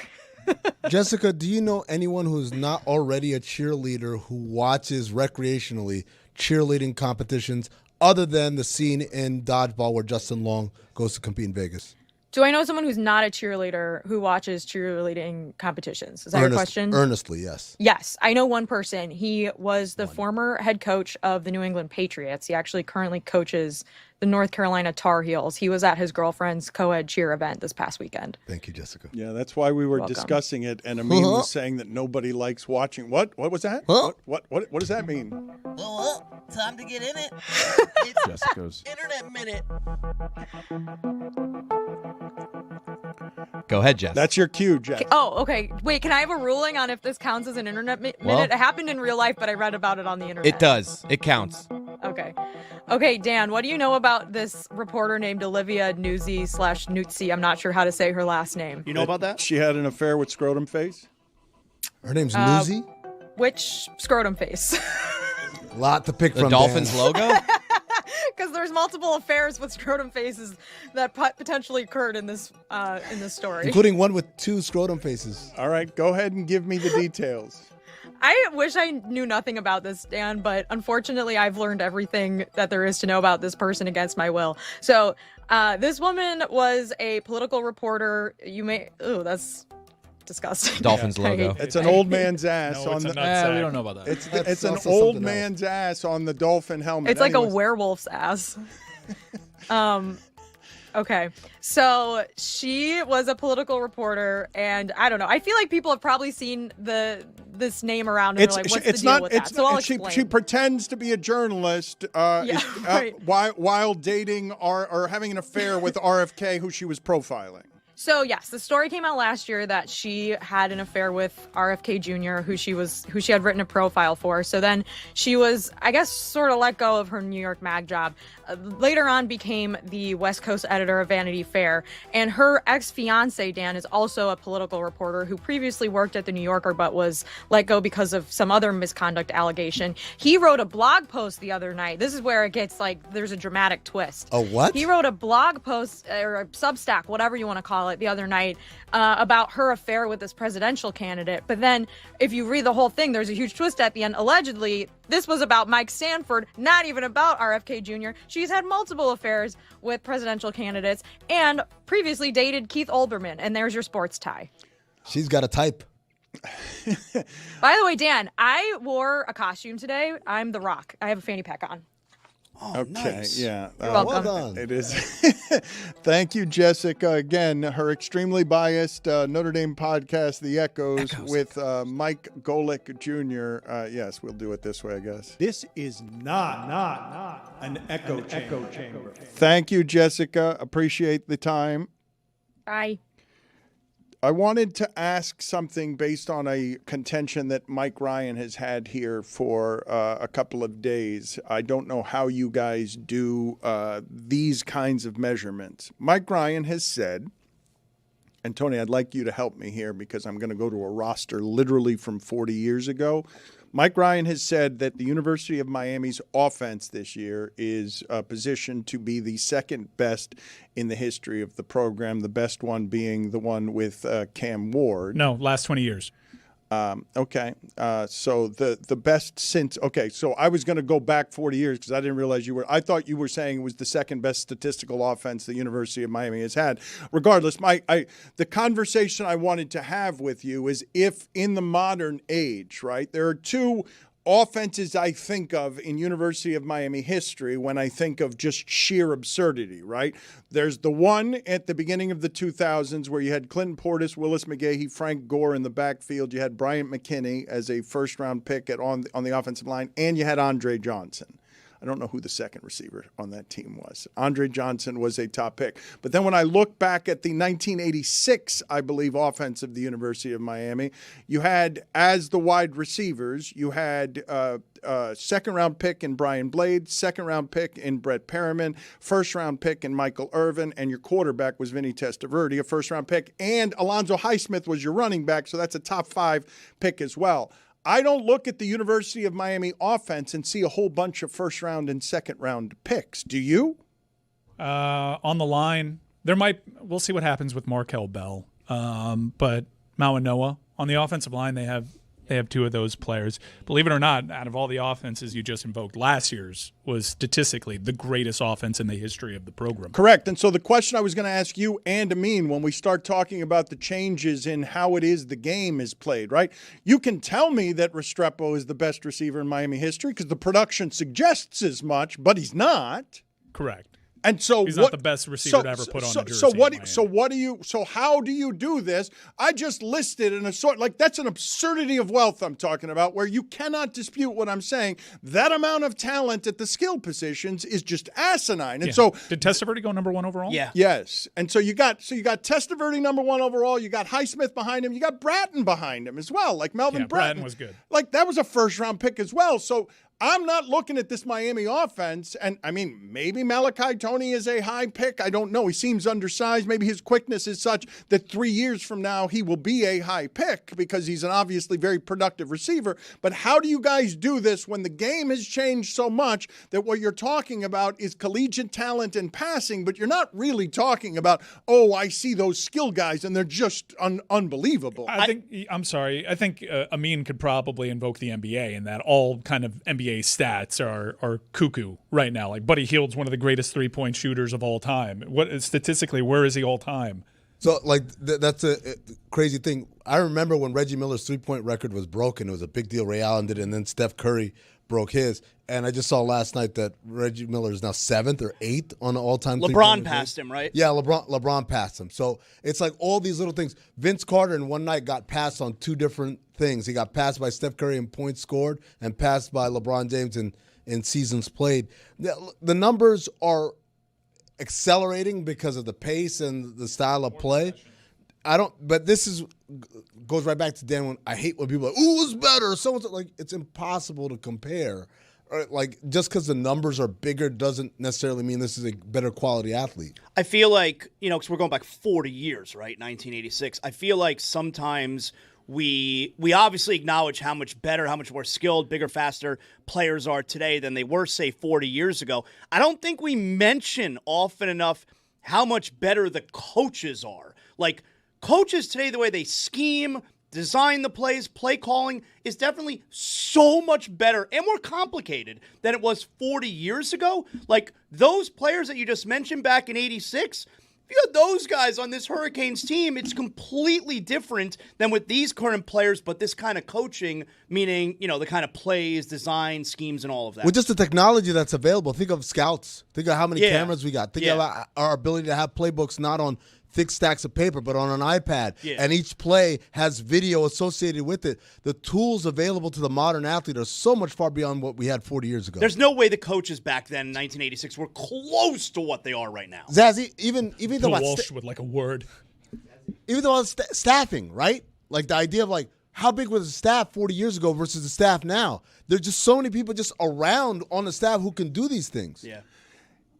Jessica, do you know anyone who's not already a cheerleader who watches recreationally cheerleading competitions other than the scene in Dodgeball where Justin Long goes to compete in Vegas? Do I know someone who's not a cheerleader who watches cheerleading competitions? Is that your question? Earnestly, yes. Yes. I know one person. He was the former head coach of the New England Patriots. He actually currently coaches the North Carolina Tar Heels. He was at his girlfriend's co-ed cheer event this past weekend. Thank you, Jessica. Yeah, that's why we were discussing it, and Amin was saying that nobody likes watching. What was that? What does that mean? Time to get in it. It's Jessica's Internet Minute. Go ahead, Jess. That's your cue, Jess. Oh, okay. Wait, can I have a ruling on if this counts as an internet minute? It happened in real life, but I read about it on the internet. It does. It counts. Okay, Dan, what do you know about this reporter named Olivia Nuzzi/Nuzzi? I'm not sure how to say her last name. You know about that? She had an affair with Scrotum Face? Her name's Nuzzi? Which Scrotum Face? Lot to pick the from. The Dolphins Dan. logo? Because there's multiple affairs with Scrotum Faces that potentially occurred in this story. Including one with 2 Scrotum Faces. All right, go ahead and give me the details. I wish I knew nothing about this, Dan, but unfortunately I've learned everything that there is to know about this person against my will. So this woman was a political reporter. That's disgusting. Dolphins logo. It's an old man's ass No, on it's the. a nutsack. We don't know about that. It's an old man's ass on the dolphin helmet. It's like a werewolf's ass. Okay, so she was a political reporter, and I don't know. I feel like people have probably seen this name around, and they're like, "What's the deal with that?" So I'll explain. She pretends to be a journalist right. while dating or having an affair with RFK, who she was profiling. So yes, the story came out last year that she had an affair with RFK Jr., who she had written a profile for. So then she was, I guess, sort of let go of her New York Mag job. Later on became the West Coast editor of Vanity Fair. And her ex-fiance, Dan, is also a political reporter who previously worked at the New Yorker but was let go because of some other misconduct allegation. He wrote a blog post the other night. This is where it gets there's a dramatic twist. A what? He wrote a blog post or a Substack, whatever you want to call it, the other night about her affair with this presidential candidate. But then if you read the whole thing, there's a huge twist at the end. Allegedly, this was about Mike Sanford, not even about RFK Jr. She's had multiple affairs with presidential candidates and previously dated Keith Olbermann. And there's your sports tie. She's got a type. By the way, Dan, I wore a costume today. I'm The Rock. I have a fanny pack on. Oh, okay, nice. yeah. You're welcome. Well done. It is. Thank you, Jessica. Again, her extremely biased Notre Dame podcast, The Echoes. With Mike Golick Jr. Yes, we'll do it this way, I guess. This is not an echo chamber. Thank you, Jessica. Appreciate the time. Bye. I wanted to ask something based on a contention that Mike Ryan has had here for a couple of days. I don't know how you guys do these kinds of measurements. Mike Ryan has said, and Tony, I'd like you to help me here because I'm going to go to a roster literally from 40 years ago. Mike Ryan has said that the University of Miami's offense this year is positioned to be the second best in the history of the program, the best one being the one with Cam Ward. No, last 20 years. Okay. So the best since, okay. So I was going to go back 40 years because I didn't realize I thought you were saying it was the second best statistical offense the University of Miami has had. Regardless, the conversation I wanted to have with you is if in the modern age, right, there are two offenses I think of in University of Miami history when I think of just sheer absurdity, right? There's the one at the beginning of the 2000s where you had Clinton Portis, Willis McGahee, Frank Gore in the backfield. You had Bryant McKinney as a first-round pick on the offensive line, and you had Andre Johnson. I don't know who the second receiver on that team was. Andre Johnson was a top pick. But then when I look back at the 1986, I believe, offense of the University of Miami, you had, as the wide receivers, you had second-round pick in Brian Blades, second-round pick in Brett Perriman, first-round pick in Michael Irvin, and your quarterback was Vinny Testaverde, a first-round pick, and Alonzo Highsmith was your running back, so that's a top-5 pick as well. I don't look at the University of Miami offense and see a whole bunch of first-round and second-round picks. Do you? On the line, we'll see what happens with Markel Bell. But Mawanoa, on the offensive line, they have two of those players. Believe it or not, out of all the offenses you just invoked, last year's was statistically the greatest offense in the history of the program. Correct. And so the question I was going to ask you and Amin when we start talking about the changes in how it is the game is played, right? You can tell me that Restrepo is the best receiver in Miami history because the production suggests as much, but he's not. Correct. And so he's not the best receiver to ever put on a jersey. So how do you do this? I just listed in a sort that's an absurdity of wealth I'm talking about, where you cannot dispute what I'm saying. That amount of talent at the skill positions is just asinine. And so did Testaverde go number 1 overall? Yeah. Yes. And so you got Testaverde number 1 overall. You got Highsmith behind him. You got Bratton behind him as well. Like Melvin Bratton was good. Like that was a first round pick as well. So I'm not looking at this Miami offense, and I mean, maybe Malachi Toney is a high pick. I don't know. He seems undersized. Maybe his quickness is such that 3 years from now he will be a high pick because he's an obviously very productive receiver. But how do you guys do this when the game has changed so much that what you're talking about is collegiate talent and passing, but you're not really talking about, oh, I see those skill guys and they're just unbelievable. I think Amin could probably invoke the NBA in that all kind of NBA stats are cuckoo right now. Like Buddy Hield's one of the greatest 3-point shooters of all time. Statistically, where is he all time? So that's a crazy thing. I remember when Reggie Miller's 3-point record was broken. It was a big deal. Ray Allen did it, and then Steph Curry broke his. And I just saw last night that Reggie Miller is now 7th or 8th on the all-time. LeBron passed him, right? Yeah, LeBron passed him. So it's like all these little things. Vince Carter in one night got passed on 2 different things. He got passed by Steph Curry in points scored and passed by LeBron James in seasons played. The numbers are accelerating because of the pace and the style of play. But this goes right back to Dan. When I hate when people are like, "Ooh, it's better." Someone's like, it's impossible to compare. Like, just because the numbers are bigger doesn't necessarily mean this is a better quality athlete. I feel like, because we're going back 40 years, right? 1986. I feel like sometimes we obviously acknowledge how much better, how much more skilled, bigger, faster players are today than they were, say, 40 years ago. I don't think we mention often enough how much better the coaches are. Like, coaches today, the way they scheme, design the plays, play calling is definitely so much better and more complicated than it was 40 years ago. Like, those players that you just mentioned back in 86, if you had those guys on this Hurricanes team, it's completely different than with these current players, but this kind of coaching, meaning, the kind of plays, design, schemes, and all of that. With just the technology that's available, think of scouts. Think of how many cameras we got. Think of our ability to have playbooks not on thick stacks of paper, but on an iPad. Yeah. And each play has video associated with it. The tools available to the modern athlete are so much far beyond what we had 40 years ago. There's no way the coaches back then in 1986 were close to what they are right now. Zazzy, even though Walsh would like a word. Even though it's staffing, right? Like the idea of like how big was the staff 40 years ago versus the staff now? There's just so many people just around on the staff who can do these things. Yeah.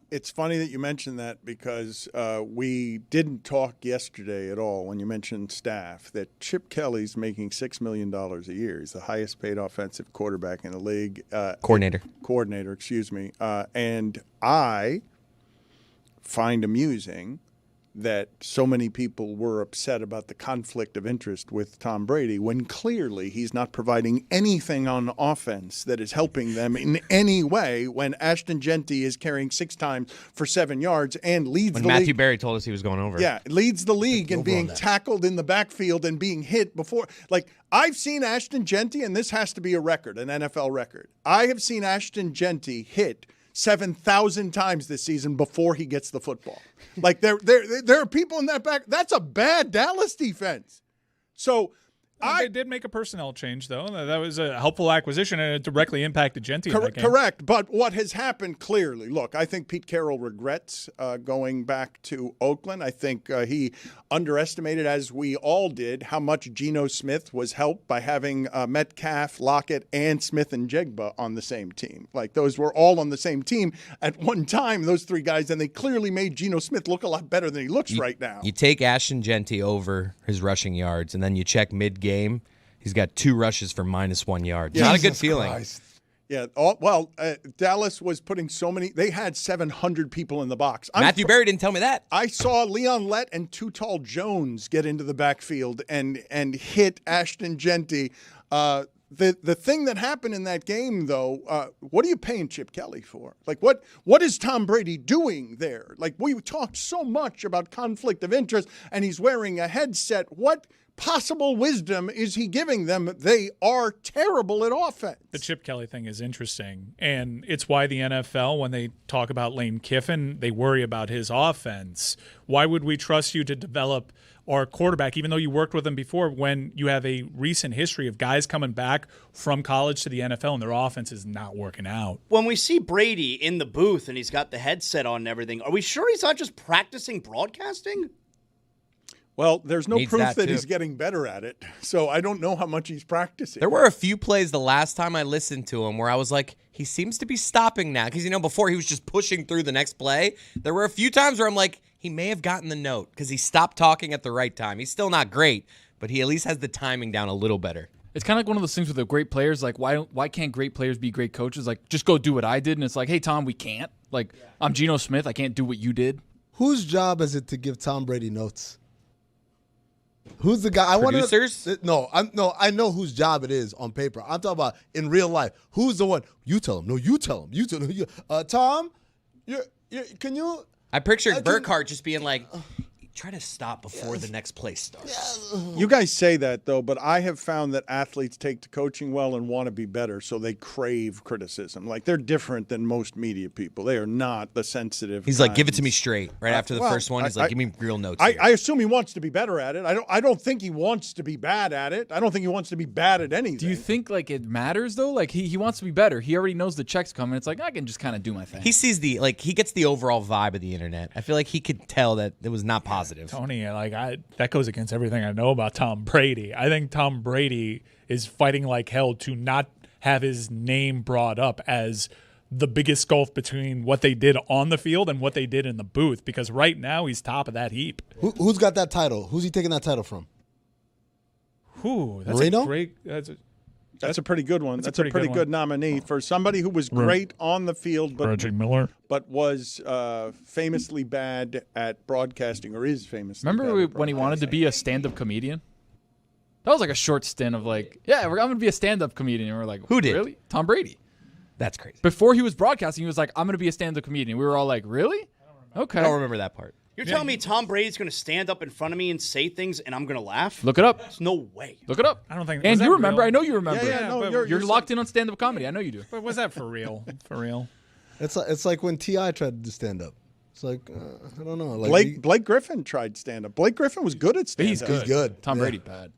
It's funny that you mentioned that because we didn't talk yesterday at all when you mentioned staff that Chip Kelly's making $6 million a year. He's the highest paid offensive quarterback in the league. Coordinator, excuse me. And I find amusing that so many people were upset about the conflict of interest with Tom Brady when clearly he's not providing anything on offense that is helping them in any way when Ashton Genty is carrying 6 times for 7 yards and leads the league. When Matthew Berry told us he was going over. Yeah, leads the league in being tackled in the backfield and being hit before. Like, I've seen Ashton Genty, and this has to be a record, an NFL record. I have seen Ashton Genty hit 7,000 times this season before he gets the football. Like there are people in that back. That's a bad Dallas defense. So they did make a personnel change, though. That was a helpful acquisition, and it directly impacted Genty in that game. Correct. But what has happened clearly, look, I think Pete Carroll regrets going back to Oakland. I think he underestimated, as we all did, how much Geno Smith was helped by having Metcalf, Lockett, and Smith and Jigba on the same team. Like, those were all on the same team at one time, those 3 guys, and they clearly made Geno Smith look a lot better than he looks right now. You take Ashton Genty over his rushing yards, and then you check mid-game. He's got 2 rushes for -1 yard. Not a good feeling. Christ. Yeah. Dallas was putting so many. They had 700 people in the box. Matthew Berry didn't tell me that. I saw Leon Lett and Too Tall Jones get into the backfield and hit Ashton Genty. The thing that happened in that game, though, what are you paying Chip Kelly for? Like, what is Tom Brady doing there? Like, we talked so much about conflict of interest, and he's wearing a headset. What possible wisdom is he giving them? They are terrible at offense. The Chip Kelly thing is interesting, and it's why the NFL, when they talk about Lane Kiffin, they worry about his offense. Why would we trust you to develop our quarterback, even though you worked with him before, when you have a recent history of guys coming back from college to the NFL and their offense is not working out? When we see Brady in the booth and he's got the headset on and everything, are we sure he's not just practicing broadcasting? Well, there's no proof that he's getting better at it, so I don't know how much he's practicing. There were a few plays the last time I listened to him where I was like, he seems to be stopping now. Because, before he was just pushing through the next play. There were a few times where I'm like, he may have gotten the note because he stopped talking at the right time. He's still not great, but he at least has the timing down a little better. It's kind of like one of those things with the great players. Like, why can't great players be great coaches? Like, just go do what I did. And it's like, hey, Tom, we can't. Like, I'm Geno Smith. I can't do what you did. Whose job is it to give Tom Brady notes? Who's the guy? Producers? I know whose job it is on paper. I'm talking about in real life. Who's the one? You tell him. No, you tell him. You tell him. Tom, can you? I pictured Burkhardt just being like, try to stop before the next play starts. You guys say that, though, but I have found that athletes take to coaching well and want to be better, so they crave criticism. Like, they're different than most media people. They are not the sensitive He's like, give it to me straight. Right after the first one, he's like, give me real notes. I assume he wants to be better at it. I don't think he wants to be bad at it. I don't think he wants to be bad at anything. Do you think, like, it matters, though? Like, he wants to be better. He already knows the checks coming. It's like, I can just kind of do my thing. He sees he gets the overall vibe of the internet. I feel like he could tell that it was not positive. Tony, that goes against everything I know about Tom Brady. I think Tom Brady is fighting like hell to not have his name brought up as the biggest gulf between what they did on the field and what they did in the booth, because right now he's top of that heap. Who's got that title? Who's he taking that title from? That's Marino? a great. That's a pretty good one. That's a pretty one. good nominee for somebody who was great on the field, Reggie Miller, but was famously bad at broadcasting, or is famously. Remember when he wanted to be a stand-up comedian? That was like a short stint of I'm going to be a stand-up comedian. And we're like, who did? Really? Tom Brady. That's crazy. Before he was broadcasting, he was like, I'm going to be a stand-up comedian. We were all like, really? Okay. I don't remember that part. You're telling me Tom Brady's going to stand up in front of me and say things and I'm going to laugh? Look it up. There's no way. Look it up. I don't think. And was you that remember. real? I know you remember. Yeah, no, you're locked in on stand-up comedy. I know you do. But was that for real? For real? It's like when T.I. tried to stand up. It's like, I don't know. Like Blake Griffin tried stand-up. Blake Griffin was good at stand-up. He's good. Tom Brady, bad.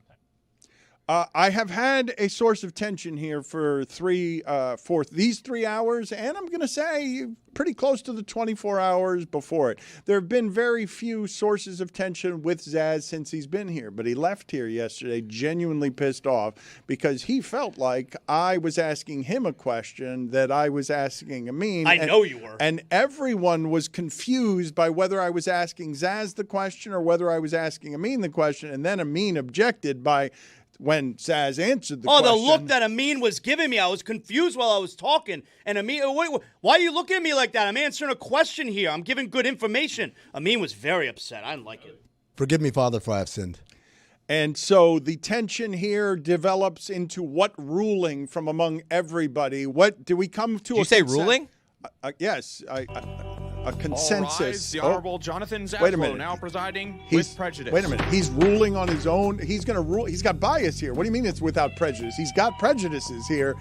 I have had a source of tension here for these 3 hours, and I'm going to say pretty close to the 24 hours before it. There have been very few sources of tension with Zaz since he's been here, but he left here yesterday genuinely pissed off because he felt like I was asking him a question that I was asking Amin. I know you were. And everyone was confused by whether I was asking Zaz the question or whether I was asking Amin the question, and then Amin objected by when Zaz answered the question. Oh, the look that Amin was giving me. I was confused while I was talking. And Amin, wait, why are you looking at me like that? I'm answering a question here. I'm giving good information. Amin was very upset. I didn't like it. Forgive me, Father, for I have sinned. And so the tension here develops into what ruling from among everybody? What do we come to? Did you say ruling? Yes, a consensus. All rise. The Honorable Jonathan Wait a minute. Zaslow now presiding He's, with prejudice. Wait a minute. He's ruling on his own. He's going to rule. He's got bias here. What do you mean it's without prejudice? He's got prejudices here.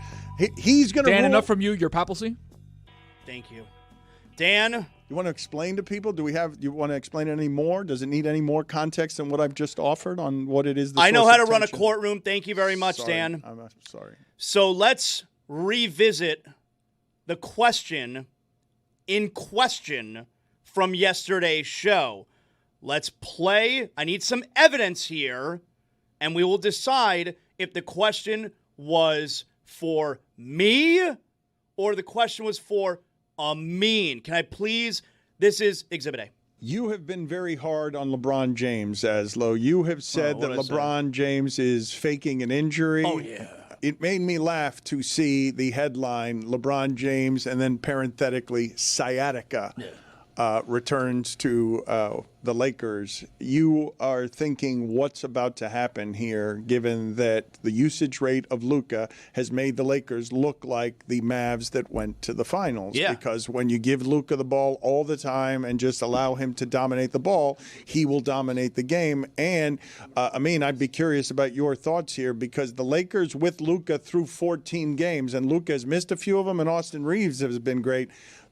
He's going to rule. Dan, enough from you. Your papacy. Thank you. Dan? You want to explain to people? Do you want to explain it any more? Does it need any more context than what I've just offered on what it is? I know how to run a courtroom. Thank you very much, sorry. Dan. I'm sorry. So let's revisit the question in question from yesterday's show. Let's play. I need some evidence here, and we will decide if the question was for me or the question was for Amin. Can I please? This is Exhibit A. You have been very hard on LeBron James, Zaslow. You have said that LeBron James is faking an injury. Oh, yeah. It made me laugh to see the headline, LeBron James, and then parenthetically, sciatica. Returns to the Lakers. You are thinking what's about to happen here, given that the usage rate of Luka has made the Lakers look like the Mavs that went to the finals. Yeah. Because when you give Luka the ball all the time and just allow him to dominate the ball, he will dominate the game. And, I'd be curious about your thoughts here, because the Lakers with Luka through 14 games, and Luka has missed a few of them, and Austin Reeves has been great.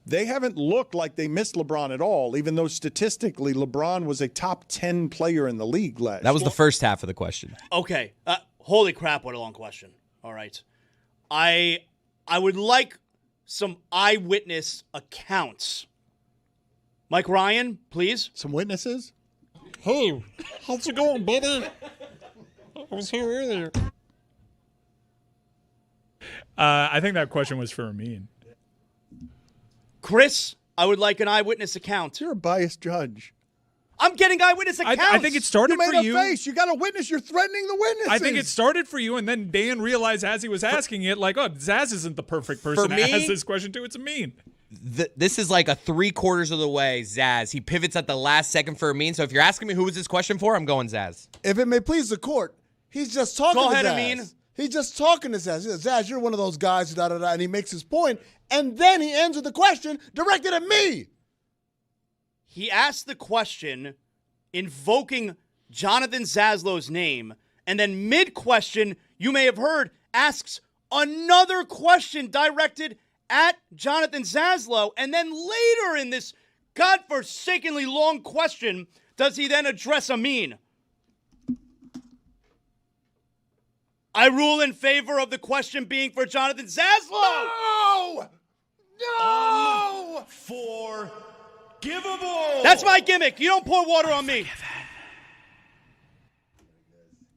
They haven't looked like they missed LeBron at all, even though statistically LeBron was a top 10 player in the league last. That was the first half of the question. Okay. Holy crap, what a long question. All right. I would like some eyewitness accounts. Mike Ryan, please. Some witnesses? Hey, how's it going, buddy? I was here earlier. I think that question was for Amin. Chris, I would like an eyewitness account. You're a biased judge. I'm getting eyewitness accounts. I think it started you for made you. a face. You got a witness. You're threatening the witnesses. I think it started for you, and then Dan realized as he was asking it, like, oh, Zaz isn't the perfect person to ask this question to. It's Amin. This is like a 3/4 of the way, Zaz. He pivots at the last second for Amin. So if you're asking me who was this question for, I'm going Zaz. If it may please the court, he's just talking Go to ahead, Zaz. Amin. He's just talking to Zaz. He says, Zaz, you're one of those guys, and he makes his point, and then he ends with the question directed at me. He asked the question invoking Jonathan Zaslow's name, and then mid-question, you may have heard, asks another question directed at Jonathan Zaslow, and then later in this godforsakenly long question, does he then address Amin? I rule in favor of the question being for Jonathan Zaslow. No! Unforgivable! That's my gimmick. You don't pour water on me.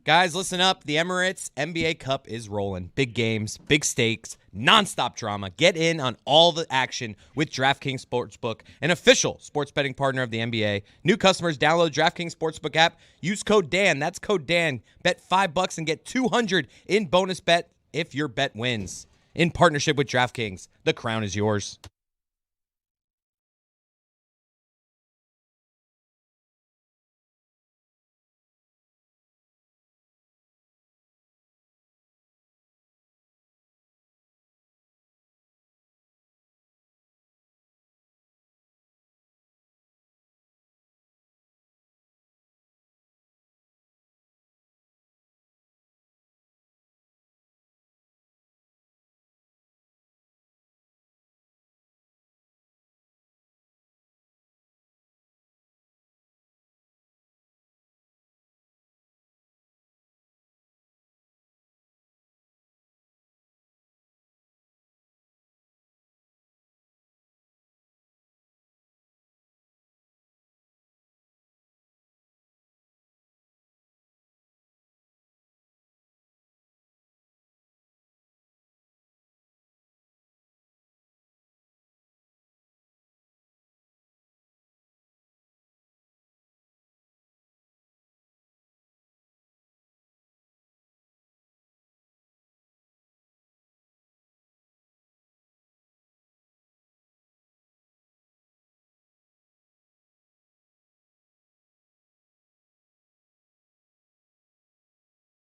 Guys, listen up. The Emirates NBA Cup is rolling. Big games, big stakes, nonstop drama. Get in on all the action with DraftKings Sportsbook, an official sports betting partner of the NBA. New customers download DraftKings Sportsbook app. Use code Dan. That's code Dan. Bet $5 and get $200 in bonus bet if your bet wins. In partnership with DraftKings, the crown is yours.